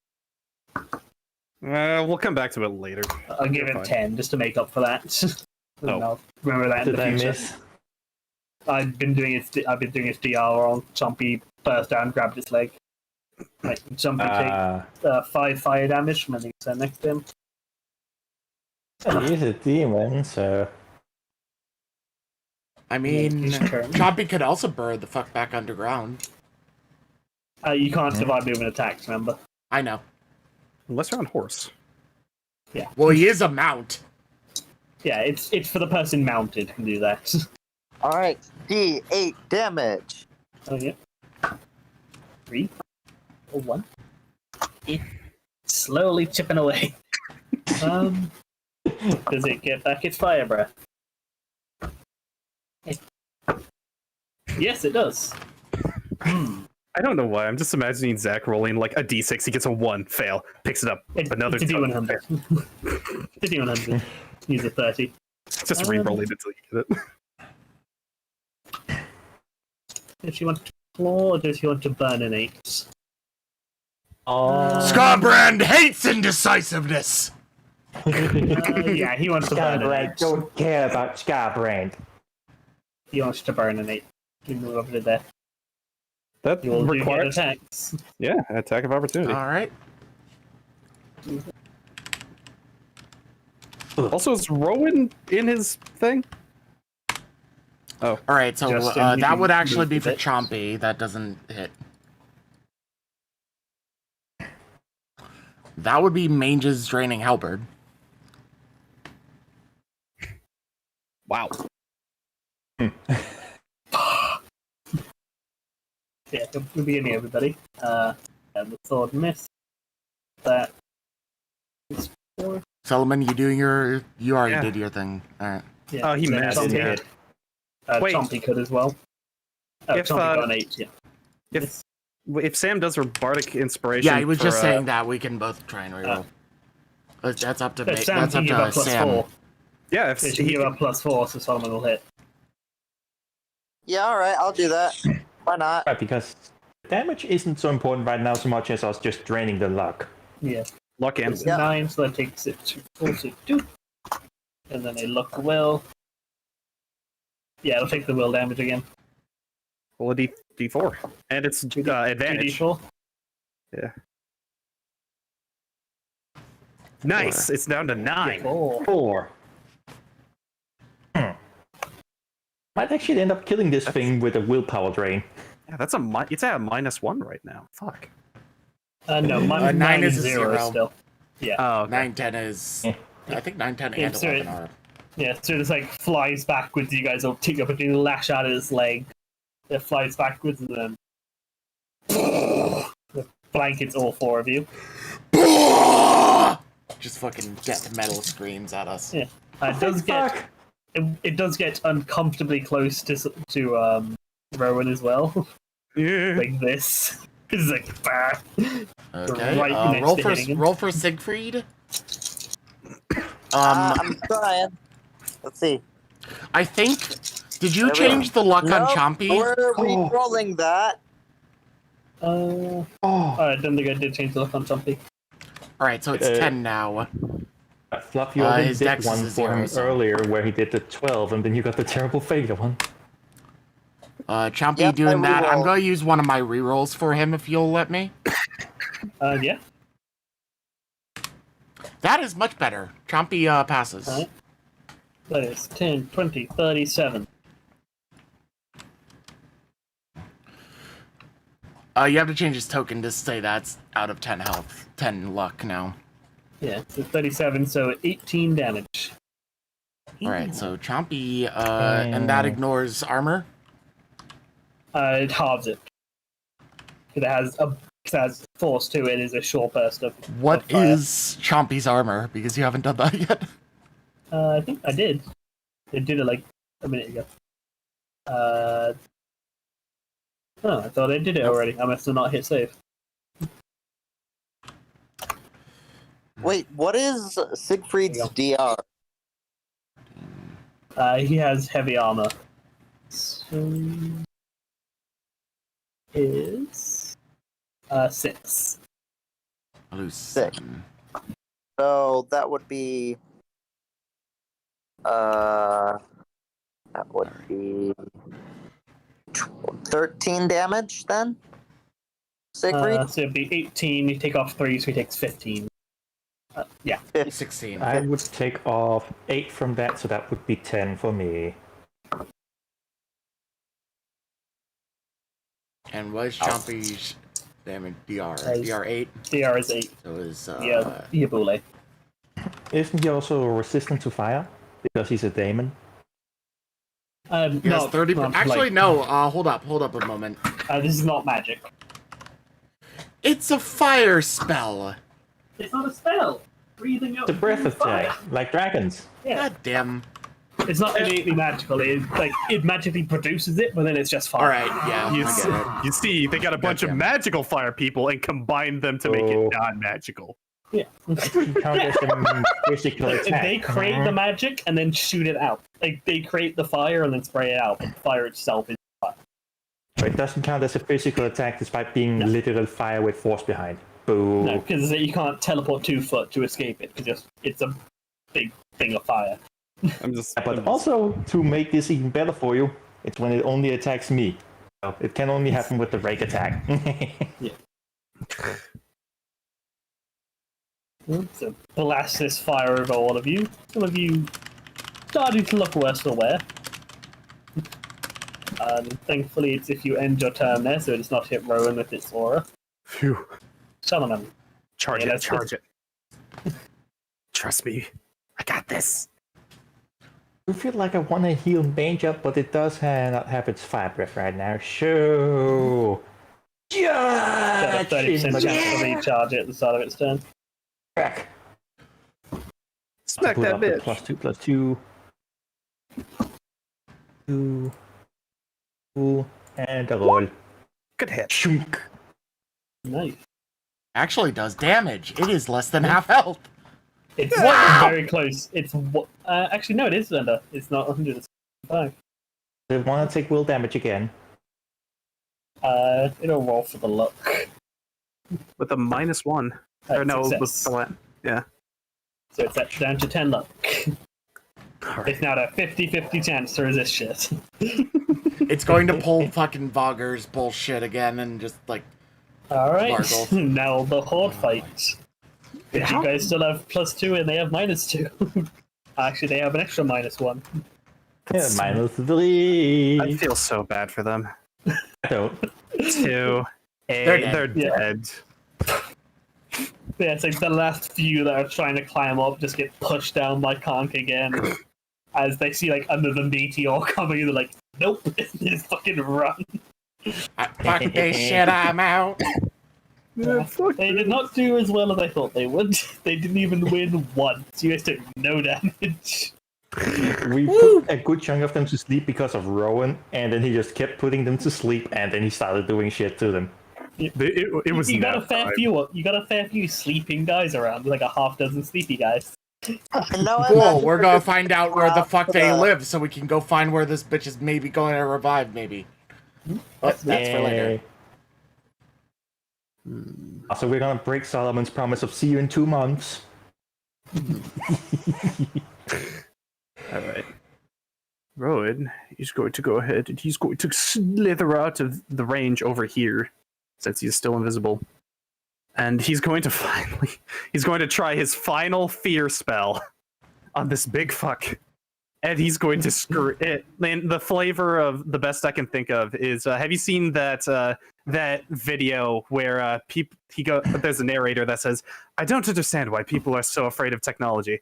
We'll come back to it later. I'll give Fine. it 10 just to make up for that. And Oh. I'll remember that in Did the I future. miss? I've been doing its DR on Chompy burst down, grabbed its leg. Like Chompy take 5 fire damage from anything that's next to him. He is a demon, so... I mean, His turn. Chompy could also burrow the fuck back underground. You can't survive movement attacks, remember? I know. Unless you're on horse. Well, he is a mount. Yeah, it's for the person mounted can do that. Alright, D8 damage. Oh yeah. 3 or 1. Slowly chipping away. Does it get back its fire breath? Yes, it does. I don't know why. I'm just imagining Zach rolling like a d6. He gets a 1, fail, picks it up. Another It's a 2, D100. It's a D100. Use a 30. just re-rolling until you get it. Does she want to claw or does she want to burn an 8? Scarbrand hates indecisiveness! Yeah, he wants to burn an 8. Scarbrand, don't care about Scarbrand. He wants to burn an 8. You move over to there. That You will do get requires, attacks. yeah, attack of opportunity. Alright. Also, is Rowan in his thing? Oh, Alright, so Justin, you that can would actually move be a for bit. Chompy. That doesn't hit. That would be Mange's Draining Halberd. wow. Yeah, it could be any everybody. And the sword miss. That is 4. Solomon, you already Yeah. did your thing. Alright. Yeah. Oh, he then missed, Chompy yeah. could. Wait. Chompy could as well. If, Chompy got an 8, yeah. If Sam does her bardic inspiration, Yeah, he was for, just saying that we can both try and reroll. That's up to If Sam that's can up give up to plus Sam. 4. Yeah, if They should give up plus 4, so Solomon will hit. Yeah, alright, I'll do that. Why not? Right, because damage isn't so important right now so much as us just draining the luck. Yeah. luck and It's Yeah. 9, so that takes it to 4 to 2. And then a luck will. Yeah, it'll take the will damage again. roll a d4, and it's advantage. 2d4. Nice. It's down to 9. 4. 4. Might actually end up killing this thing with a willpower drain. Yeah, that's it's at a -1 right now. Fuck. No, mine 9 is is a 0 zero. still. Yeah. Oh, okay. 9, 10 is... I think 9, 10, and Yeah, so 11 are. Yeah, so it just like flies backwards. You guys all take up and do lash out at his leg. It flies backwards and then the blankets all 4 of you. Just fucking death metal screams at us. Yeah, it does get uncomfortably close to Rowan as well, Yeah. like this. It's like bah. Okay, Right next roll to for hitting him. roll for Siegfried. I'm trying. Let's see. I think. Did you There we change the luck on Nope, Chompy? We're re-rolling that. I don't think I did change the look on Chompy. All right, so it's 10 now. Fluffy already his did dex one is a for him 0, so- earlier where he did the 12, and then you got the terrible failure one. Chompy Yep, doing I that. I'm reroll. going to use one of my rerolls for him if you'll let me. Yeah. That is much better. Chompy passes. Alright. That is 10, 20, 37. You have to change his token to say that's out of 10 health. 10 luck now. Yeah, so 37, so 18 damage. Alright, so Chompy, and that ignores armor. It halves it. It has force to it. Is a short burst of. What of fire. is Chompy's armor? Because you haven't done that yet. I think I did. I did it like a minute ago. I thought I did it already. I must have not hit save. Wait, what is Siegfried's There DR? He has heavy armor. So is 6. I lose Sick. 7. So that would be. That would be 13 damage then. Siegfried. So it'd be 18. You take off 3, so he takes 15. Yeah. 16. I would take off 8 from that, so that would be 10 for me. And what is Chompy's damage? DR? DR 8? DR is 8. So is, Yeah, Yabule. Isn't he also resistant to fire? Because he's a daemon? He has Not, 30. not Actually, like- no. Hold up a moment. This is not magic. It's a fire spell. It's not a spell. Breathing up. It's a breath fire. attack, like dragons. Yeah. God damn. It's not innately magical. It magically produces it, but then it's just fire. All right, yeah, You, I get it. you see, they got a bunch of Goddamn. magical fire people and combined them to make Oh. it non-magical. Yeah. Count as a physical attack. They create the magic and then shoot it out. Like they create the fire and then spray it out. But the fire itself is fire. But it doesn't count as a physical attack despite being literal fire with force behind. Boo. No, because you can't teleport 2 foot to escape it. Because it's a big thing of fire. I'm just. But also, to make this even better for you, it's when it only attacks me. So it can only happen with the rake attack. So blast this fire over all of you. Some of you starting to look worse for wear. Thankfully, it's if you end your turn there, so it's not hit Rowan with its aura. Phew. Summon them. Charge Yeah, it, that's charge it. Trust me. I got this. I feel like I want to heal Mange up, but it does not have its fire breath right now. So, Got a 30% chance to recharge it at the start of its turn. Crack. Smack Put that up the bitch. +2/+2. 2. 2. And a roll. Good hit. Shunk. Nice. Actually does damage. It is less than half health. It's very close. It's actually no, it is under. It's not 105. They want to take will damage again. It'll roll for the luck. With a -1. Or no, with Success. the what? Yeah. So it's at down to 10 luck. Alright. It's now a 50-50 chance to resist shit. It's going to pull fucking Vogger's bullshit again and just like Alright, Vargle. now the horde fight. If you guys still have +2 and they have -2. Actually, they have an extra -1. Yeah, -3. I feel so bad for them. I don't. 2, 8, They're dead. they're dead. Yeah, it's like the last few that are trying to climb up just get pushed down by Conk again. As they see like another meteor coming, they're like, nope, just fucking run. Fuck this shit, I'm out. They did not do as well as I thought they would. They didn't even win once. You guys took no damage. We put a good chunk of them to sleep because of Rowan, and then he just kept putting them to sleep, and then he started doing shit to them. It was You got a nap fair time. few. You got a fair few sleeping guys around, like a half dozen sleepy guys. Cool, we're gonna find out where the fuck they live so we can go find where this bitch is maybe going to revive, maybe. That's for later. So we're gonna break Solomon's promise of see you in 2 months. Alright. Rowan is going to go ahead and he's going to slither out of the range over here, since he's still invisible. And he's going to try his final fear spell on this big fuck. And he's going to screw it. And the flavor of the best I can think of is, have you seen that video where there's a narrator that says, "I don't understand why people are so afraid of technology."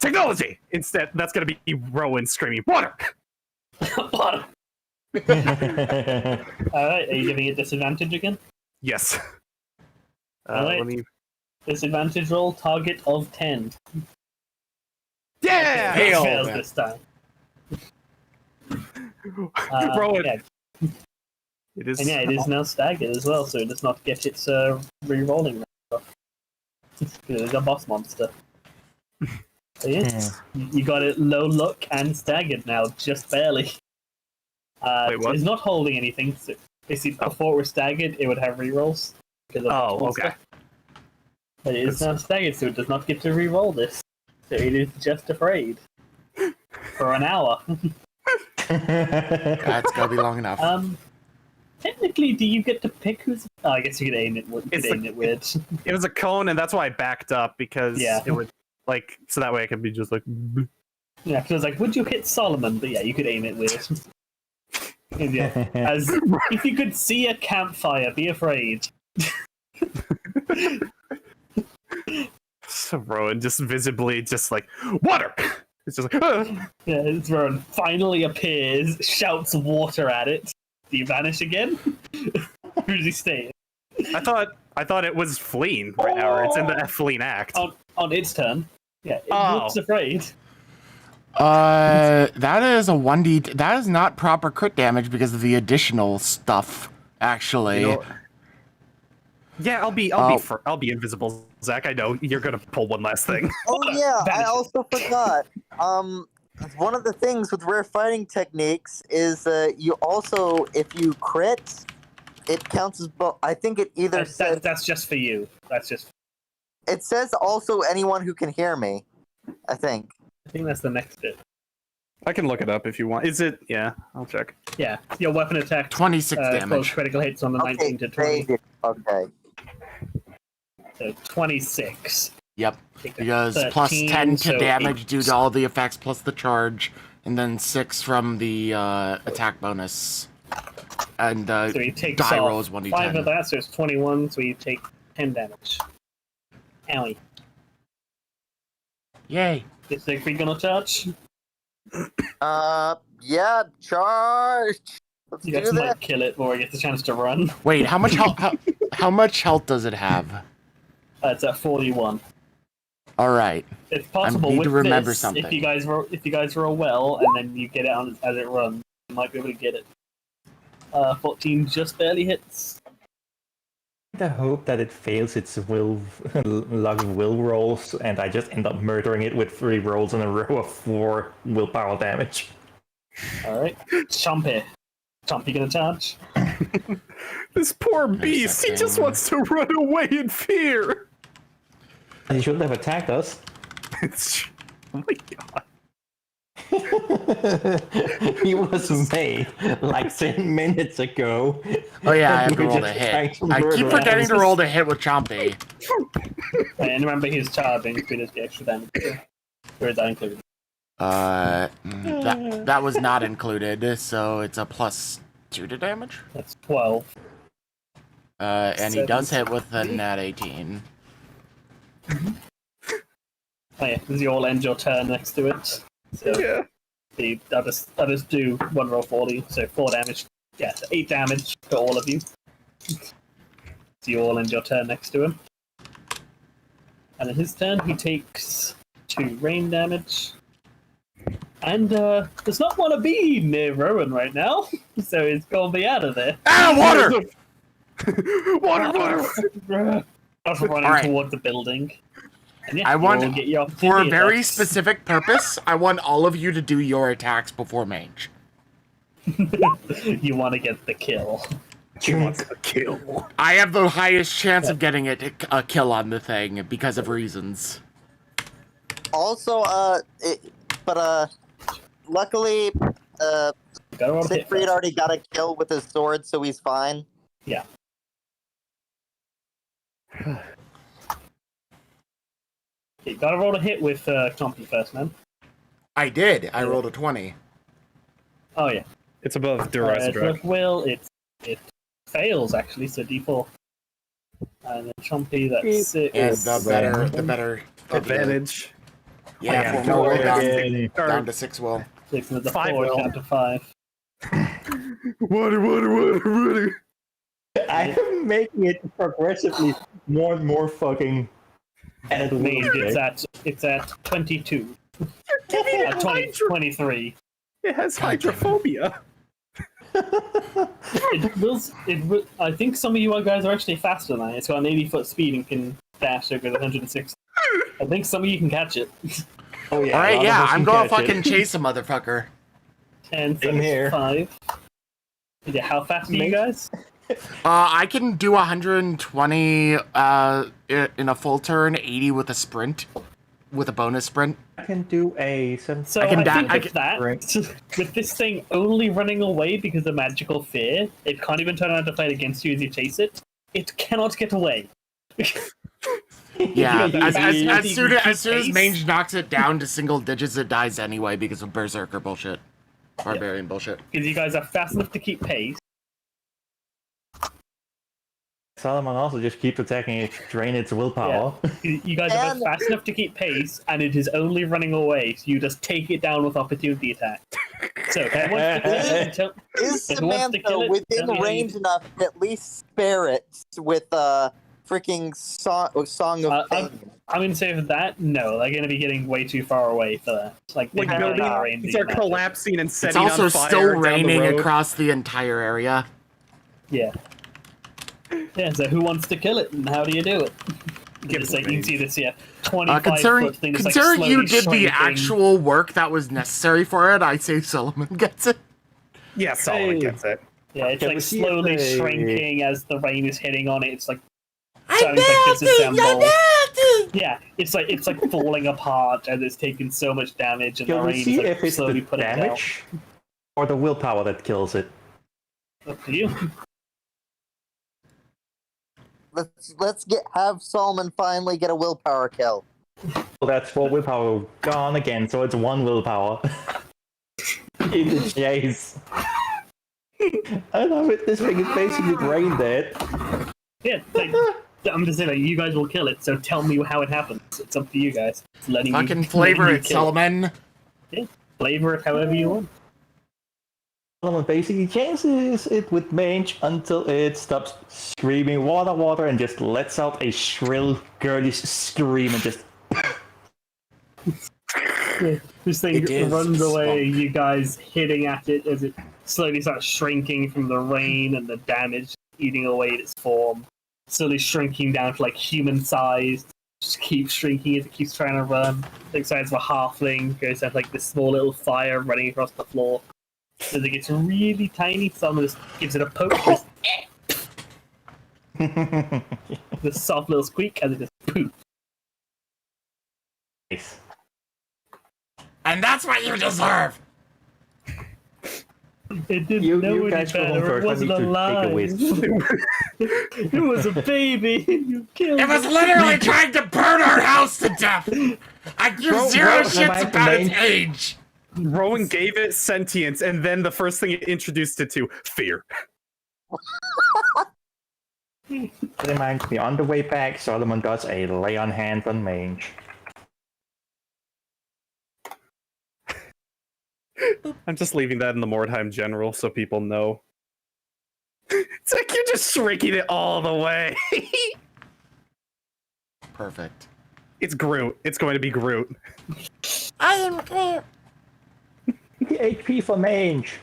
Technology! Instead, that's going to be Rowan screaming, "Water!" Alright, are you giving it disadvantage again? Yes. Alright. Let me... Disadvantage roll, target of 10. Yeah! Hail, Fails man. this time. Rowan. Yeah. It is... And yeah, it is now staggered as well, so it does not get its re-rolling stuff. It's a boss monster. So yes, you got it low luck and staggered now, just barely. Wait, what? It's not holding anything. So before it was staggered, it would have re-rolls. okay. But it is now staggered, so it does not get to re-roll this. So it is just afraid. For an hour. That's gonna be long enough. Technically, do you get to pick who's... Oh, I guess you could aim it, weird. It was a cone, and that's why I backed up, because Yeah. it would, like, so that way I could be just like... Yeah, because I was like, would you hit Solomon? But yeah, you could aim it weird. And yeah, as if you could see a campfire, be afraid. So Rowan just visibly just like, "Water!" It's just like, "Ah." Yeah, it's Rowan finally appears, shouts water at it. Do you vanish again? Or does he stay? I thought it was fleeing right now, or it's in the fleeing act. On its turn. Yeah, it Oh. looks afraid. That is a 1d. That is not proper crit damage because of the additional stuff. Actually, You know- Yeah, I'll be invisible, Zach. I know you're gonna pull one last thing. Oh yeah, I Vanish. also forgot. One of the things with rare fighting techniques is you also, if you crit, it counts as I think it either says That's just for you. That's just... it says also anyone who can hear me. I think. I think that's the next bit. I can look it up if you want. Is it? Yeah, I'll check. Yeah, your weapon attack 26 close damage. critical hits on the Okay, 19 to 20. okay. So 26. Yep. Take that. Because 13, plus 10 to so damage 8. due to all the effects plus the charge, and then 6 from the attack bonus. And So he takes die off roll is 1d10. 5 of that, so it's 21, so you take 10 damage. Owie. Yay. Is Siegfried gonna charge? Yeah, charge. Let's You do guys that. might kill it before it gets a chance to run. Wait, how much health? How much health does it have? It's at 41. All right. It's possible need with to remember this, something. if you guys roll well, and then you get it on as it runs, you might be able to get it. 14 just barely hits. I hope that it fails its log of will rolls, and I just end up murdering it with 3 rolls in a row of 4 willpower damage. Alright. Chompy. Chompy gonna charge? This poor beast, he just wants to run away in fear. He shouldn't have attacked us. Oh my god. He was made like 10 minutes ago. Oh yeah, I have to We're roll the just trying hit. to I keep murder forgetting us. to roll the hit with Chompy. And remember, he's charging, so he does get extra damage. Or is that included? That was not included, so it's a +2 to damage. That's 12. And he does hit with a nat 18. Oh yeah, because you all end your turn next to it. So Yeah. I'll just do one roll 40, so 4 damage. Yeah, so 8 damage to all of you. So you all end your turn next to him. And in his turn, he takes 2 rain damage. And does not want to be near Rowan right now, so he's gonna be out of there. Ah, water! Water! After running Alright. toward the building. And yeah, I want, you all get your for a opportunity very attacks. specific purpose, I want all of you to do your attacks before Mange. You want to get the kill. He wants a kill. I have the highest chance of getting a kill on the thing because of reasons. Also, luckily, Gotta roll a hit Siegfried first. already got a kill with his sword, so he's fine. Yeah. You gotta roll a hit with Chompy first, man. I did. I rolled a 20. Oh yeah. It's above duress drag. With Will, it fails actually, so D4. And then Chompy, that's 6. And the better Advantage. Yeah, no, roll again. down to 6 will. 6 and the 5 4 will. down to 5. Water. I am making it progressively more and more fucking. And it means it's at 22. 23. It has hydrophobia. I think some of you guys are actually faster than I. It's got an 80-foot speed and can dash over the 106. I think some of you can catch it. Oh yeah. Alright, yeah, I'm gonna catch fucking chase a motherfucker. 10, Same here. 5. Yeah, how fast are you guys? I can do 120 in a full turn, 80 with a sprint, with a bonus sprint. I can do a 7. So I can think with that, with this thing only running away because of magical fear, it can't even turn around to fight against you as you chase it. It cannot get away. Yeah, as soon as pace. Mange knocks it down to single digits, it dies anyway because of Berserker bullshit. Barbarian bullshit. Because you guys are fast enough to keep pace. Solomon also just keeps attacking it, drain its willpower. You guys are both fast enough to keep pace, and it is only running away, so you just take it down with opportunity attack. So, who wants to kill it? Is Who wants to Samantha kill it? within Tell me how range you- enough to at least spare it with freaking song of pain? I'm going to say for that, no. They're going to be getting way too far away for that. Like buildings are collapsing and It's setting also on fire still down the raining road. across the entire area. Yeah. Yeah, so who wants to kill it, and how do you do it? Give It's it like, you can range. see this, 25-foot Considering thing that's considering like you slowly did the shrinking. actual work that was necessary for it, I say Solomon gets it. Yeah, Solomon Hey. gets it. Yeah, it's Can like we see slowly if they- shrinking as the rain is hitting on it. It's like starting to disassemble. Yeah, it's like falling apart as it's taking so much damage, and the Can we rain see is like if it's the slowly putting it out. damage or the willpower that kills it? Up to you. Let's have Solomon finally get a willpower kill. Well, that's 4 willpower gone again, so it's 1 willpower. In the chase. I love it. This thing is basically brain dead. Yeah, like, I'm just saying, like, you guys will kill it. So tell me how it happens. It's up to you guys. It's letting Fucking you, flavor letting you it, kill Solomon. Flavor it however you want. Solomon basically chases it with Mange until it stops screaming water, water, and just lets out a shrill, girlish scream and just. This thing It is runs away, spunk. you guys hitting at it as it slowly starts shrinking from the rain and the damage eating away at its form. Slowly shrinking down to like human size. Just keeps shrinking as it keeps trying to run. The size of a halfling goes down to like this small little fire running across the floor. As it gets really tiny, someone just gives it a poke. Just, the soft little squeak as it just poof. Nice. And that's what you deserve! It didn't You know any guys go home better. It first. I need wasn't to take a alive. whiz. It was a baby. You killed It was it. literally trying to burn our house to death! I give zero shits about its age! Rowan gave it sentience, and then the first thing it introduced it to, fear. It reminds me, on the way back, Solomon does a lay on hands on Mange. I'm just leaving that in the Mordheim general so people know. It's like you're just shrinking it all the way. Perfect. It's Groot. It's going to be Groot. I am Groot! The HP for Mange.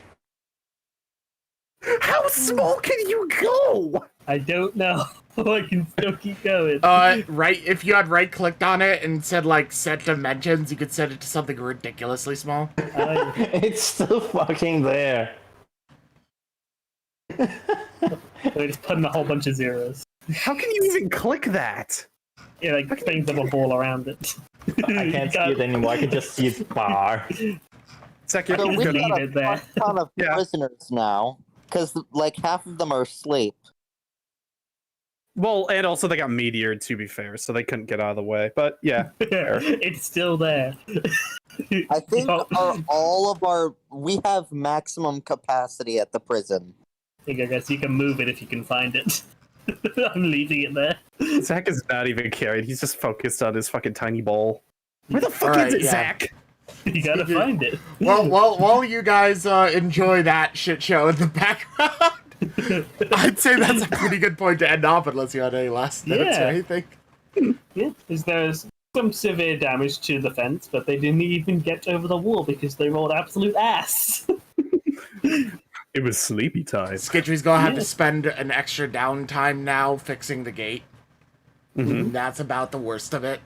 How small can you go? I don't know. I can still keep going. Right, if you had right-clicked on it and said, like, set dimensions, you could set it to something ridiculously small. It's still fucking there. We're just putting a whole bunch of zeros. How can you even click that? Yeah, like things have a ball around it. I can't see it anymore. I can just see its bar. Zach, So you're we gonna... leave got a it there. ton of Yeah. prisoners now, because like half of them are asleep. Well, and also they got meteored, to be fair, so they couldn't get out of the way. But yeah, It's still there. I think Oh, we have maximum capacity at the prison. I guess you can move it if you can find it. I'm leaving it there. Zach is not even carried. He's just focused on his fucking tiny ball. Where the fuck Alright, is it, yeah. Zach? You gotta find it. Well, while you guys enjoy that shit show in the background, I'd say that's a pretty good point to end off, unless you had any last notes or Yeah. anything. Yeah, because there's some severe damage to the fence, but they didn't even get over the wall because they rolled absolute ass. It was sleepy time. Skitchy's gonna have Yeah. to spend an extra downtime now fixing the gate. Mm-hmm. That's about the worst of it.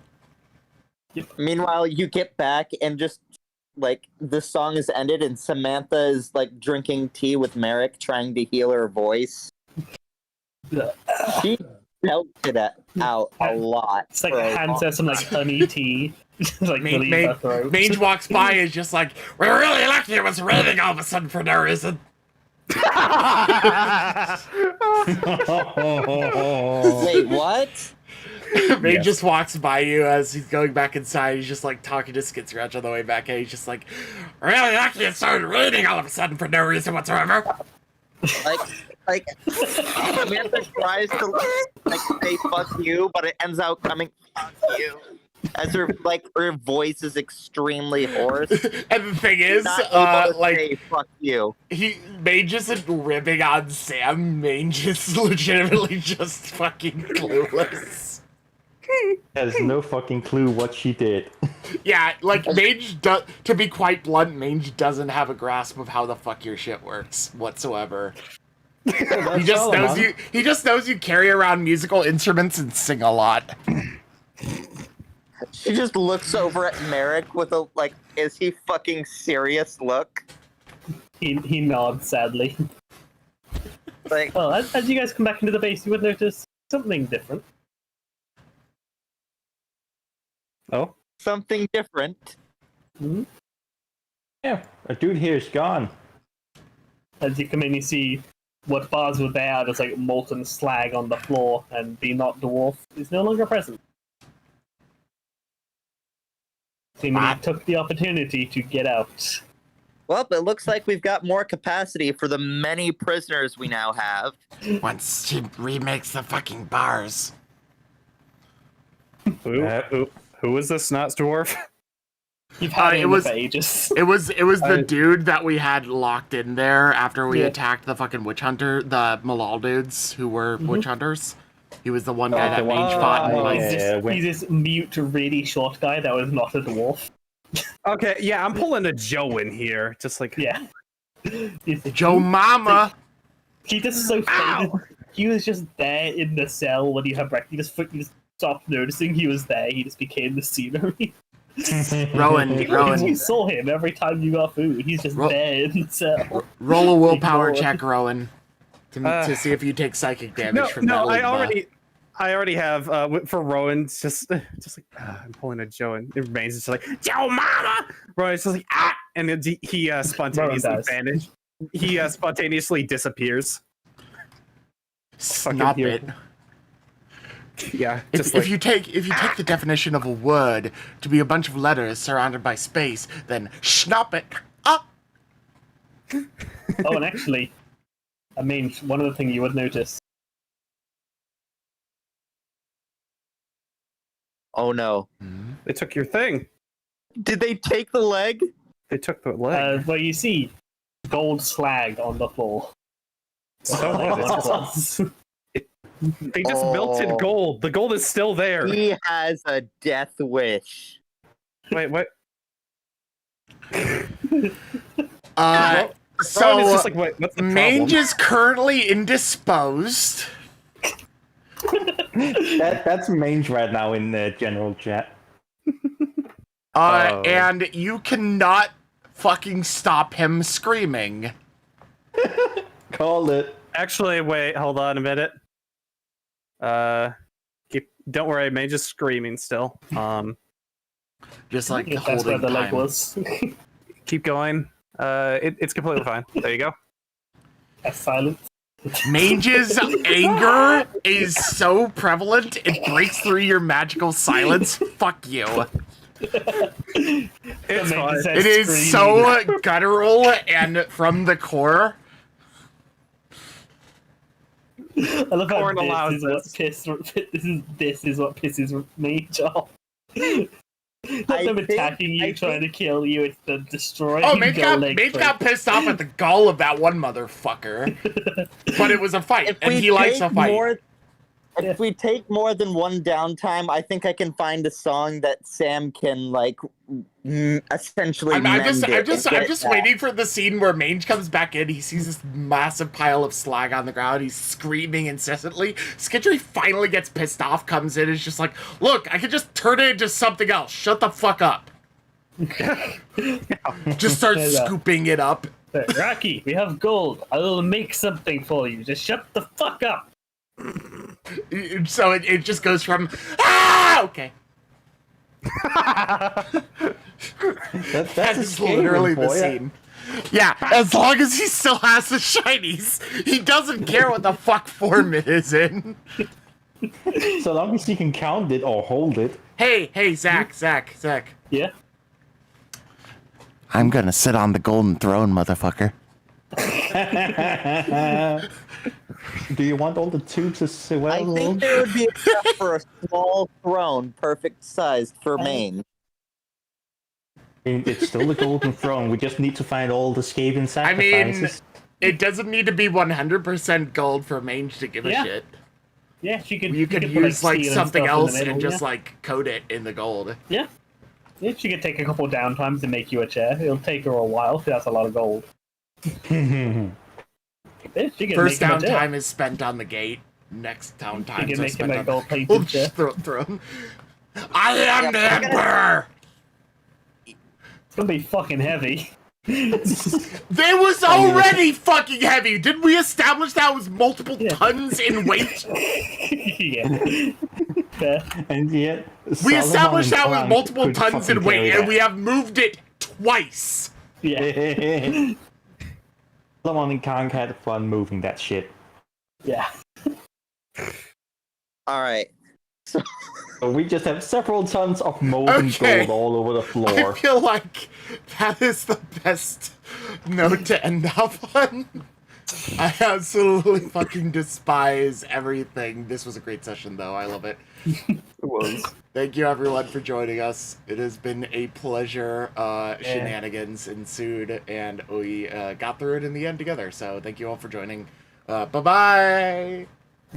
Meanwhile, you get back and just like the song is ended, and Samantha is like drinking tea with Merrick, trying to heal her voice. She belted it out a lot. It's like for a hand long says some like honey tea. like relieve her throat. Mange walks by and is just like, we're really lucky it was raining all of a sudden for no reason. Wait, what? Mange just walks by you as he's going back inside. He's just like talking to Skitch-Scratch on the way back, and he's just like, really lucky it started raining all of a sudden for no reason whatsoever. Like Samantha tries to like say fuck you, but it ends out coming fuck you. As her voice is extremely hoarse. And the thing is, Not able to like, say fuck you. Mange isn't ripping on Sam. Mange is legitimately just fucking clueless. Has no fucking clue what she did. Yeah, like, to be quite blunt, Mange doesn't have a grasp of how the fuck your shit works whatsoever. He just knows you carry around musical instruments and sing a lot. She just looks over at Merrick with a like, is he fucking serious look? He nods sadly. Like, Well, as you guys come back into the base, you would notice something different. Oh? something different. Mm-hmm. Yeah, a dude here is gone. As you come in, you see what bars were there are just like molten slag on the floor, and the not dwarf is no longer present. Seemingly took the opportunity to get out. Well, it looks like we've got more capacity for the many prisoners we now have. Once she remakes the fucking bars. Who is this not dwarf? You've had it him was- for ages. It was the dude that we had locked in there after we Yeah. attacked the fucking witch hunter, the Malal dudes who were witch hunters. He was the one guy that the one- Mange fought. Oh, like, yeah. He's this mute, really short guy that was not a dwarf. Okay, yeah, I'm pulling a Joe in here. Just like, Yeah. Joe Mama. He just so faded. He was just there in the cell when you had breakfast. You just stopped noticing he was there. He just became the scenery. Rowan. You saw him every time you got food. He's just there in the cell. Roll a willpower Ignore. check, Rowan, to see if you take psychic damage from that. I Ligma. already. I already have for Rowan. It's just like I'm pulling a Joe, and it remains just like Joe, mama. Rowan's just like and then he spontaneously vanishes. He spontaneously disappears. Stop it. Yeah. If you take the definition of a word to be a bunch of letters surrounded by space, then snap it up. Oh, and actually, I mean, one of the things you would notice. Oh no! They took your thing. Did they take the leg? They took the leg. Well, you see gold slag on the floor. So they just melted gold. The gold is still there. He has a death wish. Wait, what? So just like, what's the Mange problem? is currently indisposed. That's Mange right now in the general chat. And you cannot fucking stop him screaming. Called it. Actually, wait, hold on a minute. Don't worry, Mange is screaming still. Just like That's holding where the leg time. was. Keep going. It's completely fine. There you go. Silence. Mange's anger is so prevalent it breaks through your magical silence. Fuck you. It's fine. It is so guttural and from the core. I love how Corn allows this is what pisses me off. Not them attacking you, trying to kill you, it's them destroying Oh, Mange your leg. got pissed off at the gall of that one motherfucker. But it was a fight, and he likes a fight. If we take more than one downtime, I think I can find a song that Sam can essentially. I'm just back. waiting for the scene where Mange comes back in. He sees this massive pile of slag on the ground. He's screaming incessantly. Skitchery finally gets pissed off, comes in, is just like, "Look, I could just turn it into something else. Shut the fuck up." Just starts scooping it up. Rocky, we have gold. I will make something for you. Just shut the fuck up. So it just goes from okay. That's literally the scene. Yeah, as long as he still has the shinies, he doesn't care what the fuck form it is in. So long as he can count it or hold it. Hey, Zach. Yeah? I'm gonna sit on the golden throne, motherfucker. Do you want all the tubes as well? I think there would be enough for a small throne, perfect sized for Maine. It's still the golden throne. We just need to find all the Skaven I mean, sacrifices. it doesn't need to be 100% gold for Mange to give a shit. Yeah, You could use like something else and just like coat it in the gold. Yeah. Yeah, she could take a couple downtimes to make you a chair. It'll take her a while, because that's a lot of gold. First downtime is spent on the gate. Next downtime is spent on gold the plated throne. I am the Emperor! It's gonna be fucking heavy. They was already fucking heavy! Didn't we establish that was multiple tons in weight? Yeah. And yet, We established that was multiple tons in weight, and we have moved it twice! Yeah. Solomon and Kang had fun moving that shit. Yeah. Alright. So we just have several tons of molten gold all over the floor. I feel like that is the best note to end up on. I absolutely fucking despise everything. This was a great session, though. I love it. It was. Thank you, everyone, for joining us. It has been a pleasure. Shenanigans ensued, and we got through it in the end together. So thank you all for joining. Bye-bye!